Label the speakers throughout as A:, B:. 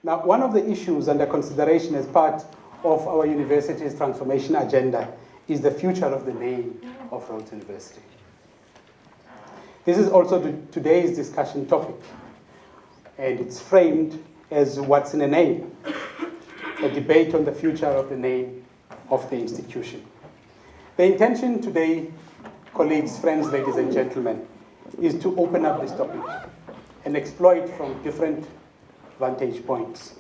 A: Now, one of the issues under consideration as part of our university's transformation agenda is the future of the name of Rhodes University. This is also today's discussion topic, and it's framed as what's in a name, a debate on the future of the name of the institution. The intention today, colleagues, friends, ladies and gentlemen, is to open up this topic and explore it from different vantage points,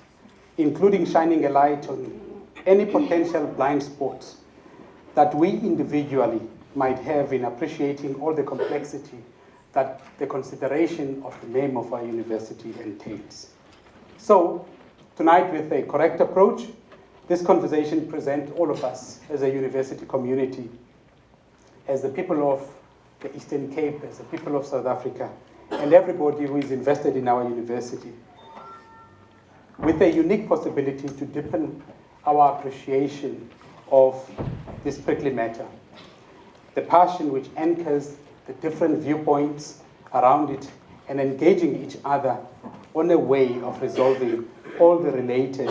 A: including shining a light on any potential blind spots that we individually might have in appreciating all the complexity that the consideration of the name of our university entails. So, tonight, with a correct approach, this conversation presents all of us as a university community, as the people of the Eastern Cape, as the people of South Africa, and everybody who is invested in our university, with a unique possibility to deepen our appreciation of this prickly matter, the passion which anchors the different viewpoints around it, and engaging each other on a way of resolving all the related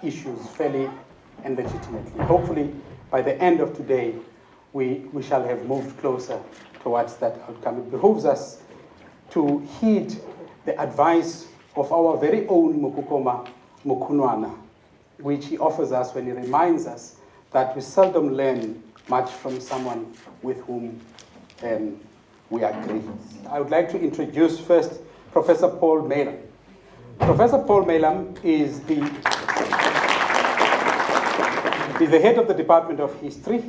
A: issues fairly and legitimately. Hopefully, by the end of today, we shall have moved closer towards that outcome. It behooves us to heed the advice of our very own Mukukoma Mukunwana, which he offers us when he reminds us that we seldom learn much from someone with whom we agree. I would like to introduce first Professor Paul Malam. Professor Paul Malam is the head of the Department of History,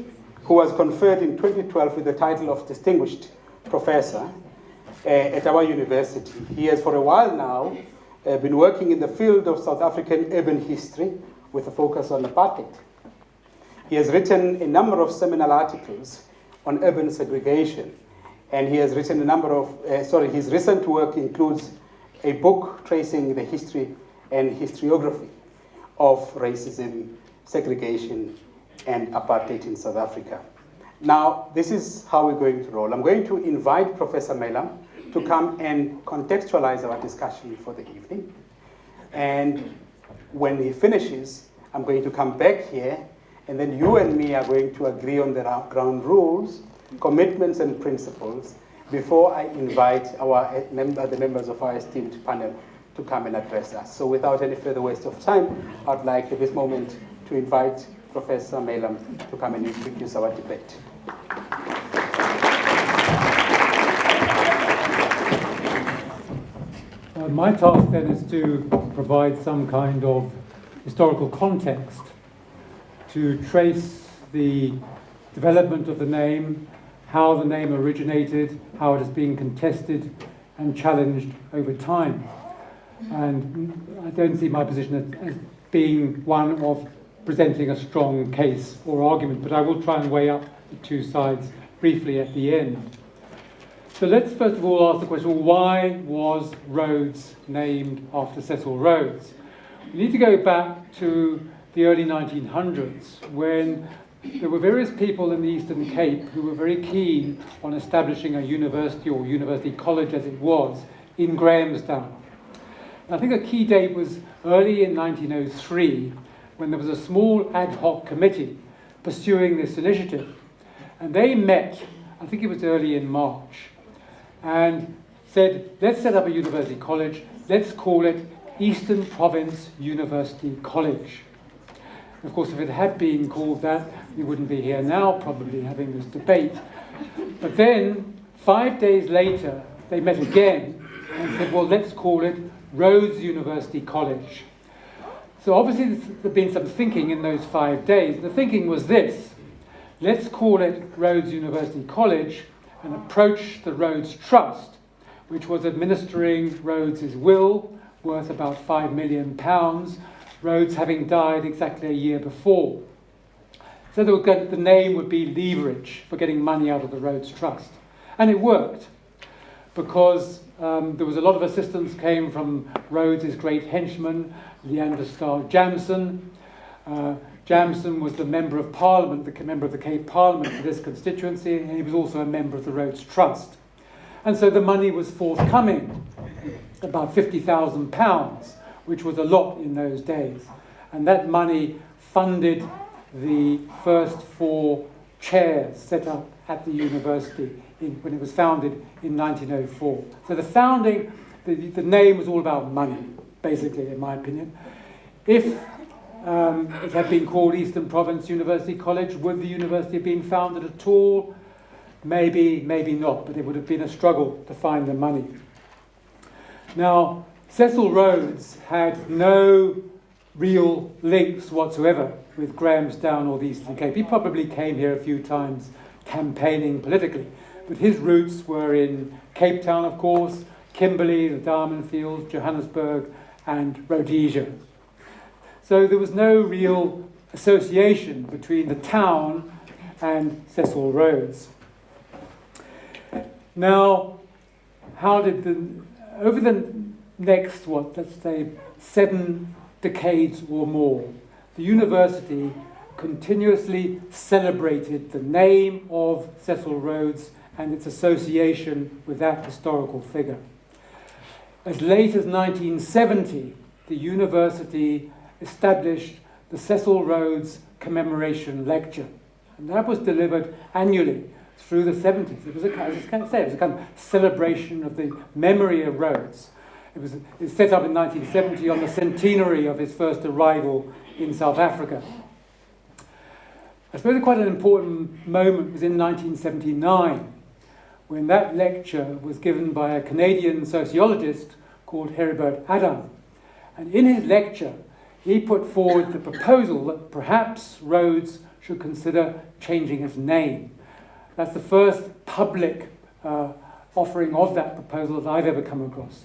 A: who was conferred in 2012 with the title of Distinguished Professor at our university. He has for a while now been working in the field of South African urban history with a focus on apartheid. He has written a number of seminal articles on urban segregation, and he has written a number of, his recent work includes a book tracing the history and historiography of racism, segregation, and apartheid in South Africa. Now, this is how we're going to roll. I'm going to invite Professor Malam to come and contextualize our discussion for the evening. And when he finishes, I'm going to come back here, and then you and me are going to agree on the ground rules, commitments, and principles before I invite the members of our esteemed panel to come and address us. So without any further waste of time, I'd like at this moment to invite Professor Malam to come and introduce our debate.
B: My task then is to provide some kind of historical context to trace the development of the name, how the name originated, how it has been contested and challenged over time. And I don't see my position as being one of presenting a strong case or argument, but I will try and weigh up the two sides briefly at the end. So let's first of all ask the question, well, why was Rhodes named after Cecil Rhodes? We need to go back to the early 1900s when there were various people in the Eastern Cape who were very keen on establishing a university or university college as it was in Grahamstown. I think a key date was early in 1903 when there was a small ad hoc committee pursuing this initiative. And they met, I think it was early in March, and said, let's set up a university college, let's call it Eastern Province University College. Of course, if it had been called that, we wouldn't be here now probably having this debate. But then, 5 days later, they met again and said, well, let's call it Rhodes University College. So obviously there's been some thinking in those 5 days. The thinking was this: let's call it Rhodes University College and approach the Rhodes Trust, which was administering Rhodes's will, worth about £5 million, Rhodes having died exactly a year before. So the name would be leverage for getting money out of the Rhodes Trust. And it worked, because there was a lot of assistance came from Rhodes's great henchman, Leander Starr Jamson. Jamson was the Member of Parliament, the member of the Cape Parliament for this constituency, and he was also a member of the Rhodes Trust. And so the money was forthcoming, about £50,000, which was a lot in those days. And that money funded the first 4 chairs set up at the university when it was founded in 1904. So the founding, the name was all about money, basically, in my opinion. If it had been called Eastern Province University College, would the university have been founded at all? Maybe, maybe not, but it would have been a struggle to find the money. Now, Cecil Rhodes had no real links whatsoever with Grahamstown or the Eastern Cape. He probably came here a few times campaigning politically, but his roots were in Cape Town, of course, Kimberley, the Diamond Fields, Johannesburg, and Rhodesia. So there was no real association between the town and Cecil Rhodes. Now, how did over the next, let's say 7 decades or more, the university continuously celebrated the name of Cecil Rhodes and its association with that historical figure. As late as 1970, the university established the Cecil Rhodes Commemoration Lecture, and that was delivered annually through the 70s. It was a kind of celebration of the memory of Rhodes. It was set up in 1970 on the centenary of his first arrival in South Africa. I suppose quite an important moment was in 1979, when that lecture was given by a Canadian sociologist called Heribert Adam. And in his lecture, he put forward the proposal that perhaps Rhodes should consider changing his name. That's the first public offering of that proposal that I've ever come across.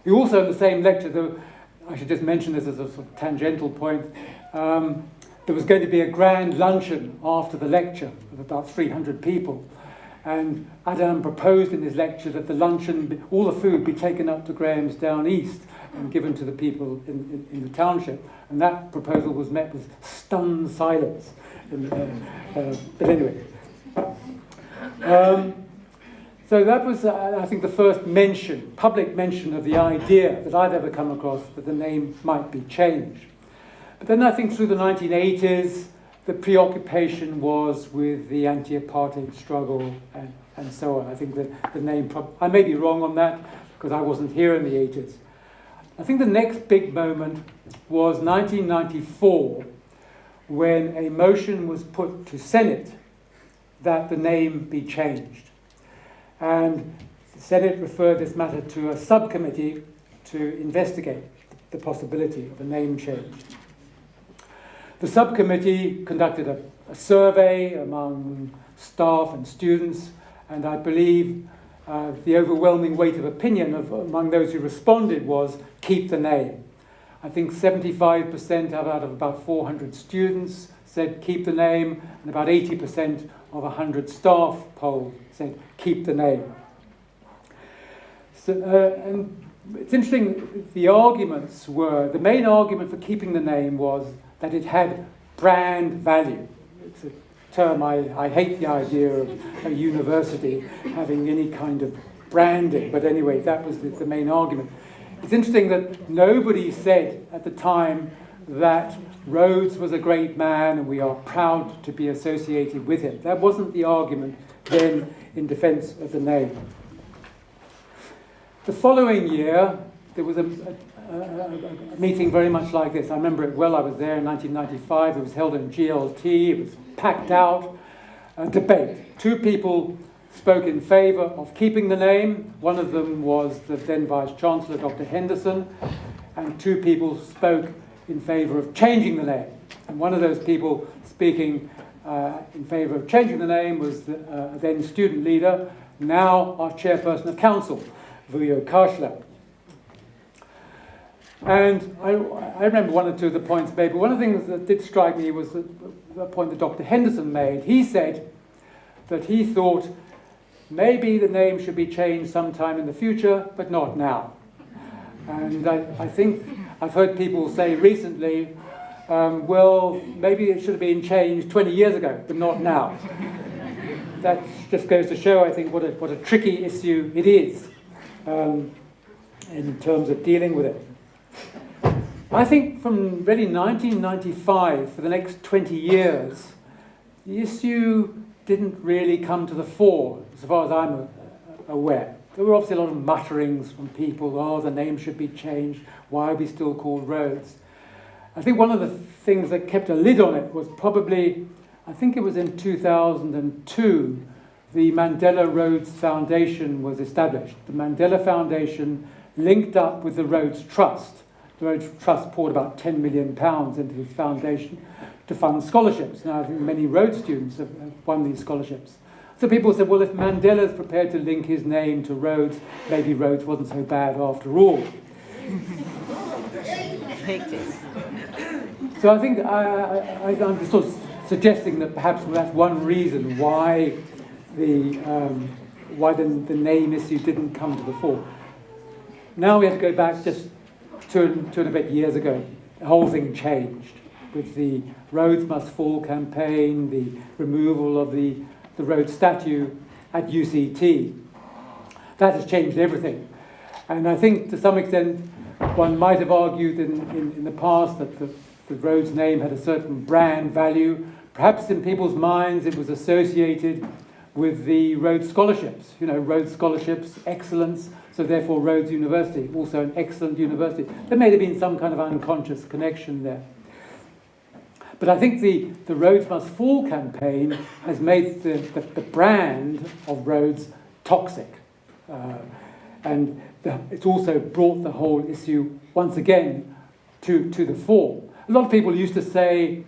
B: He also, in the same lecture, though, I should just mention this as a sort of tangential point, there was going to be a grand luncheon after the lecture of about 300 people. And Adam proposed in his lecture that the luncheon, all the food, be taken up to Grahamstown East and given to the people in the township. And that proposal was met with stunned silence. But anyway. So that was, I think, the first public mention of the idea that I've ever come across that the name might be changed. But then I think through the 1980s, the preoccupation was with the anti-apartheid struggle and so on. I think that the name, I may be wrong on that because I wasn't here in the 80s. I think the next big moment was 1994, when a motion was put to Senate that the name be changed. And the Senate referred this matter to a subcommittee to investigate the possibility of a name change. The subcommittee conducted a survey among staff and students, and I believe the overwhelming weight of opinion among those who responded was keep the name. I think 75% out of about 400 students said keep the name, and about 80% of 100 staff polled said keep the name. So, and it's interesting, the main argument for keeping the name was that it had brand value. It's a term, I hate the idea of a university having any kind of branding, but anyway, that was the main argument. It's interesting that nobody said at the time that Rhodes was a great man and we are proud to be associated with him. That wasn't the argument then in defence of the name. The following year, there was a meeting very much like this. I remember it well. I was there in 1995. It was held in GLT. It was packed out. A debate. 2 people spoke in favour of keeping the name. One of them was the then Vice-Chancellor, Dr. Henderson, and 2 people spoke in favour of changing the name. And one of those people speaking in favour of changing the name was the then student leader, now our chairperson of council, Vuyo Karshla. And I remember 1 or 2 of the points made, but one of the things that did strike me was the point that Dr. Henderson made. He said that he thought maybe the name should be changed sometime in the future, but not now. And I think I've heard people say recently, well, maybe it should have been changed 20 years ago, but not now. That just goes to show, I think, what a tricky issue it is in terms of dealing with it. I think from really 1995 for the next 20 years, the issue didn't really come to the fore, as far as I'm aware. There were obviously a lot of mutterings from people, oh, the name should be changed, why are we still called Rhodes? I think one of the things that kept a lid on it was probably, I think it was in 2002, the Mandela Rhodes Foundation was established. The Mandela Foundation linked up with the Rhodes Trust. The Rhodes Trust poured about £10 million into this foundation to fund scholarships. Now, I think many Rhodes students have won these scholarships. So people said, well, if Mandela's prepared to link his name to Rhodes, maybe Rhodes wasn't so bad after all. So I think I'm just sort of suggesting that perhaps that's one reason why the name issue didn't come to the fore. Now we have to go back just two and a bit years ago. The whole thing changed with the Rhodes Must Fall campaign, the removal of the Rhodes statue at UCT. That has changed everything. And I think to some extent one might have argued in the past that the Rhodes name had a certain brand value. Perhaps in people's minds it was associated with the Rhodes scholarships. You know, Rhodes scholarships, excellence, so therefore Rhodes University, also an excellent university. There may have been some kind of unconscious connection there. But I think the Rhodes Must Fall campaign has made the brand of Rhodes toxic. And it's also brought the whole issue once again to the fore. A lot of people used to say,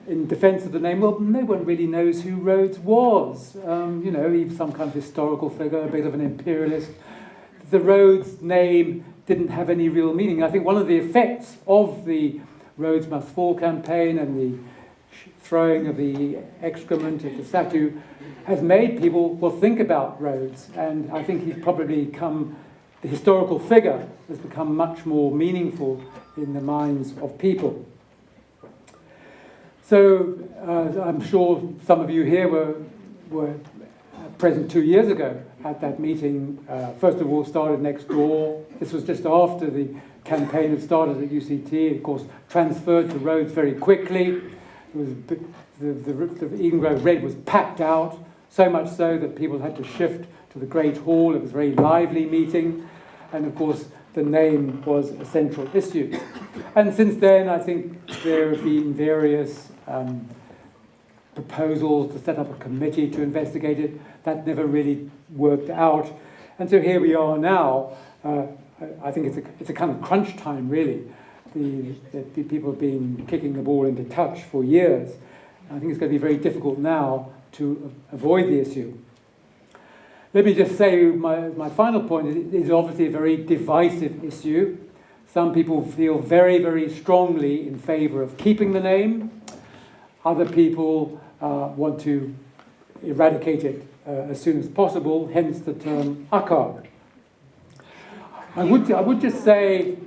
B: in defence of the name, well, no one really knows who Rhodes was. You know, he's some kind of historical figure, a bit of an imperialist. The Rhodes name didn't have any real meaning. I think one of the effects of the Rhodes Must Fall campaign and the throwing of the excrement of the statue has made people, well, think about Rhodes. And I think he's probably become, the historical figure has become much more meaningful in the minds of people. So I'm sure some of you here were present 2 years ago at that meeting. First of all, started next door. This was just after the campaign had started at UCT, of course, transferred to Rhodes very quickly. It was, the Eden Grove Red was packed out, so much so that people had to shift to the Great Hall. It was a very lively meeting. And of course, the name was a central issue. And since then, I think there have been various proposals to set up a committee to investigate it. That never really worked out. And so here we are now. I think it's a kind of crunch time, really. The people have been kicking the ball into touch for years. I think it's going to be very difficult now to avoid the issue. Let me just say my final point is it is obviously a very divisive issue. Some people feel very, very strongly in favour of keeping the name. Other people want to eradicate it as soon as possible, hence the term akar. I would just say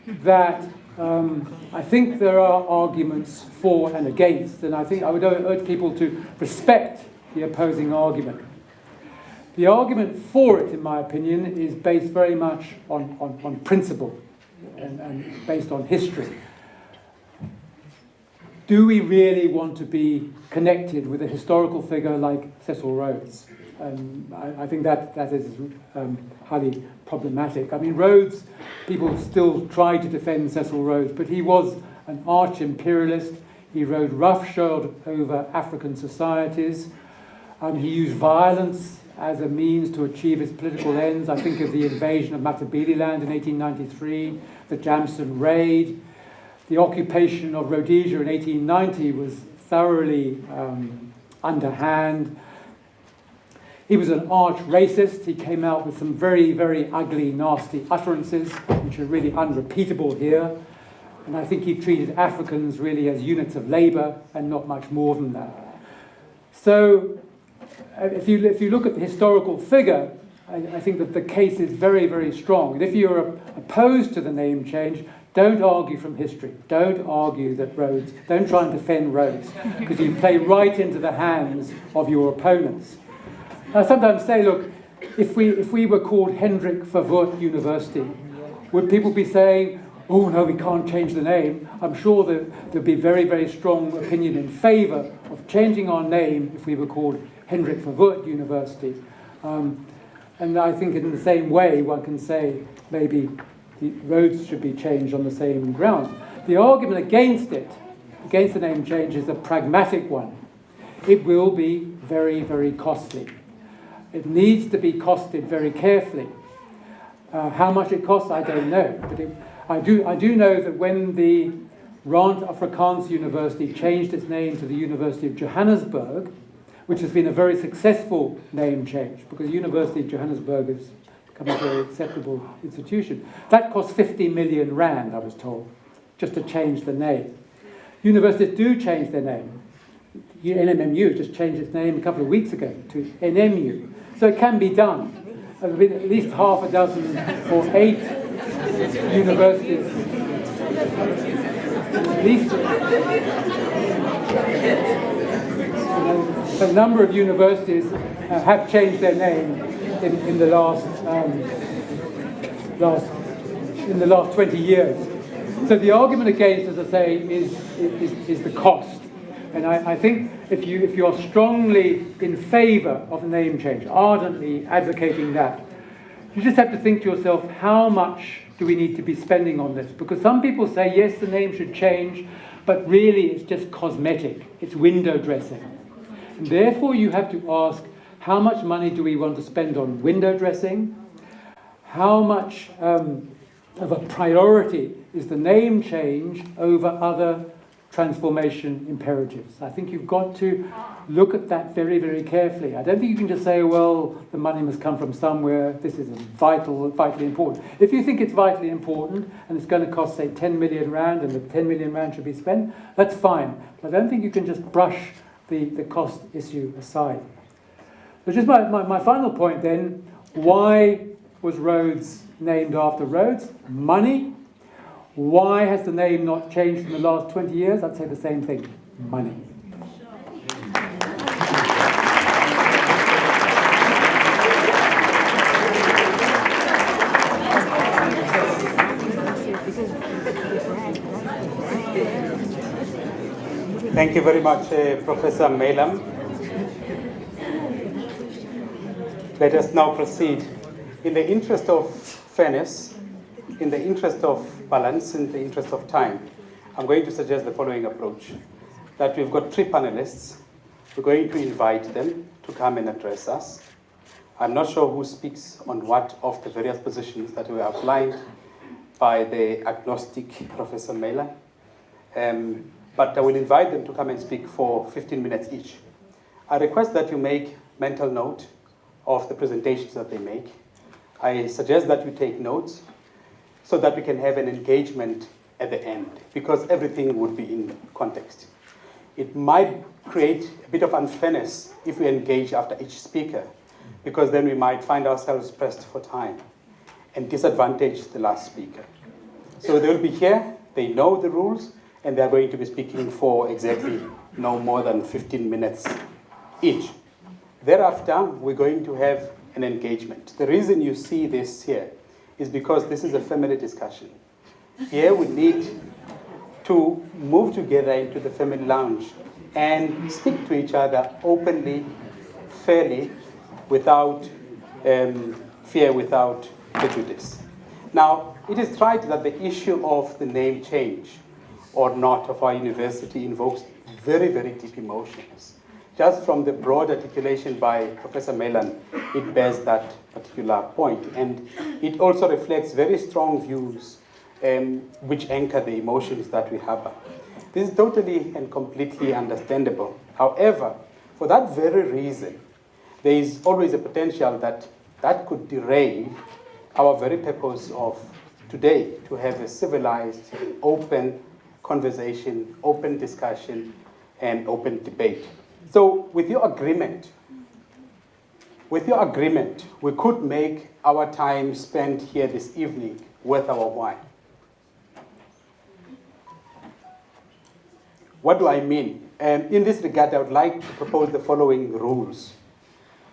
B: that I think there are arguments for and against, and I think I would urge people to respect the opposing argument. The argument for it, in my opinion, is based very much on principle and based on history. Do we really want to be connected with a historical figure like Cecil Rhodes? I think that is highly problematic. I mean, Rhodes, people still try to defend Cecil Rhodes, but he was an arch-imperialist. He rode roughshod over African societies. He used violence as a means to achieve his political ends. I think of the invasion of Matabeleland in 1893, the Jamson Raid. The occupation of Rhodesia in 1890 was thoroughly underhand. He was an arch-racist. He came out with some very, very ugly, nasty utterances, which are really unrepeatable here. And I think he treated Africans really as units of labour and not much more than that. So if you look at the historical figure, I think that the case is very, very strong. And if you're opposed to the name change, don't argue from history. Don't argue that Rhodes, don't try and defend Rhodes, because you play right into the hands of your opponents. I sometimes say, look, if we were called Hendrik Verwoerd University, would people be saying, oh no, we can't change the name, I'm sure that there'd be very, very strong opinion in favour of changing our name if we were called Hendrik Verwoerd University. And I think in the same way, one can say maybe the Rhodes should be changed on the same grounds. The argument against it, against the name change, is a pragmatic one. It will be very, very costly. It needs to be costed very carefully. How much it costs, I don't know. But I do know that when the Rand Afrikaans University changed its name to the University of Johannesburg, which has been a very successful name change, because the University of Johannesburg has become a very acceptable institution. That cost 50 million rand, I was told, just to change the name. Universities do change their name. NMMU just changed its name a couple of weeks ago to NMU. So it can be done. There have been at least half a dozen or 8 universities. At least a number of universities have changed their name in the last 20 years. So the argument against, as I say, is the cost. And I think if you are strongly in favour of name change, ardently advocating that, you just have to think to yourself, how much do we need to be spending on this? Because some people say, yes, the name should change, but really it's just cosmetic. It's window dressing. And therefore you have to ask, how much money do we want to spend on window dressing? How much of a priority is the name change over other transformation imperatives? I think you've got to look at that very, very carefully. I don't think you can just say, well, the money must come from somewhere, this is vitally important. If you think it's vitally important and it's going to cost, say, 10 million rand and the 10 million rand should be spent, that's fine. But I don't think you can just brush the cost issue aside. But just my final point then, why was Rhodes named after Rhodes? Money. Why has the name not changed in the last 20 years? I'd say the same thing, money.
A: Thank you very much, Professor Melam. Let us now proceed. In the interest of fairness, in the interest of balance, in the interest of time, I'm going to suggest the following approach. That we've got 3 panelists. We're going to invite them to come and address us. I'm not sure who speaks on what of the various positions that were outlined by the agnostic Professor Melam. But I will invite them to come and speak for 15 minutes each. I request that you make mental note of the presentations that they make. I suggest that you take notes so that we can have an engagement at the end, because everything would be in context. It might create a bit of unfairness if we engage after each speaker, because then we might find ourselves pressed for time and disadvantage the last speaker. So they will be here, they know the rules, and they're going to be speaking for exactly no more than 15 minutes each. Thereafter, we're going to have an engagement. The reason you see this here is because this is a family discussion. Here we need to move together into the family lounge and speak to each other openly, fairly, without fear, without prejudice. Now, it is right that the issue of the name change or not of our university invokes very, very deep emotions. Just from the broad articulation by Professor Melam, it bears that particular point. And it also reflects very strong views which anchor the emotions that we harbor. This is totally and completely understandable. However, for that very reason, there is always a potential that that could derail our very purpose of today, to have a civilized, open conversation, open discussion, and open debate. So with your agreement, we could make our time spent here this evening worth our while. What do I mean? In this regard, I would like to propose the following rules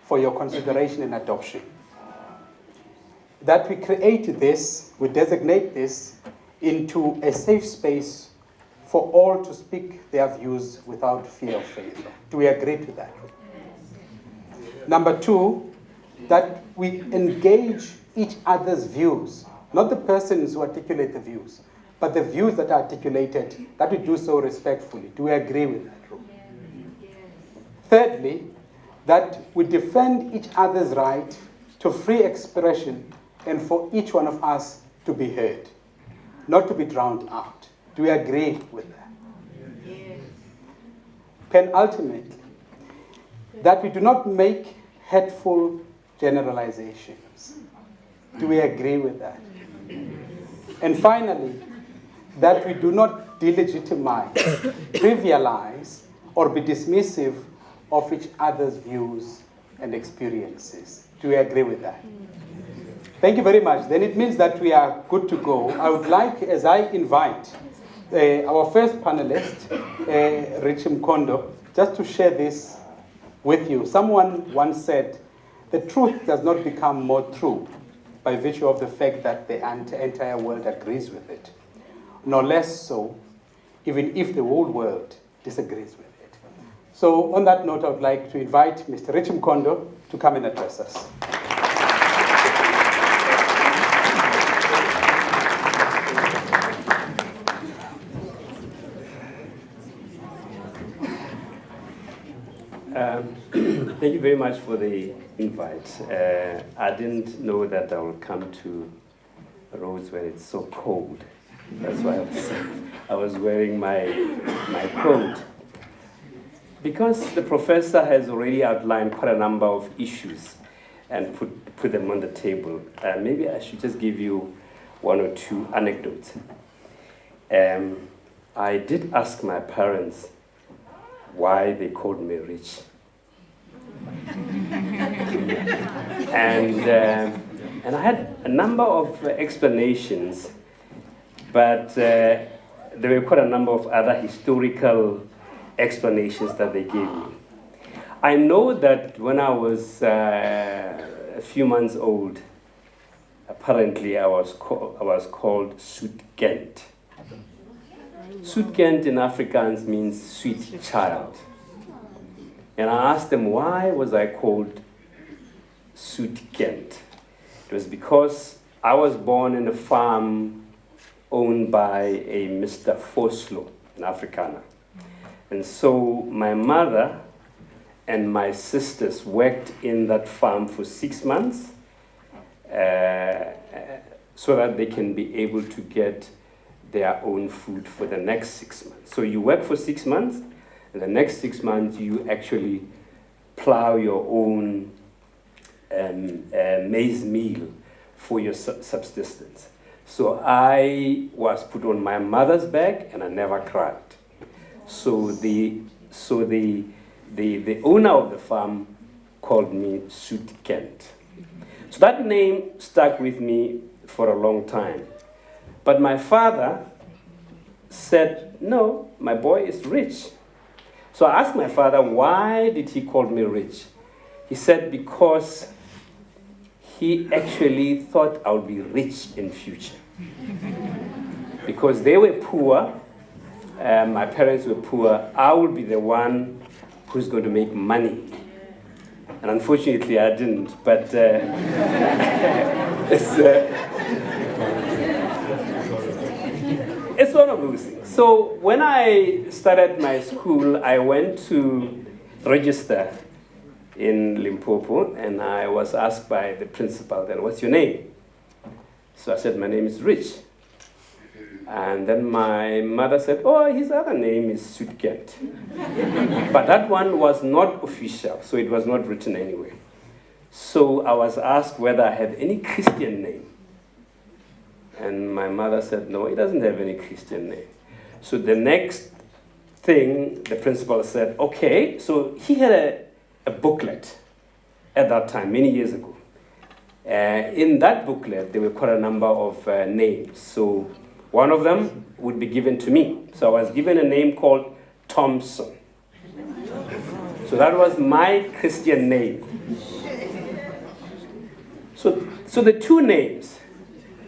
A: for your consideration and adoption. That we create this, we designate this into a safe space for all to speak their views without fear of failure. Do we agree to that? Number two, that we engage each other's views, not the persons who articulate the views, but the views that are articulated, that we do so respectfully. Do we agree with that rule? Thirdly, that we defend each other's right to free expression and for each one of us to be heard, not to be drowned out. Do we agree with that? Penultimately, that we do not make hurtful generalizations. Do we agree with that? And finally, that we do not delegitimize, trivialize, or be dismissive of each other's views and experiences. Do we agree with that? Thank you very much. Then it means that we are good to go. I would like, as I invite our first panelist, Rich Mkondo, just to share this with you. Someone once said, the truth does not become more true by virtue of the fact that the entire world agrees with it, no less so, even if the whole world disagrees with it. So on that note, I would like to invite Mr. Rich Mkondo to come and address us.
C: Thank you very much for the invite. I didn't know that I would come to Rhodes when it's so cold. That's why I was wearing my coat. Because the professor has already outlined quite a number of issues and put them on the table, maybe I should just give you one or two anecdotes. I did ask my parents why they called me Rich. And I had a number of explanations, but there were quite a number of other historical explanations that they gave me. I know that when I was a few months old, apparently I was called Soetkent. Soetkent in Afrikaans means sweet child. And I asked them, why was I called Soetkent? It was because I was born in a farm owned by a Mr. Foslo, an Afrikaner. And so my mother and my sisters worked in that farm for 6 months so that they can be able to get their own food for the next 6 months. So you work for 6 months, and the next 6 months you actually plow your own maize meal for your subsistence. So I was put on my mother's back and I never cried. So the owner of the farm called me Soetkent. So that name stuck with me for a long time. But my father said, no, my boy is Rich. So I asked my father, why did he call me Rich? He said, because he actually thought I would be rich in future. Because they were poor, my parents were poor, I would be the one who's going to make money. And unfortunately I didn't, but it's one of those things. So when I started my school, I went to register in Limpopo, and I was asked by the principal, then, what's your name? So I said, my name is Rich. And then my mother said, oh, his other name is Soetkent. But that one was not official, so it was not written anywhere. So I was asked whether I had any Christian name. And my mother said, no, he doesn't have any Christian name. So the next thing, the principal said, okay, so he had a booklet at that time, many years ago. In that booklet, there were quite a number of names. So one of them would be given to me. So I was given a name called Thompson. So that was my Christian name. So the two names,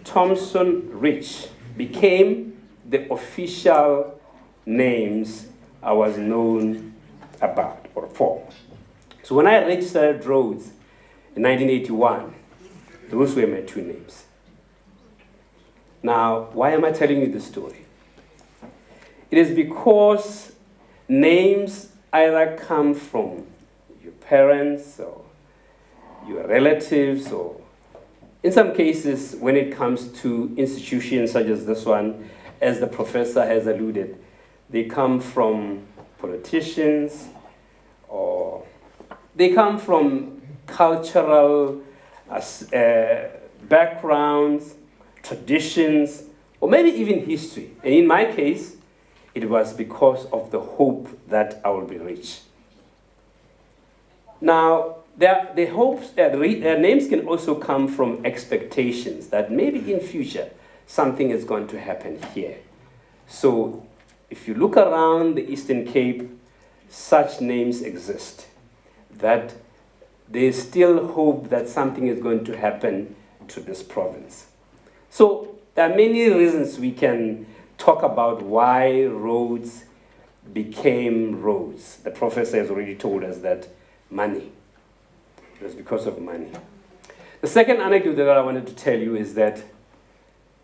C: Thompson Rich, became the official names I was known about or for. So when I registered at Rhodes in 1981, those were my two names. Now, why am I telling you this story? It is because names either come from your parents or your relatives, or in some cases, when it comes to institutions such as this one, as the professor has alluded, they come from politicians, or they come from cultural backgrounds, traditions, or maybe even history. And in my case, it was because of the hope that I will be rich. Now, the hopes, names can also come from expectations that maybe in future something is going to happen here. So, if you look around the Eastern Cape, such names exist, that there's still hope that something is going to happen to this province. So, there are many reasons we can talk about why Rhodes became Rhodes. The professor has already told us that money. It was because of money. The second anecdote that I wanted to tell you is that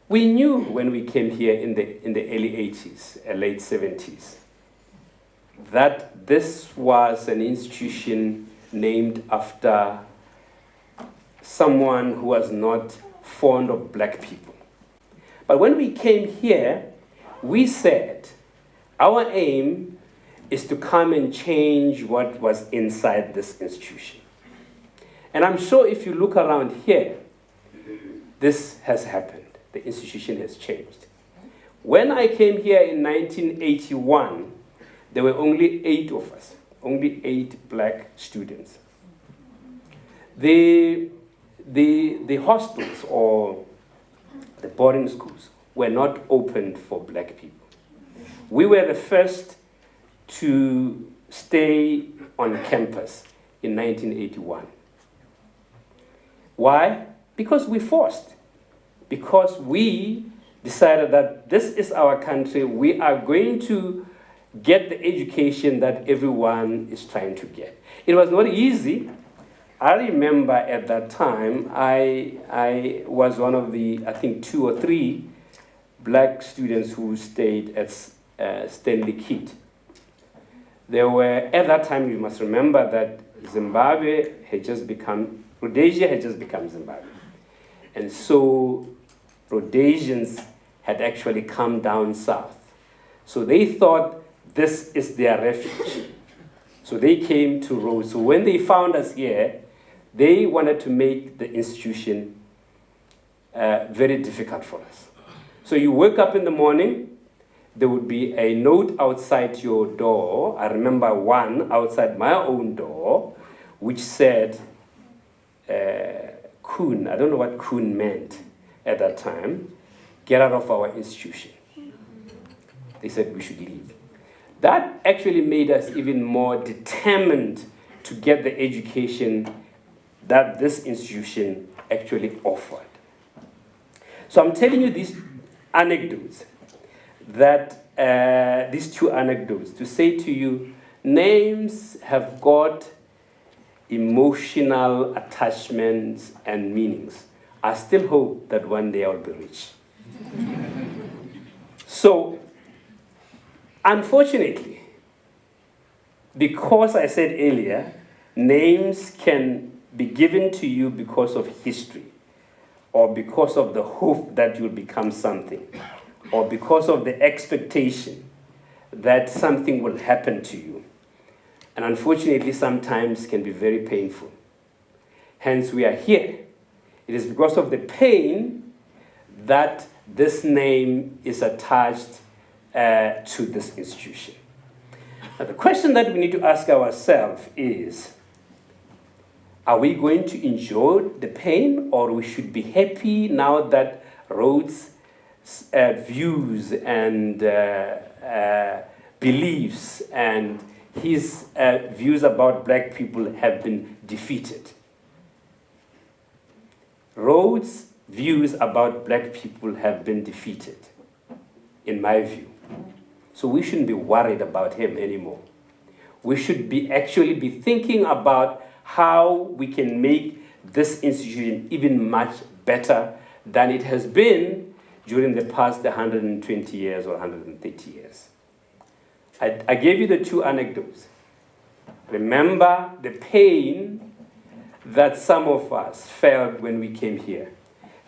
C: we knew when we came here in the early 80s, late 70s, that this was an institution named after someone who was not fond of black people. But when we came here, we said our aim is to come and change what was inside this institution. And I'm sure if you look around here, this has happened. The institution has changed. When I came here in 1981, there were only 8 of us, only 8 black students. The hostels or the boarding schools were not opened for black people. We were the first to stay on campus in 1981. Why? Because we forced. Because we decided that this is our country, we are going to get the education that everyone is trying to get. It was not easy. I remember at that time, I was one of the, I think, 2 or 3 black students who stayed at Stanley Kidd. There were, at that time, you must remember that Zimbabwe had just become, Rhodesia had just become Zimbabwe. And so Rhodesians had actually come down south. So they thought this is their refuge. So they came to Rhodes. So when they found us here, they wanted to make the institution very difficult for us. So you wake up in the morning, there would be a note outside your door. I remember one outside my own door, which said, Coon. I don't know what Coon meant at that time. Get out of our institution. They said we should leave. That actually made us even more determined to get the education that this institution actually offered. So I'm telling you these anecdotes, that these 2 anecdotes, to say to you, names have got emotional attachments and meanings. I still hope that one day I'll be rich. So, unfortunately, because I said earlier, names can be given to you because of history, or because of the hope that you'll become something, or because of the expectation that something will happen to you. And unfortunately, sometimes can be very painful. Hence, we are here. It is because of the pain that this name is attached to this institution. Now, the question that we need to ask ourselves is, are we going to enjoy the pain, or we should be happy now that Rhodes' views and beliefs and his views about black people have been defeated? Rhodes' views about black people have been defeated. in my view. So we shouldn't be worried about him anymore. We should actually be thinking about how we can make this institution even much better than it has been during the past 120 years or 130 years. I gave you the two anecdotes. Remember the pain that some of us felt when we came here.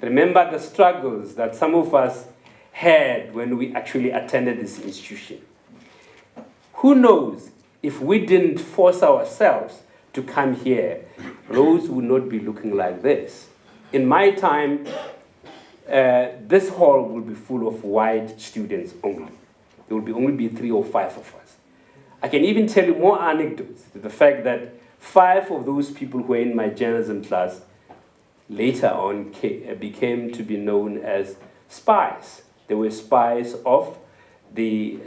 C: Remember the struggles that some of us had when we actually attended this institution. Who knows, if we didn't force ourselves to come here, Rhodes would not be looking like this. In my time, this hall will be full of white students only. There will only be 3 or 5 of us. I can even tell you more anecdotes to the fact that 5 of those people who were in my journalism class later on became to be known as spies. They were spies of the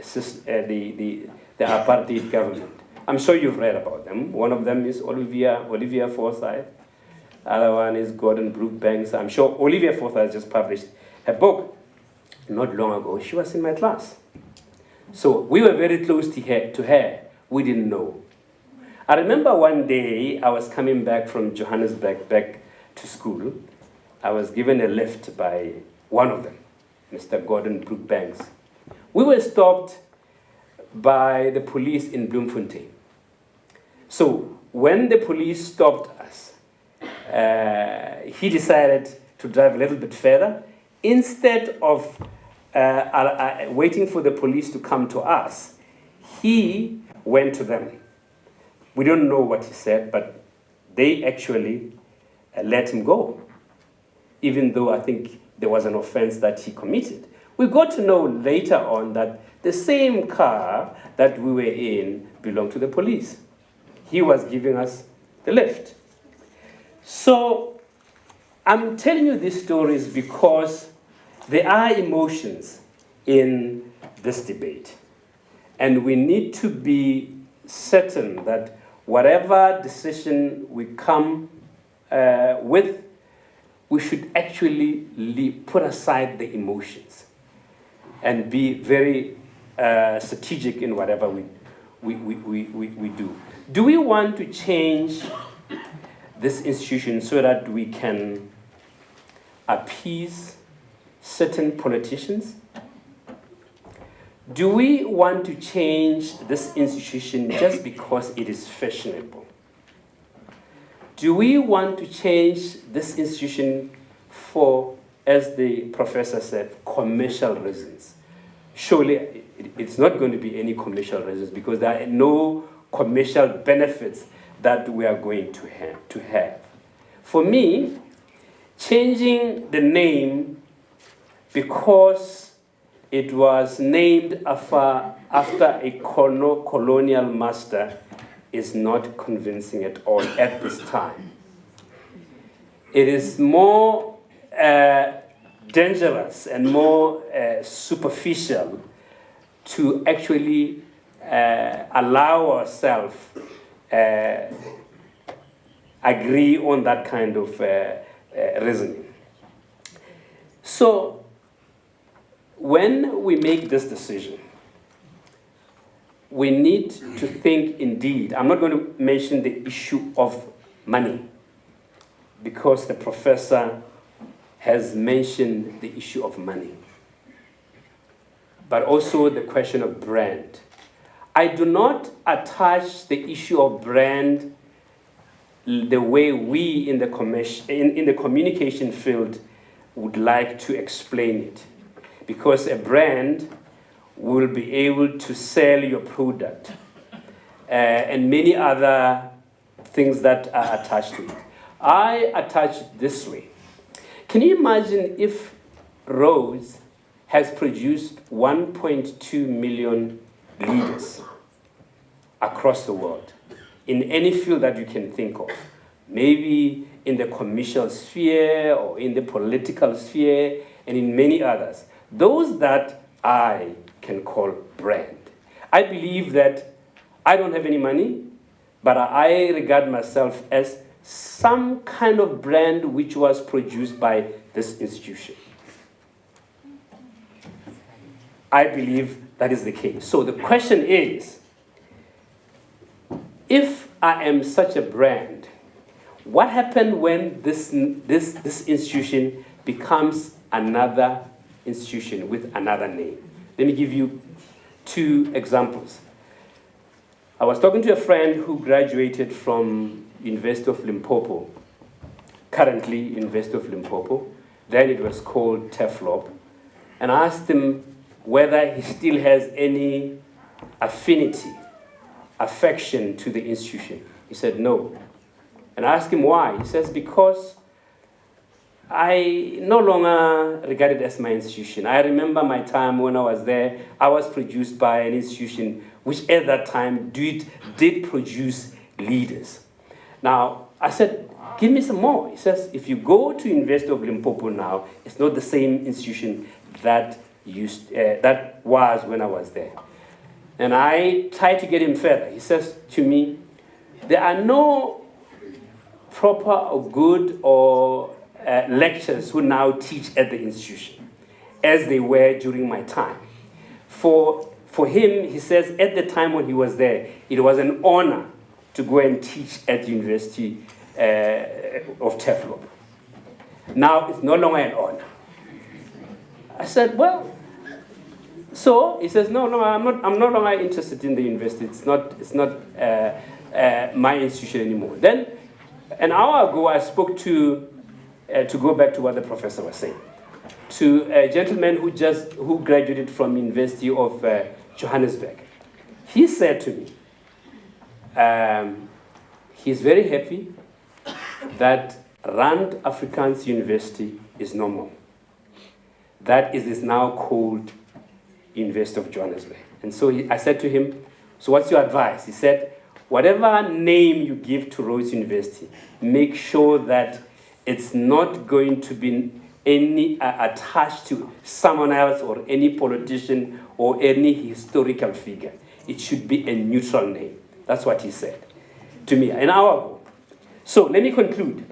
C: apartheid government. I'm sure you've read about them. One of them is Olivia Forsyth. Other one is Gordon Brookbanks. I'm sure Olivia Forsyth just published her book not long ago. She was in my class. So we were very close to her. We didn't know. I remember one day I was coming back from Johannesburg back to school. I was given a lift by one of them, Mr. Gordon Brookbanks. We were stopped by the police in Bloemfontein. So when the police stopped us, he decided to drive a little bit further. Instead of waiting for the police to come to us, he went to them. We don't know what he said, but they actually let him go, even though I think there was an offense that he committed. We got to know later on that the same car that we were in belonged to the police. He was giving us the lift. So I'm telling you these stories because there are emotions in this debate. And we need to be certain that whatever decision we come with, we should actually put aside the emotions and be very strategic in whatever we do. Do we want to change this institution so that we can appease certain politicians? Do we want to change this institution just because it is fashionable? Do we want to change this institution for, as the professor said, commercial reasons? Surely it's not going to be any commercial reasons because there are no commercial benefits that we are going to have. For me, changing the name because it was named after a colonial master is not convincing at all at this time. It is more dangerous and more superficial to actually allow ourselves agree on that kind of reasoning. So when we make this decision, we need to think indeed. I'm not going to mention the issue of money because the professor has mentioned the issue of money, but also the question of brand. I do not attach the issue of brand the way we in the communication field would like to explain it, because a brand will be able to sell your product and many other things that are attached to it. I attach it this way. Can you imagine if Rhodes has produced 1.2 million leaders across the world in any field that you can think of, maybe in the commercial sphere or in the political sphere and in many others, those that I can call brand. I believe that I don't have any money, but I regard myself as some kind of brand which was produced by this institution. I believe that is the case. So the question is, if I am such a brand, what happened when this institution becomes another institution with another name? Let me give you 2 examples. I was talking to a friend who graduated from University of Limpopo, currently University of Limpopo. Then it was called TEFLOP. And I asked him whether he still has any affinity, affection to the institution. He said no. And I asked him why. He says, because I no longer regard it as my institution. I remember my time when I was there, I was produced by an institution which at that time did produce leaders. Now, I said, give me some more. He says, if you go to University of Limpopo now, it's not the same institution that was when I was there. And I tried to get him further. He says to me, there are no proper or good or lecturers who now teach at the institution, as they were during my time. For him, he says, at the time when he was there, it was an honor to go and teach at the University of TEFLOP. Now it's no longer an honor. I said, well, so he says, no, I'm no longer interested in the university. It's not my institution anymore. Then, an hour ago, I spoke to go back to what the professor was saying, to a gentleman who graduated from University of Johannesburg. He said to me, he's very happy that Rand Afrikaans University is no more. That is now called University of Johannesburg. And so I said to him, so what's your advice? He said, whatever name you give to Rhodes University, make sure that it's not going to be any attached to someone else or any politician or any historical figure. It should be a neutral name. That's what he said to me an hour ago. So let me conclude.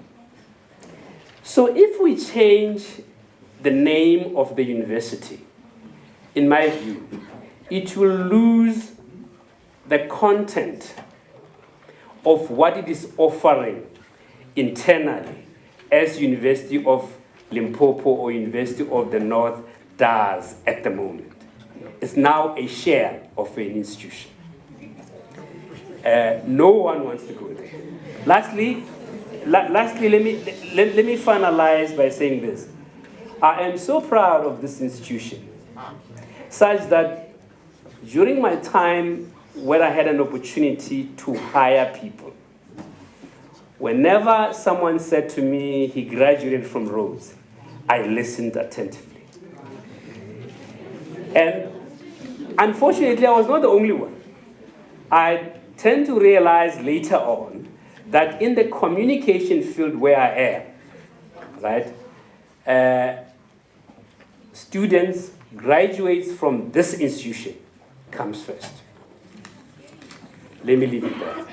C: So if we change the name of the university, in my view, it will lose the content of what it is offering internally as University of Limpopo or University of the North does at the moment. It's now a share of an institution. No one wants to go there. Lastly, let me finalize by saying this. I am so proud of this institution, such that during my time when I had an opportunity to hire people, whenever someone said to me he graduated from Rhodes, I listened attentively. And unfortunately, I was not the only one. I tend to realize later on that in the communication field where I am, right, students, graduates from this institution comes first. Let me leave it there.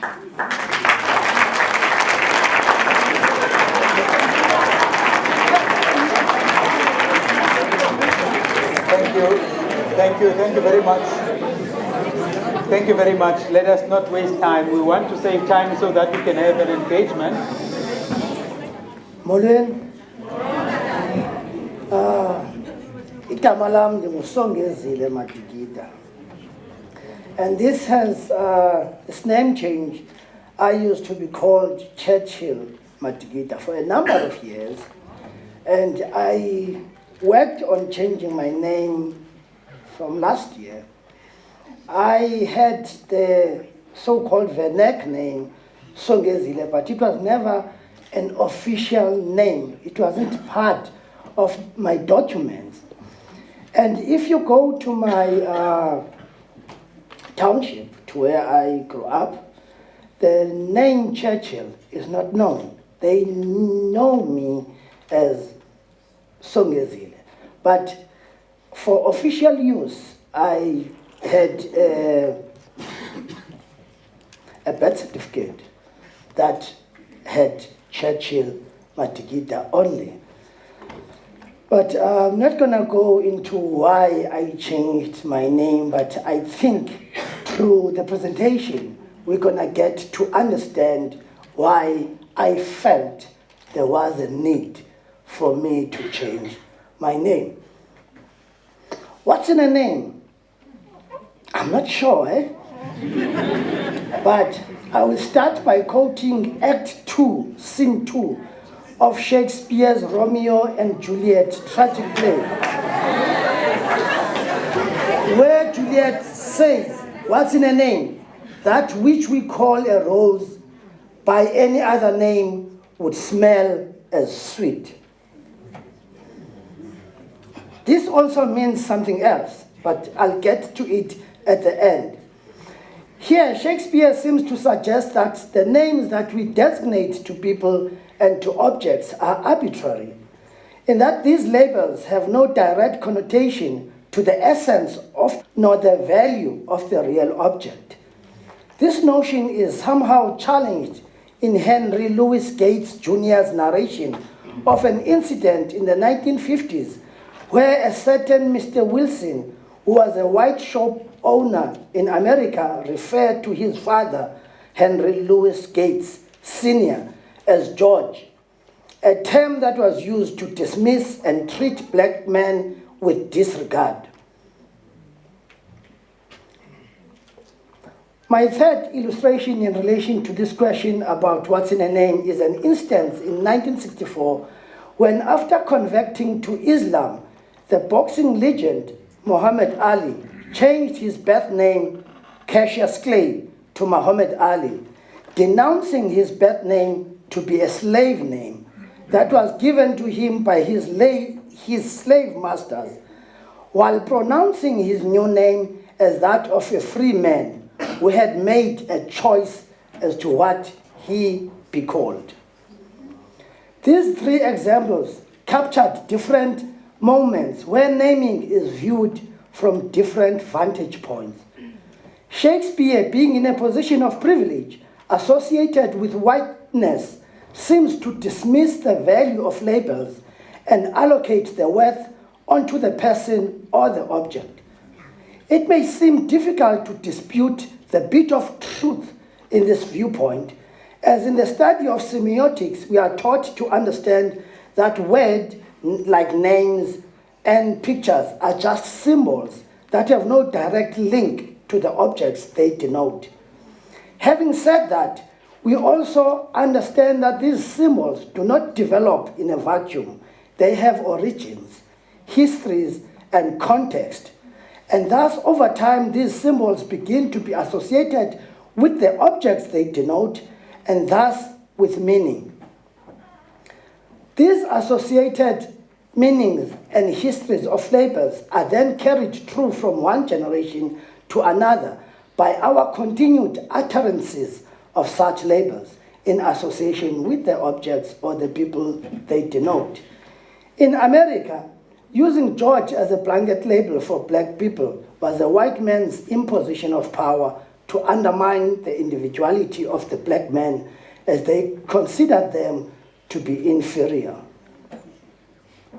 A: Thank you very much. Thank you very much. Let us not waste time. We want to save time so that we can have an engagement.
D: Molweni. Igama lam ndingusongezile Matikita. And this has this name change. I used to be called Churchill Matikita for a number of years, and I worked on changing my name from last year. I had the so-called Vernac name, Songezile, but it was never an official name. It wasn't part of my documents. And if you go to my township, to where I grew up, the name Churchill is not known. They know me as Songezile. But for official use, I had a birth certificate that had Churchill Matikita only. But I'm not going to go into why I changed my name, but I think through the presentation, we're going to get to understand why I felt there was a need for me to change my name. What's in a name? I'm not sure, But I will start by quoting Act 2, Scene 2 of Shakespeare's Romeo and Juliet tragic play, where Juliet says, what's in a name? That which we call a rose by any other name would smell as sweet. This also means something else, but I'll get to it at the end. Here, Shakespeare seems to suggest that the names that we designate to people and to objects are arbitrary, in that these labels have no direct connotation to the essence of nor the value of the real object. This notion is somehow challenged in Henry Louis Gates Jr.'s narration of an incident in the 1950s where a certain Mr. Wilson, who was a white shop owner in America, referred to his father, Henry Louis Gates Sr., as George, a term that was used to dismiss and treat black men with disregard. My third illustration in relation to this question about what's in a name is an instance in 1964 when, after converting to Islam, the boxing legend Muhammad Ali changed his birth name Cassius Clay to Muhammad Ali, denouncing his birth name to be a slave name that was given to him by his slave masters, while pronouncing his new name as that of a free man who had made a choice as to what he be called. These three examples captured different moments where naming is viewed from different vantage points. Shakespeare, being in a position of privilege associated with whiteness, seems to dismiss the value of labels and allocate the worth onto the person or the object. It may seem difficult to dispute the bit of truth in this viewpoint, as in the study of semiotics, we are taught to understand that words like names and pictures are just symbols that have no direct link to the objects they denote. Having said that, we also understand that these symbols do not develop in a vacuum. They have origins, histories, and context. And thus, over time, these symbols begin to be associated with the objects they denote, and thus with meaning. These associated meanings and histories of labels are then carried through from one generation to another by our continued utterances of such labels in association with the objects or the people they denote. In America, using George as a blanket label for black people was a white man's imposition of power to undermine the individuality of the black man as they considered them to be inferior.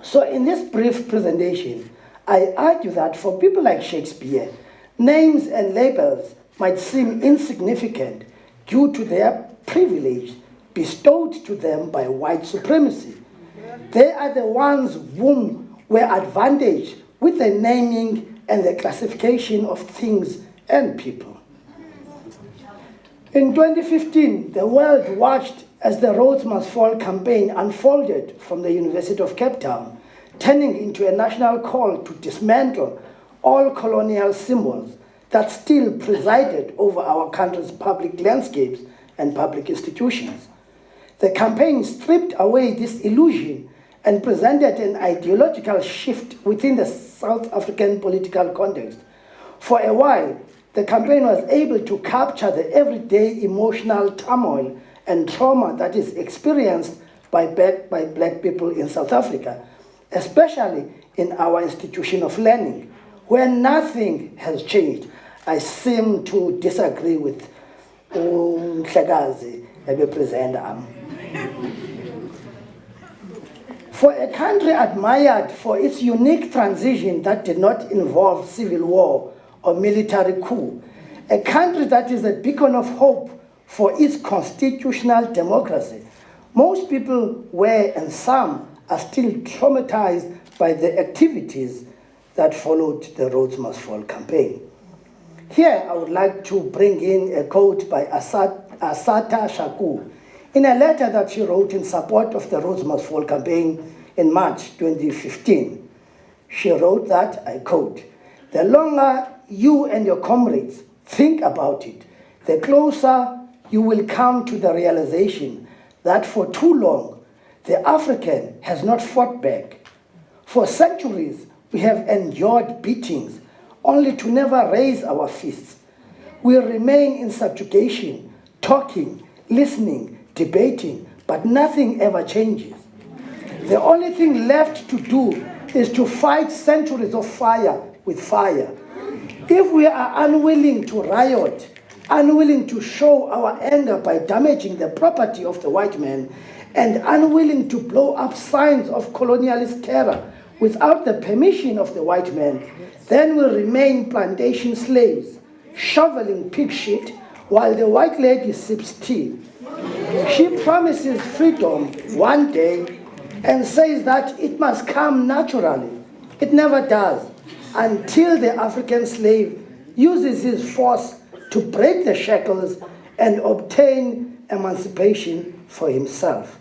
D: So in this brief presentation, I argue that for people like Shakespeare, names and labels might seem insignificant due to their privilege bestowed to them by white supremacy. They are the ones whom were advantaged with the naming and the classification of things and people. In 2015, the world watched as the Rhodes Must Fall campaign unfolded from the University of Cape Town, turning into a national call to dismantle all colonial symbols that still presided over our country's public landscapes and public institutions. The campaign stripped away this illusion and presented an ideological shift within the South African political context. For a while, the campaign was able to capture the everyday emotional turmoil and trauma that is experienced by black people in South Africa, especially in our institution of learning, where nothing has changed. I seem to disagree with Mhlekazi, the presenter. For a country admired for its unique transition that did not involve civil war or military coup, a country that is a beacon of hope for its constitutional democracy, most people were, and some are still traumatized by the activities that followed the Rhodes Must Fall campaign. Here, I would like to bring in a quote by Assata Shakur in a letter that she wrote in support of the Rhodes Must Fall campaign in March 2015. She wrote that, I quote, "The longer you and your comrades think about it, the closer you will come to the realization that for too long, the African has not fought back. For centuries, we have endured beatings only to never raise our fists. We remain in subjugation, talking, listening, debating, but nothing ever changes. The only thing left to do is to fight centuries of fire with fire. If we are unwilling to riot, unwilling to show our anger by damaging the property of the white man, and unwilling to blow up signs of colonialist terror without the permission of the white man, then we'll remain plantation slaves, shoveling pig shit while the white lady sips tea. She promises freedom one day and says that it must come naturally. It never does, until the African slave uses his force to break the shackles and obtain emancipation for himself."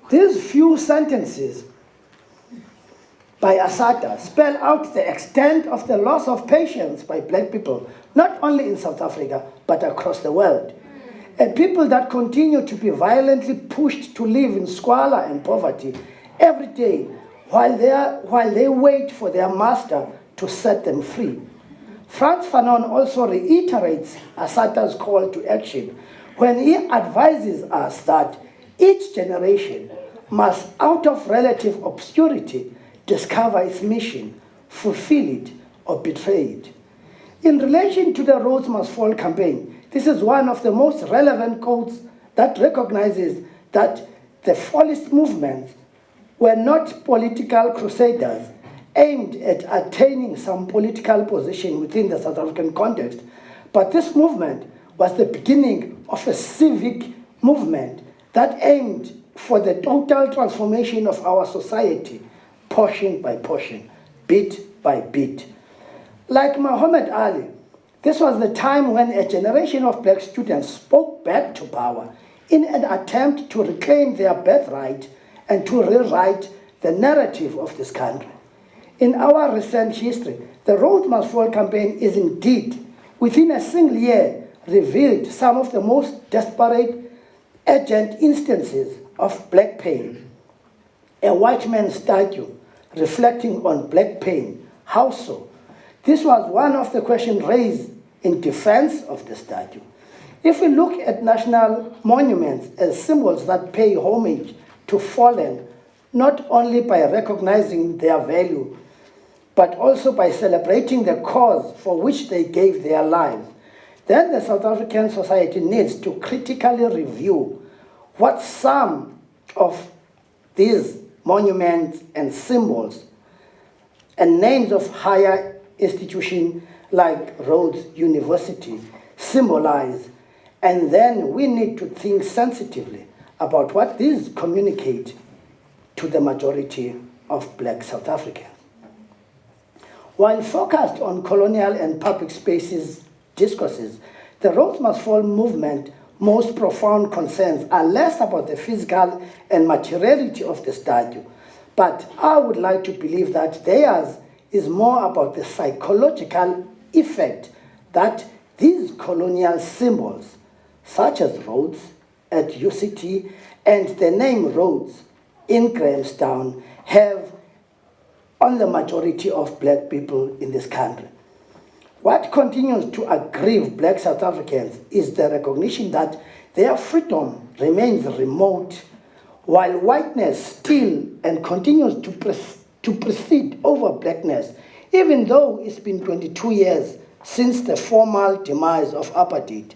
D: These few sentences by Assata spell out the extent of the loss of patience by black people, not only in South Africa, but across the world. A people that continue to be violently pushed to live in squalor and poverty every day while they wait for their master to set them free. Frantz Fanon also reiterates Assata's call to action when he advises us that each generation must, out of relative obscurity, discover its mission, fulfill it, or betray it. In relation to the Rhodes Must Fall campaign, this is one of the most relevant quotes that recognizes that the fallist movements were not political crusaders aimed at attaining some political position within the South African context, but this movement was the beginning of a civic movement that aimed for the total transformation of our society, portion by portion, bit by bit. Like Muhammad Ali, this was the time when a generation of black students spoke back to power in an attempt to reclaim their birthright and to rewrite the narrative of this country. In our recent history, the Rhodes Must Fall campaign is indeed, within a single year, revealed some of the most desperate, urgent instances of black pain. A white man's statue reflecting on black pain. How so? This was one of the questions raised in defense of the statue. If we look at national monuments as symbols that pay homage to fallen, not only by recognizing their value, but also by celebrating the cause for which they gave their lives, then the South African society needs to critically review what some of these monuments and symbols and names of higher institutions like Rhodes University symbolize, and then we need to think sensitively about what these communicate to the majority of black South Africans. While focused on colonial and public spaces discourses, the Rhodes Must Fall movement most profound concerns are less about the physical and materiality of the statue, but I would like to believe that theirs is more about the psychological effect that these colonial symbols, such as Rhodes at UCT and the name Rhodes in Grahamstown, have on the majority of black people in this country. What continues to aggrieve black South Africans is the recognition that their freedom remains remote, while whiteness still and continues to precede over blackness, even though it's been 22 years since the formal demise of apartheid,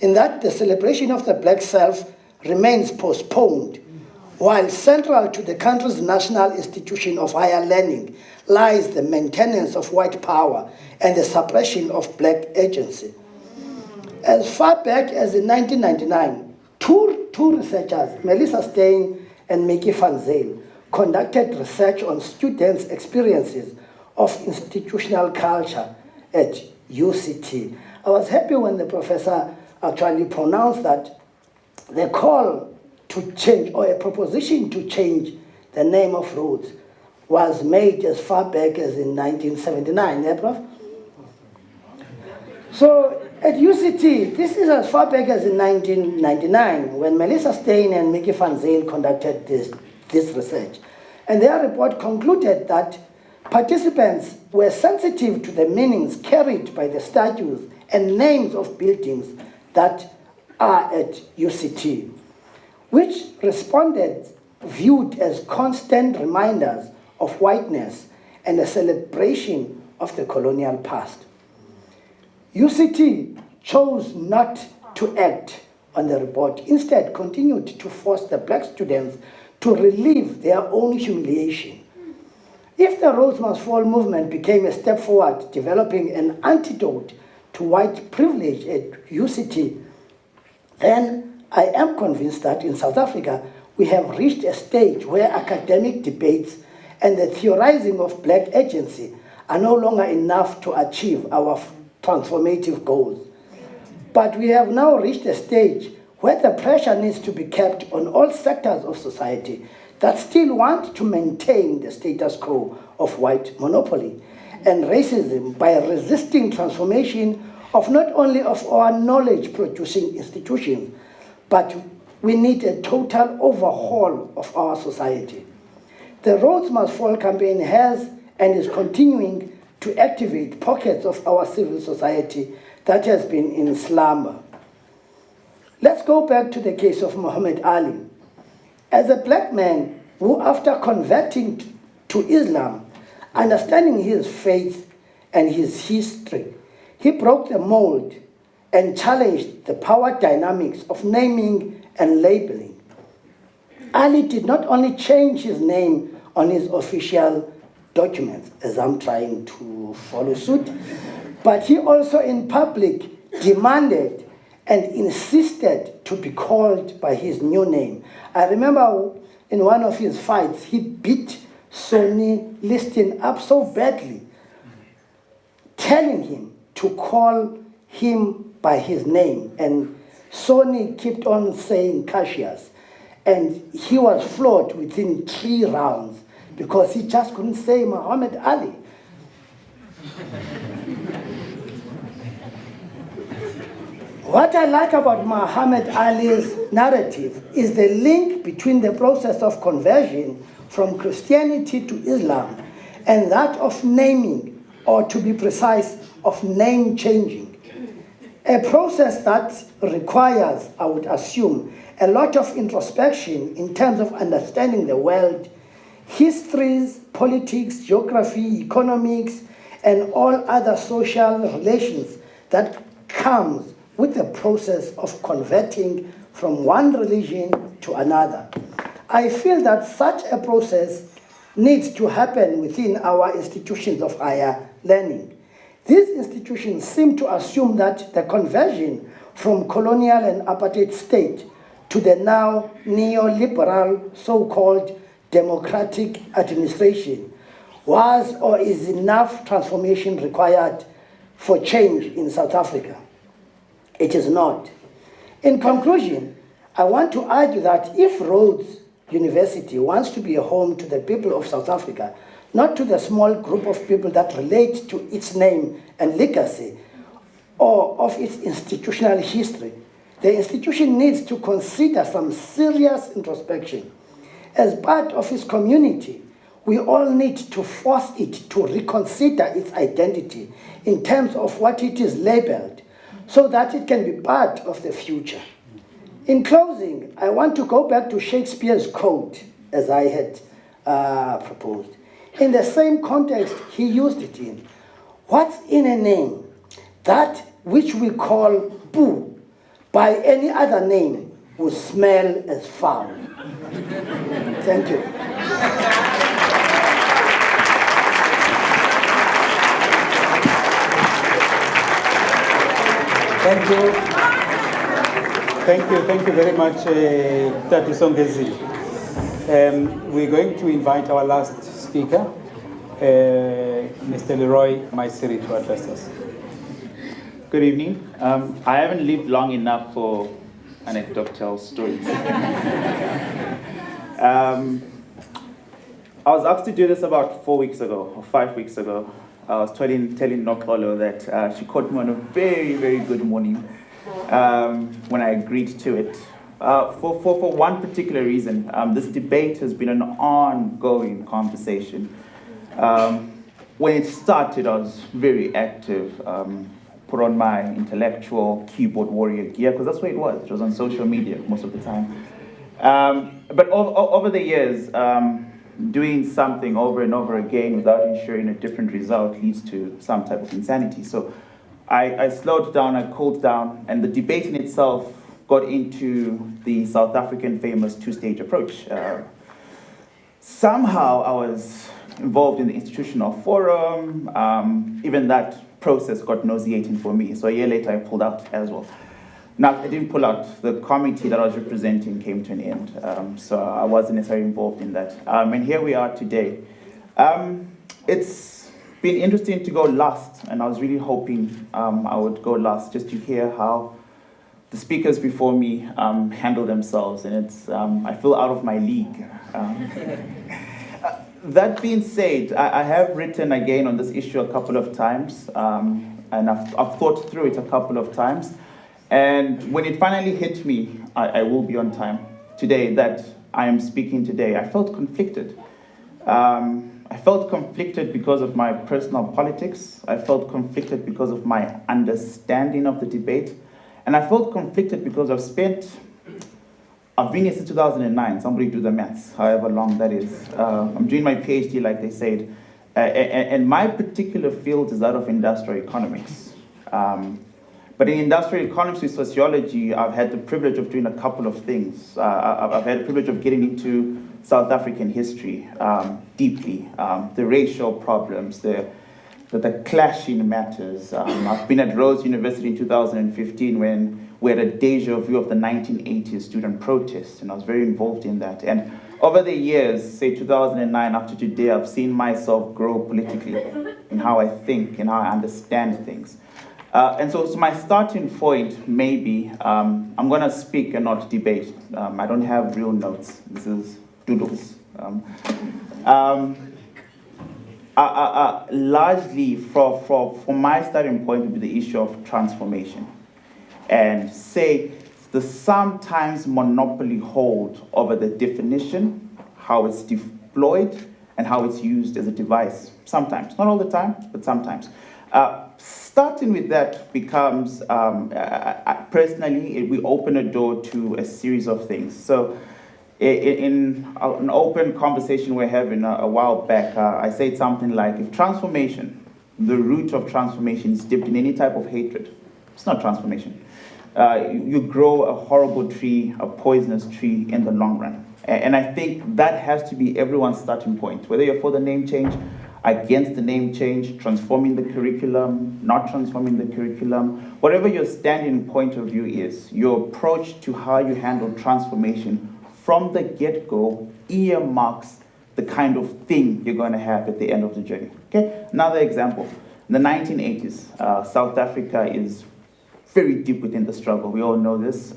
D: in that the celebration of the black self remains postponed, while central to the country's national institution of higher learning lies the maintenance of white power and the suppression of black agency. As far back as in 1999, two researchers, Melissa Stein and Mickey van Zyl, conducted research on students' experiences of institutional culture at UCT. I was happy when the professor actually pronounced that the call to change, or a proposition to change the name of Rhodes, was made as far back as in 1979, eh, Prof? So at UCT, this is as far back as in 1999, when Melissa Stein and Mickey van Zyl conducted this research. And their report concluded that participants were sensitive to the meanings carried by the statues and names of buildings that are at UCT, which responded viewed as constant reminders of whiteness and a celebration of the colonial past. UCT chose not to act on the report, instead continued to force the black students to relive their own humiliation. If the Rhodes Must Fall movement became a step forward, developing an antidote to white privilege at UCT, then I am convinced that in South Africa, we have reached a stage where academic debates and the theorizing of black agency are no longer enough to achieve our transformative goals. But we have now reached a stage where the pressure needs to be kept on all sectors of society that still want to maintain the status quo of white monopoly and racism by resisting transformation of not only of our knowledge-producing institutions, but we need a total overhaul of our society. The Rhodes Must Fall campaign has and is continuing to activate pockets of our civil society that has been in slumber. Let's go back to the case of Muhammad Ali. As a black man who, after converting to Islam, understanding his faith and his history, he broke the mold and challenged the power dynamics of naming and labeling. Ali did not only change his name on his official documents, as I'm trying to follow suit, but he also in public demanded and insisted to be called by his new name. I remember in one of his fights, he beat Sonny Liston up so badly, telling him to call him by his name. And Sonny kept on saying Cassius. And he was floored within 3 rounds because he just couldn't say Muhammad Ali. What I like about Muhammad Ali's narrative is the link between the process of conversion from Christianity to Islam and that of naming, or to be precise, of name changing. A process that requires, I would assume, a lot of introspection in terms of understanding the world, histories, politics, geography, economics, and all other social relations that comes with the process of converting from one religion to another. I feel that such a process needs to happen within our institutions of higher learning. These institutions seem to assume that the conversion from colonial and apartheid state to the now neoliberal so-called democratic administration was or is enough transformation required for change in South Africa. It is not. In conclusion, I want to argue that if Rhodes University wants to be a home to the people of South Africa, not to the small group of people that relate to its name and legacy or of its institutional history, the institution needs to consider some serious introspection. As part of its community, we all need to force it to reconsider its identity in terms of what it is labeled, so that it can be part of the future. In closing, I want to go back to Shakespeare's quote, as I had proposed. In the same context he used it in. What's in a name? That which we call poo by any other name would smell as foul. Thank you.
A: Thank you. Thank you very much, Tatu Songezi. We're going to invite our last speaker, Mr. Leroy Maisiri, to address us.
E: Good evening. I haven't lived long enough for anecdotal stories. I was asked to do this about 4 weeks ago, or 5 weeks ago. I was telling Nokolo that she caught me on a very, very good morning when I agreed to it. For one particular reason, this debate has been an ongoing conversation. When it started, I was very active, put on my intellectual keyboard warrior gear, because that's what it was. It was on social media most of the time. But over the years, doing something over and over again without ensuring a different result leads to some type of insanity. So I slowed down, I cooled down, and the debate in itself got into the South African famous two-stage approach. Somehow I was involved in the institutional forum. Even that process got nauseating for me. So a year later I pulled out as well. Now, I didn't pull out. The committee that I was representing came to an end, so I wasn't necessarily involved in that. And here we are today. It's been interesting to go last, and I was really hoping I would go last just to hear how the speakers before me handle themselves, and it's I feel out of my league. That being said, I have written again on this issue a couple of times, and I've thought through it a couple of times. And when it finally hit me, I will be on time today, that I am speaking today, I felt conflicted. I felt conflicted because of my personal politics. I felt conflicted because of my understanding of the debate. And I felt conflicted because I've been here since 2009. Somebody do the maths, however long that is. I'm doing my PhD, like they said. And my particular field is that of industrial economics. But in industrial economics with sociology, I've had the privilege of doing a couple of things. I've had the privilege of getting into South African history deeply, the racial problems, the clashing matters. I've been at Rhodes University in 2015 when we had a deja vu of the 1980s student protests, and I was very involved in that. And over the years, say 2009 up to today, I've seen myself grow politically in how I think and how I understand things. And so my starting point may be, I'm going to speak and not debate. I don't have real notes. This is doodles. Largely, for my starting point would be the issue of transformation. And say the sometimes monopoly hold over the definition, how it's deployed, and how it's used as a device. Sometimes, not all the time, but sometimes. Starting with that becomes, personally, we open a door to a series of things. So in an open conversation we're having a while back, I said something like, if transformation, the root of transformation is dipped in any type of hatred, it's not transformation. You grow a horrible tree, a poisonous tree in the long run. And I think that has to be everyone's starting point, whether you're for the name change, against the name change, transforming the curriculum, not transforming the curriculum, whatever your standing point of view is, your approach to how you handle transformation from the get-go earmarks the kind of thing you're going to have at the end of the journey. Okay? Another example, in the 1980s, South Africa is very deep within the struggle. We all know this.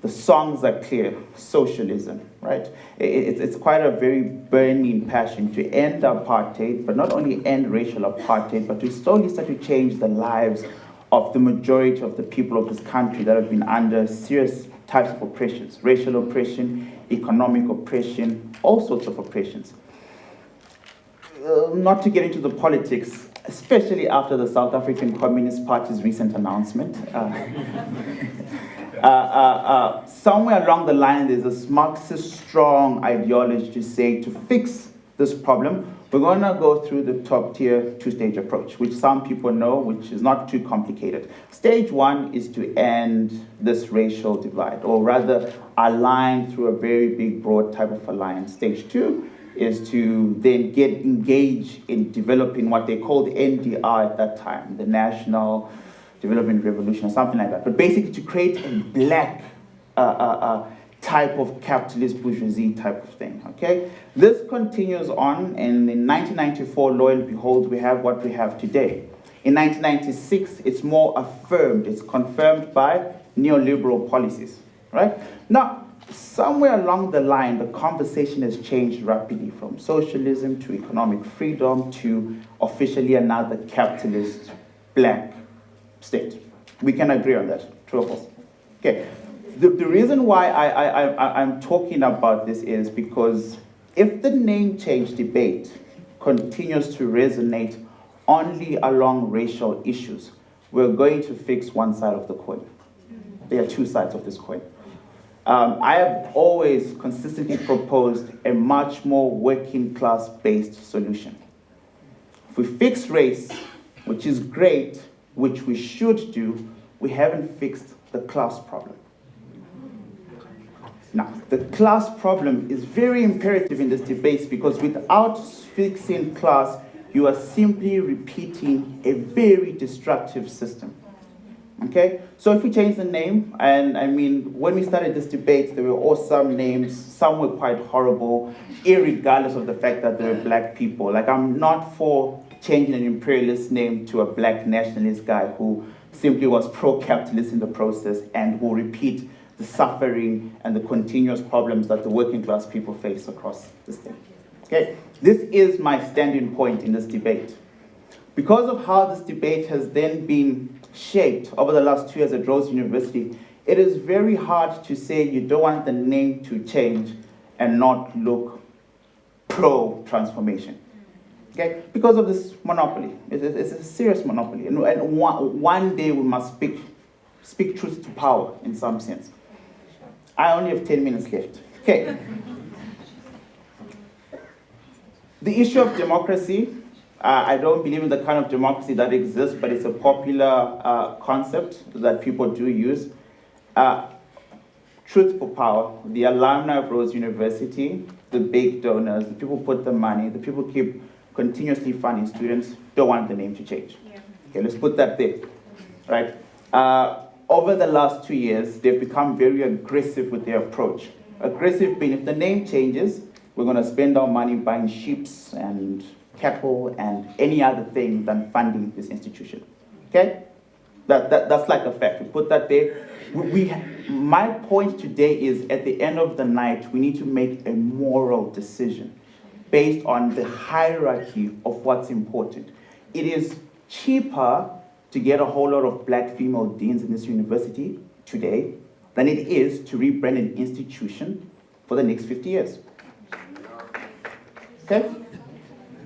E: The songs are clear, socialism, right? It's quite a very burning passion to end apartheid, but not only end racial apartheid, but to slowly start to change the lives of the majority of the people of this country that have been under serious types of oppressions, racial oppression, economic oppression, all sorts of oppressions. Not to get into the politics, especially after the South African Communist Party's recent announcement. Somewhere along the line, there's a Marxist strong ideology to say to fix this problem, we're going to go through the top tier two-stage approach, which some people know, which is not too complicated. Stage one is to end this racial divide, or rather align through a very big, broad type of alliance. Stage two is to then get engaged in developing what they called NDR at that time, the National Development Revolution, or something like that. But basically to create a black type of capitalist bourgeoisie type of thing, okay? This continues on, and in 1994, lo and behold, we have what we have today. In 1996, it's more affirmed, it's confirmed by neoliberal policies, right? Now, somewhere along the line, the conversation has changed rapidly from socialism to economic freedom to officially another capitalist black state. We can agree on that, true or false? Okay. The reason why I'm talking about this is because if the name change debate continues to resonate only along racial issues, we're going to fix one side of the coin. There are two sides of this coin. I have always consistently proposed a much more working class based solution. If we fix race, which is great, which we should do, we haven't fixed the class problem. Now, the class problem is very imperative in this debate because without fixing class, you are simply repeating a very destructive system. Okay? So if we change the name, and I mean, when we started this debate, there were awesome names, some were quite horrible, irregardless of the fact that they were black people. Like, I'm not for changing an imperialist name to a black nationalist guy who simply was pro-capitalist in the process and will repeat the suffering and the continuous problems that the working class people face across this thing. Okay, this is my standing point in this debate. Because of how this debate has then been shaped over the last 2 years at Rhodes University, it is very hard to say you don't want the name to change and not look pro-transformation. Okay, because of this monopoly. It's a serious monopoly. And one day we must speak truth to power in some sense. I only have 10 minutes left. Okay. The issue of democracy, I don't believe in the kind of democracy that exists, but it's a popular concept that people do use. Truth for power, the alumni of Rhodes University, the big donors, the people who put the money, the people who keep continuously funding students, don't want the name to change. Yeah. Okay, let's put that there, right? Over the last 2 years, they've become very aggressive with their approach. Aggressive being, if the name changes, we're going to spend our money buying sheep and cattle and any other thing than funding this institution. Okay? That's like a fact. We put that there. My point today is, at the end of the night, we need to make a moral decision based on the hierarchy of what's important. It is cheaper to get a whole lot of black female deans in this university today than it is to rebrand an institution for the next 50 years. Okay?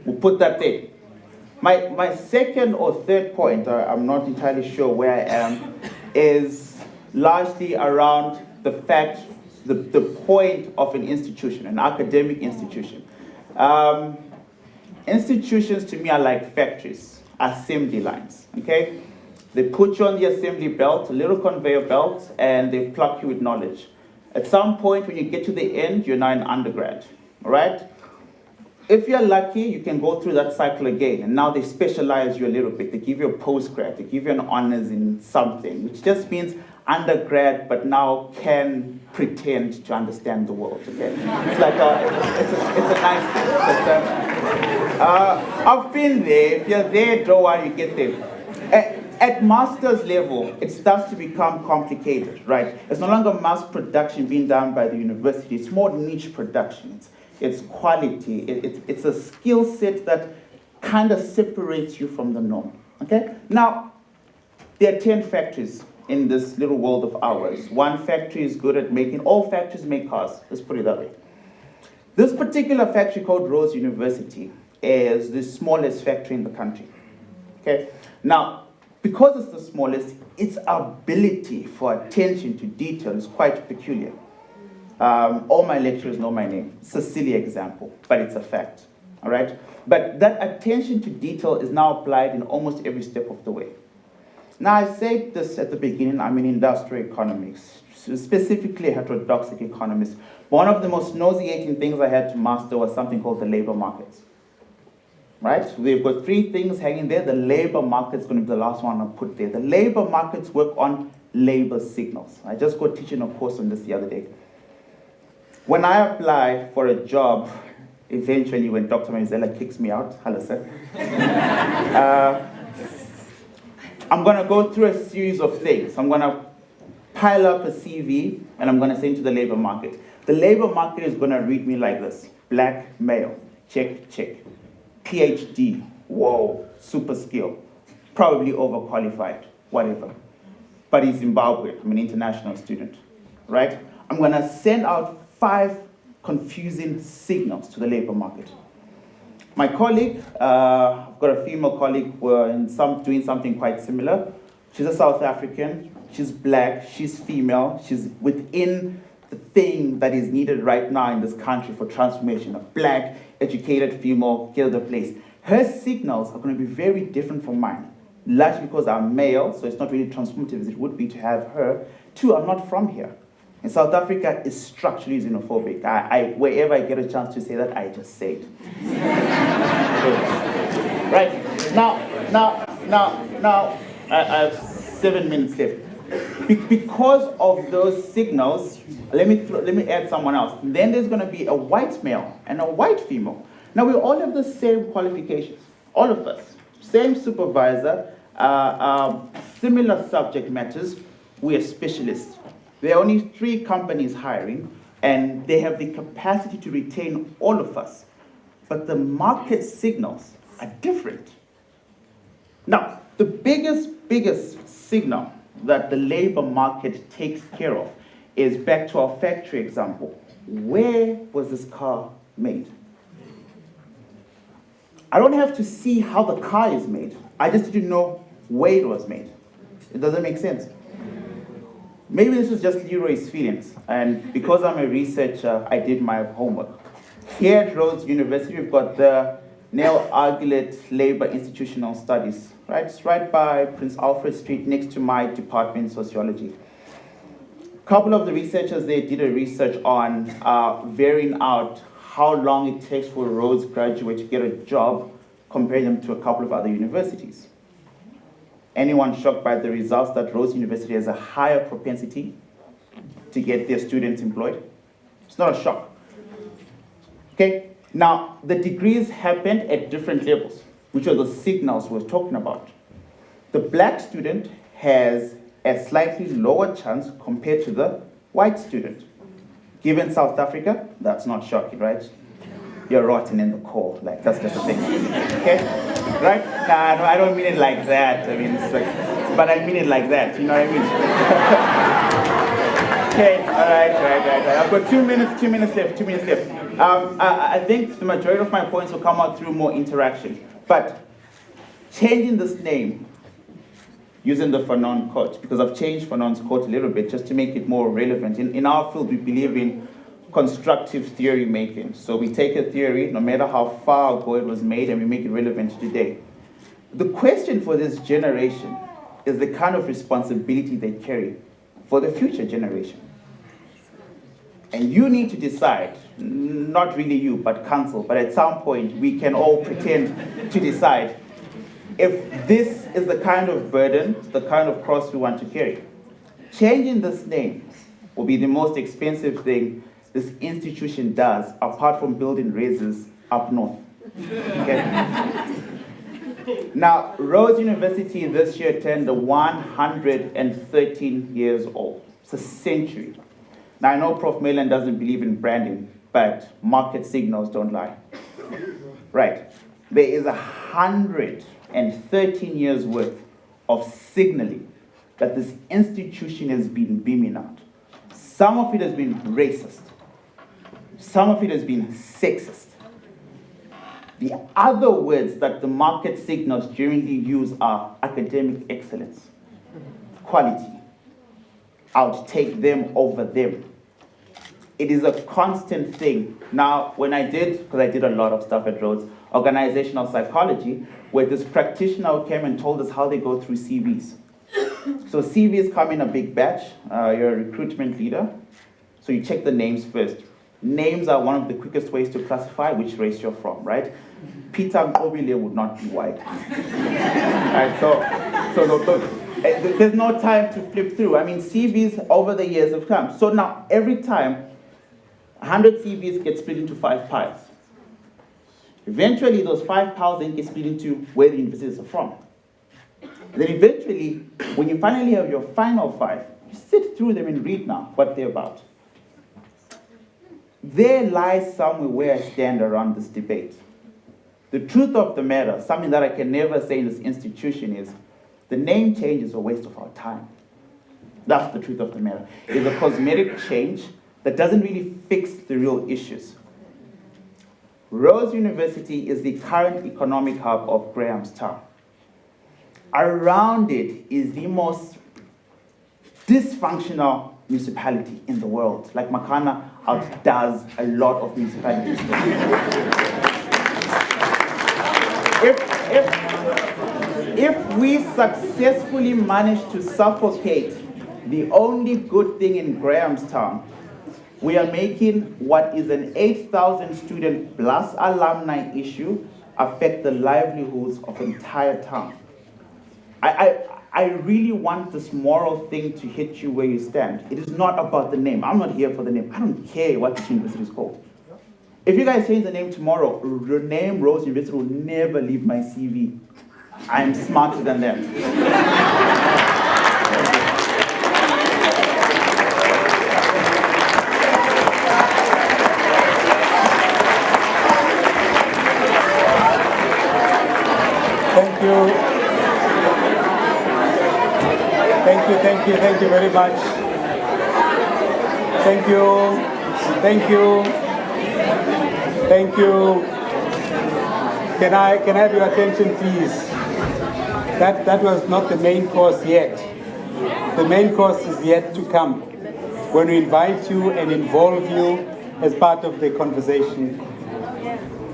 E: We'll put that there. My second or third point, I'm not entirely sure where I am, is largely around the fact, the point of an institution, an academic institution. Institutions to me are like factories, assembly lines, okay? They put you on the assembly belt, a little conveyor belt, and they pluck you with knowledge. At some point, when you get to the end, you're now an undergrad, all right? If you're lucky, you can go through that cycle again, and now they specialize you a little bit. They give you a postgrad, they give you an honors in something, which just means undergrad, but now can pretend to understand the world, okay? It's like it's a nice thing. I've been there. If you're there, don't worry, you get there. At master's level, it starts to become complicated, right? It's no longer mass production being done by the university. It's more niche production. It's quality. It's a skill set that kind of separates you from the norm, okay? Now, there are 10 factories in this little world of ours. One factory is good at making, all factories make cars, let's put it that way. This particular factory called Rhodes University is the smallest factory in the country, okay? Now, because it's the smallest, its ability for attention to detail is quite peculiar. All my lecturers know my name. It's a silly example, but it's a fact. all right? But that attention to detail is now applied in almost every step of the way. Now, I said this at the beginning, I'm in industrial economics, specifically a heterodoxic economist. One of the most nauseating things I had to master was something called the labor markets. Right? We've got three things hanging there. The labor market's going to be the last one I'll put there. The labor markets work on labor signals. I just got teaching a course on this the other day. When I apply for a job, eventually when Dr. Manzella kicks me out, hello sir, I'm going to go through a series of things. I'm going to pile up a CV and I'm going to send to the labor market. The labor market is going to read me like this. Black male, check, check. PhD, whoa, super skill. Probably overqualified, whatever. But in Zimbabwe, I'm an international student, right? I'm going to send out 5 confusing signals to the labor market. My colleague, I've got a female colleague doing something quite similar. She's a South African, she's black, she's female, she's within the thing that is needed right now in this country for transformation. A black, educated female, get the place. Her signals are going to be very different from mine. Largely because I'm male, so it's not really transformative as it would be to have her. 2, I'm not from here. And South Africa is structurally xenophobic. Wherever I get a chance to say that, I just say it. Right, now, I have 7 minutes left. Because of those signals, let me add someone else. Then there's going to be a white male and a white female. Now we all have the same qualifications, all of us. Same supervisor, similar subject matters. We are specialists. There are only 3 companies hiring, and they have the capacity to retain all of us. But the market signals are different. Now, the biggest signal that the labor market takes care of is back to our factory example. Where was this car made? I don't have to see how the car is made. I just need to know where it was made. It doesn't make sense. Maybe this is just Leroy's feelings. And because I'm a researcher, I did my homework. Here at Rhodes University, we've got the Neil Argillet Labor Institutional Studies, right? It's right by Prince Alfred Street, next to my department, sociology. A couple of the researchers there did a research on varying out how long it takes for a Rhodes graduate to get a job, comparing them to a couple of other universities. Anyone shocked by the results that Rhodes University has a higher propensity to get their students employed? It's not a shock. Okay, now the degrees happened at different levels, which are the signals we're talking about. The black student has a slightly lower chance compared to the white student. Given South Africa, that's not shocking, right? You're rotten in the core, like that's just a thing, okay? Right? Nah, no, I don't mean it like that. I mean, it's like, but I mean it like that. You know what I mean? Okay, all right. I've got 2 minutes left. I think the majority of my points will come out through more interaction. But changing this name, using the Fanon quote, because I've changed Fanon's quote a little bit just to make it more relevant. In our field, we believe in constructive theory making. So we take a theory, no matter how far ago it was made, and we make it relevant today. The question for this generation is the kind of responsibility they carry for the future generation. And you need to decide, not really you, but council, but at some point we can all pretend to decide if this is the kind of burden, the kind of cross we want to carry. Changing this name will be the most expensive thing this institution does, apart from building raises up north. Okay? Now, Rhodes University this year turned 113 years old. It's a century. Now, I know Prof. Mayland doesn't believe in branding, but market signals don't lie. Right. There is 113 years worth of signaling that this institution has been beaming out. Some of it has been racist. Some of it has been sexist. The other words that the market signals generally use are academic excellence, quality. I would take them over them. it is a constant thing. Now, when I did, because I did a lot of stuff at Rhodes, organizational psychology, where this practitioner came and told us how they go through CVs. So CVs come in a big batch. You're a recruitment leader, so you check the names first. Names are one of the quickest ways to classify which race you're from, right? Peter Nkobile would not be white. Right, there's no time to flip through. I mean, CVs over the years have come. So now, every time, 100 CVs get split into 5 piles. Eventually, those 5 piles then get split into where the universities are from. And then eventually, when you finally have your final 5, you sit through them and read now what they're about. There lies somewhere where I stand around this debate. The truth of the matter, something that I can never say in this institution, is the name change is a waste of our time. That's the truth of the matter. It's a cosmetic change that doesn't really fix the real issues. Rhodes University is the current economic hub of Grahamstown. Around it is the most dysfunctional municipality in the world. Like Makana outdoes a lot of municipalities. If we successfully manage to suffocate the only good thing in Grahamstown, we are making what is an 8,000 student plus alumni issue affect the livelihoods of the entire town. I really want this moral thing to hit you where you stand. It is not about the name. I'm not here for the name. I don't care what this university is called. If you guys change the name tomorrow, the name Rhodes University will never leave my CV. I'm smarter than them.
A: Thank you. Thank you very much. Thank you. Can I have your attention, please? That was not the main course yet. The main course is yet to come, when we invite you and involve you as part of the conversation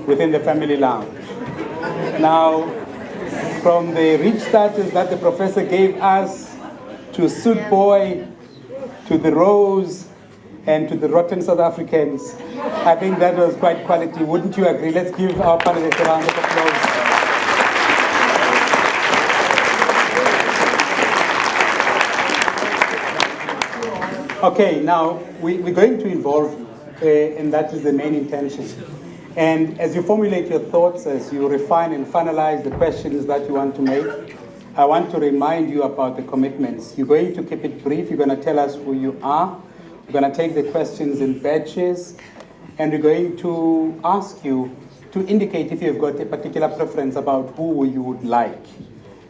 A: within the family lounge. Now, from the rich starters that the professor gave us, to Suit Boy, to the Rose, and to the Rotten South Africans, I think that was quite quality. Wouldn't you agree? Let's give our panelists a round of applause. Okay, now we're going to involve you, and that is the main intention. And as you formulate your thoughts, as you refine and finalize the questions that you want to make, I want to remind you about the commitments. You're going to keep it brief. You're going to tell us who you are. We're going to take the questions in batches, and we're going to ask you to indicate if you've got a particular preference about who you would like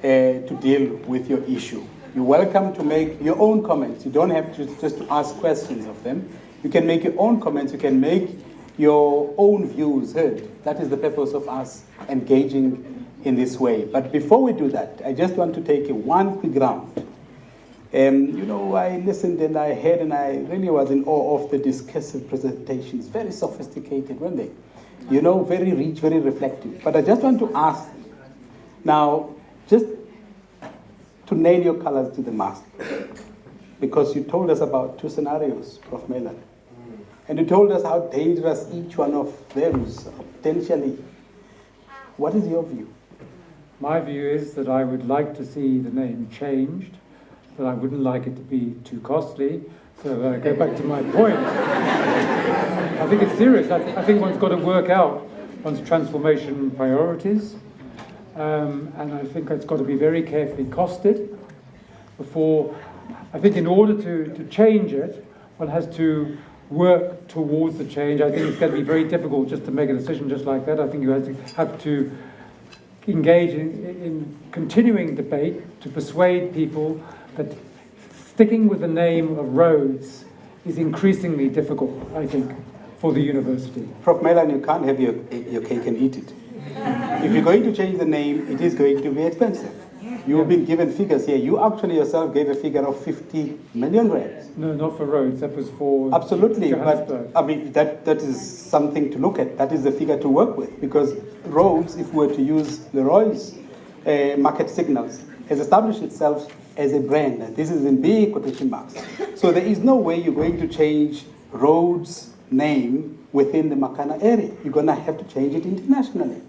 A: to deal with your issue. You're welcome to make your own comments. You don't have to just to ask questions of them. You can make your own comments. You can make your own views heard. That is the purpose of us engaging in this way. But before we do that, I just want to take one quick round. I listened and I heard and I really was in awe of the discursive presentations. Very sophisticated, weren't they? Very rich, very reflective. But I just want to ask now, just to nail your colors to the mast, because you told us about 2 scenarios, Prof. Melan. And you told us how dangerous each one of them is potentially. What is your view?
B: My view is that I would like to see the name changed, but I wouldn't like it to be too costly. So I go back to my point. I think it's serious. I think one's got to work out one's transformation priorities. And I think it's got to be very carefully costed before. I think in order to change it, one has to work towards the change. I think it's going to be very difficult just to make a decision just like that. I think you have to engage in continuing debate to persuade people that sticking with the name of Rhodes is increasingly difficult, I think, for the university.
A: Prof. Melan, you can't have your cake and eat it. If you're going to change the name, it is going to be expensive. You've been given figures here. You actually yourself gave a figure of 50 million rands.
B: No, not for Rhodes. That was for
A: Absolutely,
B: Johannesburg.
A: but I mean that is something to look at. That is the figure to work with, because Rhodes, if we were to use Leroy's market signals, has established itself as a brand. And this is in big quotation marks. So there is no way you're going to change Rhodes' name within the Makana area. You're going to have to change it internationally.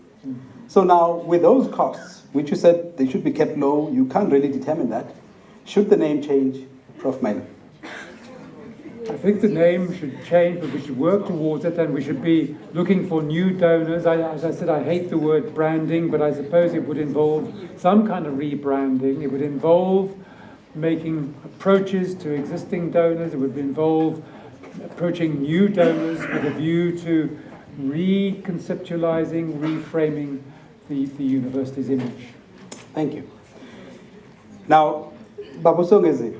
A: So now, with those costs, which you said they should be kept low, you can't really determine that. Should the name change, Prof. Milo?
B: I think the name should change, but we should work towards it, and we should be looking for new donors. As I said, I hate the word branding, but I suppose it would involve some kind of rebranding. It would involve making approaches to existing donors. It would involve approaching new donors with a view to reconceptualizing, reframing the university's image.
A: Thank you. Now, Babu Songezi,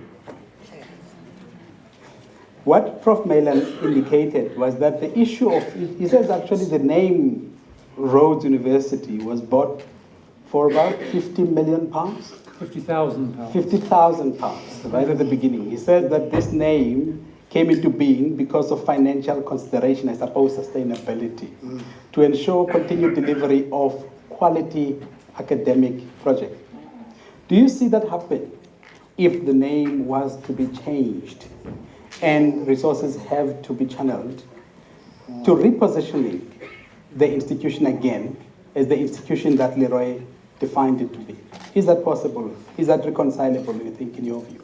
A: what Prof. Malan indicated was that the issue of, he says actually the name Rhodes University was bought for about £50 million.
B: £50,000.
A: £50,000, right at the beginning. He says that this name came into being because of financial consideration, I suppose sustainability, to ensure continued delivery of quality academic projects. Do you see that happen if the name was to be changed and resources have to be channeled to repositioning the institution again as the institution that Leroy defined it to be? Is that possible? Is that reconcilable, you think, in your view?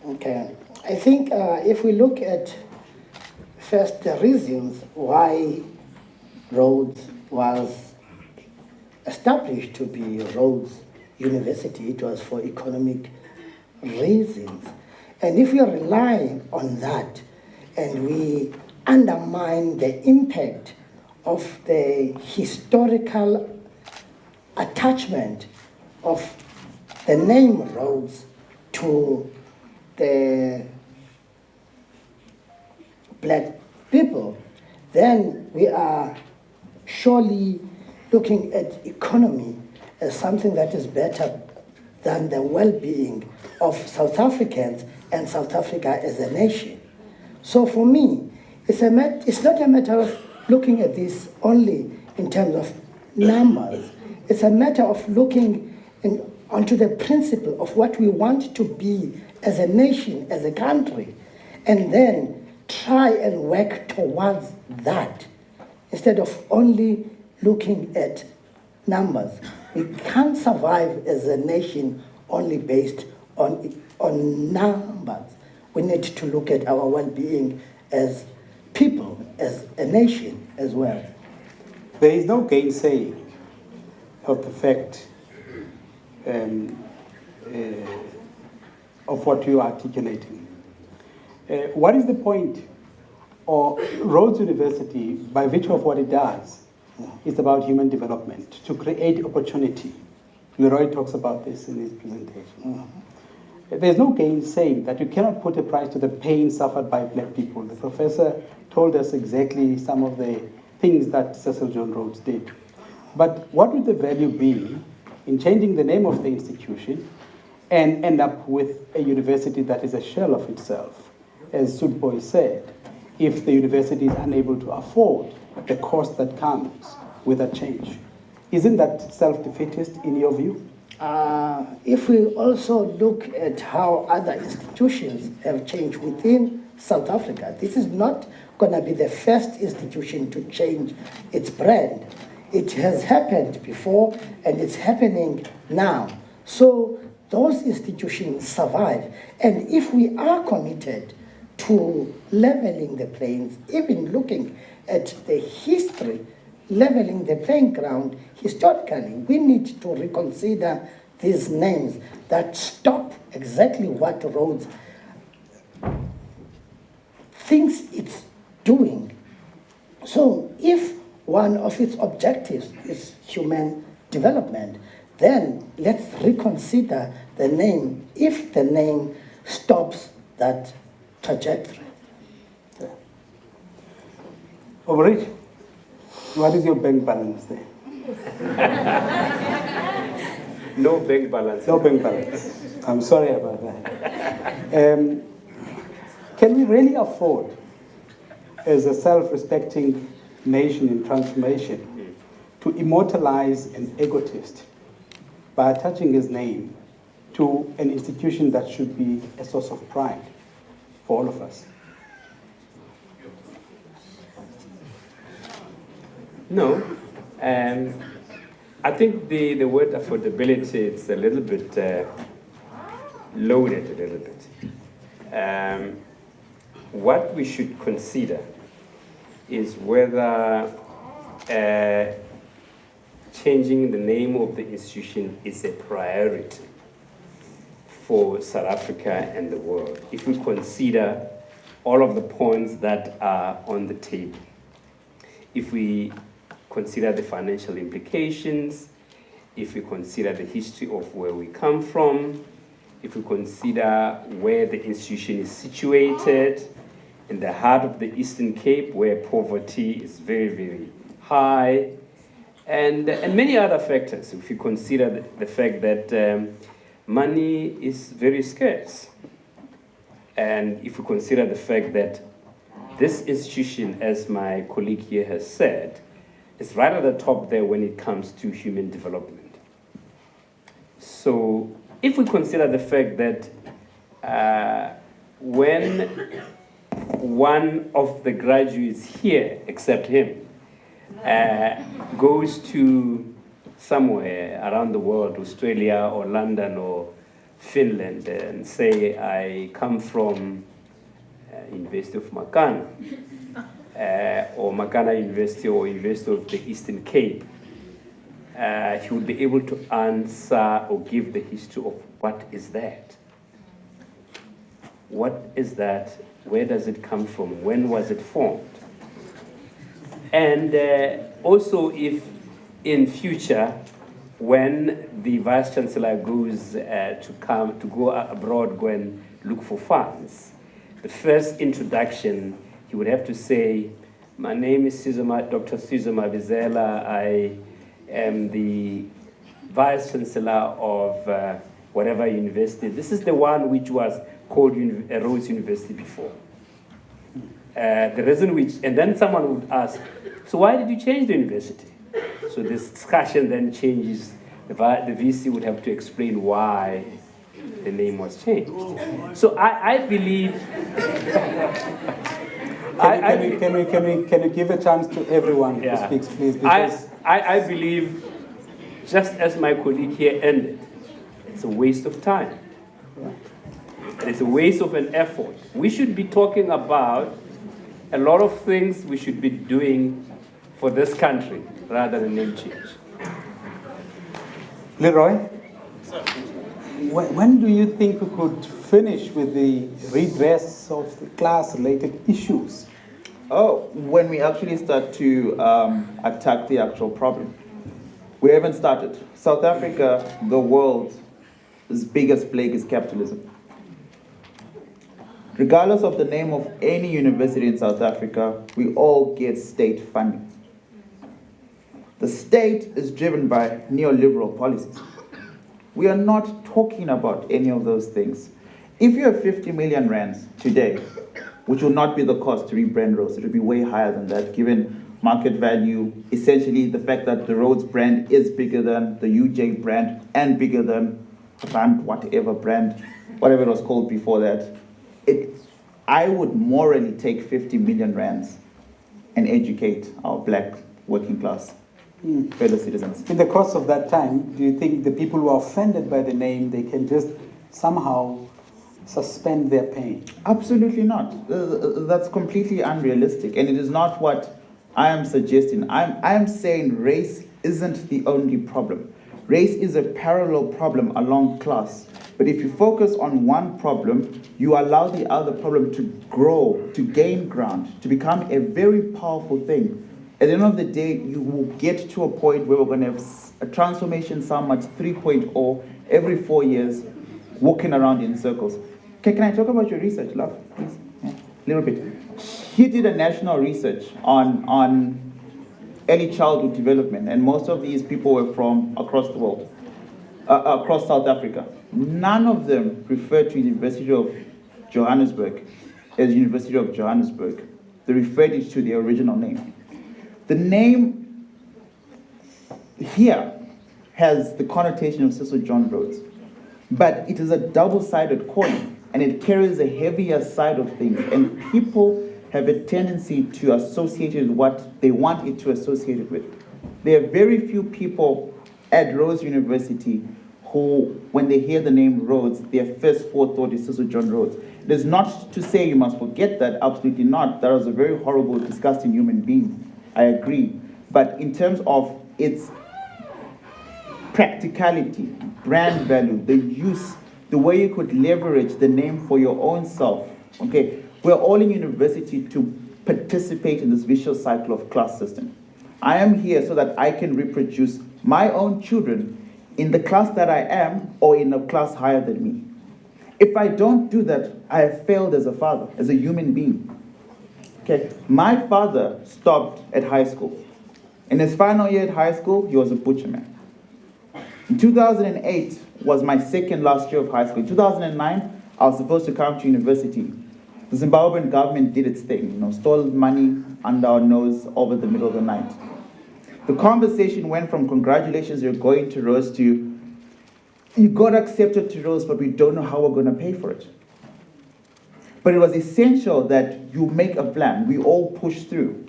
D: Okay. I think if we look at first the reasons why Rhodes was established to be Rhodes University, it was for economic reasons. And if we rely on that and we undermine the impact of the historical attachment of the name Rhodes to the black people, then we are surely looking at economy as something that is better than the well-being of South Africans and South Africa as a nation. So for me, it's not a matter of looking at this only in terms of numbers. It's a matter of looking onto the principle of what we want to be as a nation, as a country, and then try and work towards that instead of only looking at numbers. We can't survive as a nation only based on numbers. We need to look at our well-being as people, as a nation as well.
A: There is no gainsaying of the fact of what you are articulating. What is the point of Rhodes University, by virtue of what it does? It's about human development, to create opportunity. Leroy talks about this in his presentation. There's no gainsaying that you cannot put a price to the pain suffered by black people. The professor told us exactly some of the things that Cecil John Rhodes did. But what would the value be in changing the name of the institution and end up with a university that is a shell of itself, as Sudboy said, if the university is unable to afford the cost that comes with a change? Isn't that self-defeatist in your view?
D: If we also look at how other institutions have changed within South Africa, this is not going to be the first institution to change its brand. It has happened before and it's happening now. So those institutions survive. And if we are committed to leveling the plains, even looking at the history, leveling the playing ground historically, we need to reconsider these names that stop exactly what Rhodes thinks it's doing. So if one of its objectives is human development, then let's reconsider the name if the name stops that trajectory.
A: Overreach, what is your bank balance there?
C: No bank balance.
A: No bank balance. I'm sorry about that. Can we really afford, as a self-respecting nation in transformation, to immortalize an egotist by attaching his name to an institution that should be a source of pride for all of us?
C: No. I think the word affordability, it's a little bit loaded a little bit. What we should consider is whether changing the name of the institution is a priority for South Africa and the world, if we consider all of the points that are on the table. If we consider the financial implications, if we consider the history of where we come from, if we consider where the institution is situated, in the heart of the Eastern Cape, where poverty is very, very high, and many other factors. If you consider the fact that money is very scarce, and if you consider the fact that this institution, as my colleague here has said, is right at the top there when it comes to human development. So if we consider the fact that when one of the graduates here, except him, goes to somewhere around the world, Australia or London or Finland, and say, I come from University of Makana, or Makana University or University of the Eastern Cape, he would be able to answer or give the history of what is that? What is that? Where does it come from? When was it formed? And also, if in future, when the Vice Chancellor goes to go abroad, go and look for funds, the first introduction, he would have to say, my name is Dr. Sizoma Bizela. I am the Vice Chancellor of whatever university. This is the one which was called Rhodes University before. The reason which, and then someone would ask, so why did you change the university? So this discussion then changes. The VC would have to explain why the name was changed. So I believe.
A: Can you give a chance to everyone who speaks, please? Because
C: I believe, just as my colleague here ended, it's a waste of time. It's a waste of an effort. We should be talking about a lot of things we should be doing for this country rather than name change.
A: Leroy, when do you think we could finish with the redress of the class-related issues?
E: Oh, when we actually start to attack the actual problem. We haven't started. South Africa, the world's biggest plague is capitalism. Regardless of the name of any university in South Africa, we all get state funding. The state is driven by neoliberal policies. We are not talking about any of those things. If you have 50 million rands today, which will not be the cost to rebrand Rhodes, it will be way higher than that, given market value, essentially the fact that the Rhodes brand is bigger than the UJ brand and bigger than Rand, whatever brand, whatever it was called before that. I would morally take 50 million rands and educate our black working class fellow citizens.
A: In the course of that time, do you think the people who are offended by the name, they can just somehow suspend their pain?
E: Absolutely not. That's completely unrealistic, and it is not what I am suggesting. I am saying race isn't the only problem. Race is a parallel problem along class. But if you focus on one problem, you allow the other problem to grow, to gain ground, to become a very powerful thing. At the end of the day, you will get to a point where we're going to have a transformation summit 3.0 every 4 years, walking around in circles. Can I talk about your research, love, please? Yeah, a little bit. He did a national research on early childhood development, and most of these people were from across the world. across South Africa. None of them refer to University of Johannesburg as University of Johannesburg. They referred it to the original name. The name here has the connotation of Cecil John Rhodes, but it is a double-sided coin, and it carries a heavier side of things, and people have a tendency to associate it with what they want it to associate it with. There are very few people at Rhodes University who, when they hear the name Rhodes, their first forethought is Cecil John Rhodes. It is not to say you must forget that, absolutely not. That was a very horrible, disgusting human being. I agree. But in terms of its practicality, brand value, the use, the way you could leverage the name for your own self, okay? We're all in university to participate in this vicious cycle of class system. I am here so that I can reproduce my own children in the class that I am or in a class higher than me. If I don't do that, I have failed as a father, as a human being. Okay, my father stopped at high school. In his final year at high school, he was a butcherman. In 2008 was my second last year of high school. In 2009, I was supposed to come to university. The Zimbabwean government did its thing, stole money under our nose over the middle of the night. The conversation went from congratulations, you're going to Rhodes to you got accepted to Rhodes, but we don't know how we're going to pay for it. But it was essential that you make a plan. We all push through.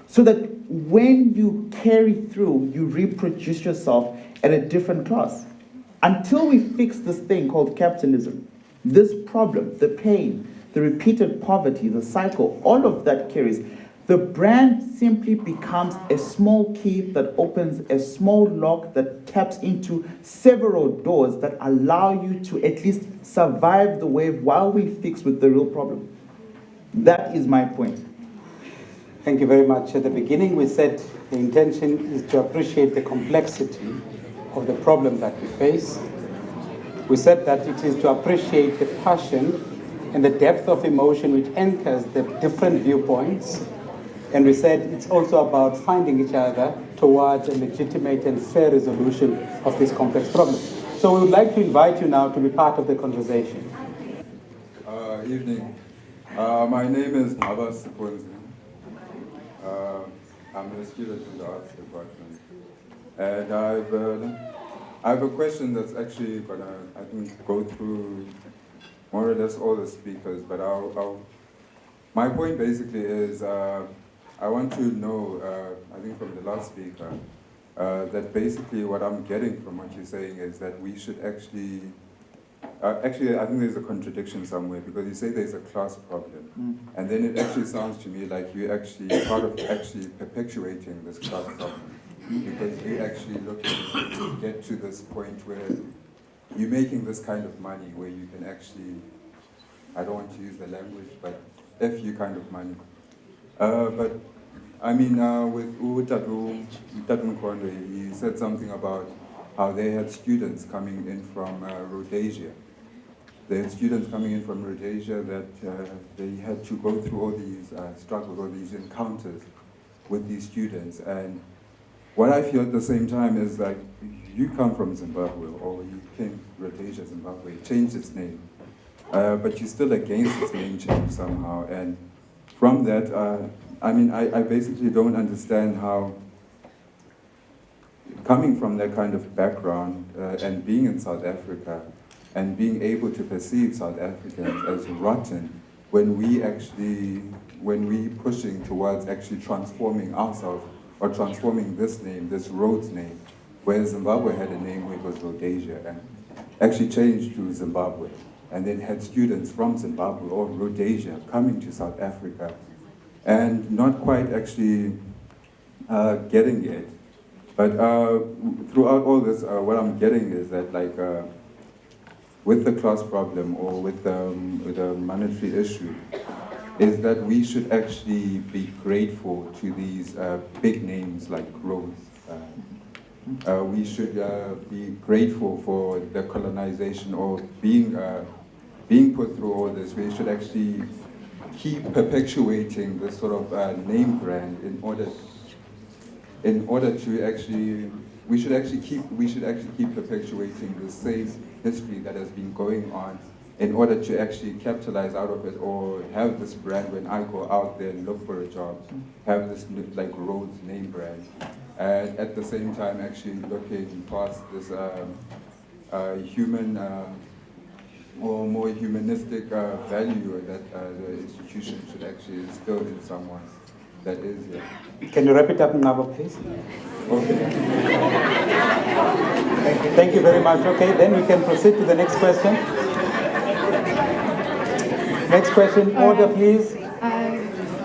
E: So that when you carry through, you reproduce yourself at a different class. Until we fix this thing called capitalism, this problem, the pain, the repeated poverty, the cycle, all of that carries. The brand simply becomes a small key that opens a small lock that taps into several doors that allow you to at least survive the wave while we fix with the real problem. That is my point.
A: Thank you very much. At the beginning, we said the intention is to appreciate the complexity of the problem that we face. We said that it is to appreciate the passion and the depth of emotion which anchors the different viewpoints. And we said it's also about finding each other towards a legitimate and fair resolution of this complex problem. So we would like to invite you now to be part of the conversation.
F: Evening. My name is Naba Siponzi. I'm a student in the arts department. And I have a question that's actually going to, I think, go through more or less all the speakers. But my point basically is, I want to know, I think from the last speaker, that basically what I'm getting from what you're saying is that we should actually, I think there's a contradiction somewhere, because you say there's a class problem, and then it actually sounds to me like you're actually part of actually perpetuating this class problem, because you're actually looking to get to this point where you're making this kind of money where you can actually, I don't want to use the language, but F you kind of money. But I mean, with Utatu Mkondo, he said something about how they had students coming in from Rhodesia. They had students coming in from Rhodesia that they had to go through all these struggles, all these encounters with these students. And what I feel at the same time is like, you come from Zimbabwe, or you came Rhodesia, Zimbabwe, changed its name, but you're still against its name change somehow. And from that, I mean, I basically don't understand how, coming from that kind of background and being in South Africa and being able to perceive South Africans as rotten when we pushing towards actually transforming ourselves or transforming this name, this Rhodes name, where Zimbabwe had a name where it was Rhodesia and actually changed to Zimbabwe, and then had students from Zimbabwe or Rhodesia coming to South Africa and not quite actually getting it. But throughout all this, what I'm getting is that, like, with the class problem or with the monetary issue, is that we should actually be grateful to these big names like Rhodes. We should be grateful for the colonization or being put through all this. We should actually keep perpetuating this sort of name brand in order in order to actually, we should actually keep perpetuating the same history that has been going on in order to actually capitalize out of it, or have this brand when I go out there and look for a job, have this like Rhodes name brand. And at the same time actually looking past this human or more humanistic value that the institution should actually instill in someone that is here.
A: Can you wrap it up, Ngabo, please?
F: Okay.
A: Thank you very much. Okay, then we can proceed to the next question. Next question, order please.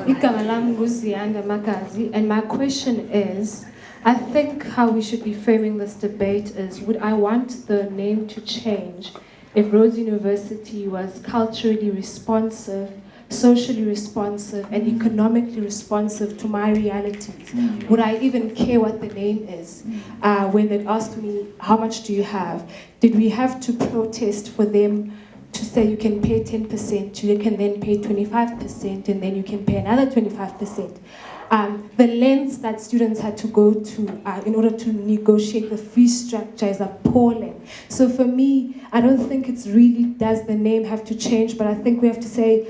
G: Igama lami nguZiyanda Magazi, and my question is, I think how we should be framing this debate is, would I want the name to change if Rhodes University was culturally responsive, socially responsive, and economically responsive to my realities? Would I even care what the name is? When they asked me, how much do you have? Did we have to protest for them to say you can pay 10%, you can then pay 25%, and then you can pay another 25%? The lengths that students had to go to in order to negotiate the fee structure is appalling. So for me, I don't think it's really, does the name have to change, but I think we have to say,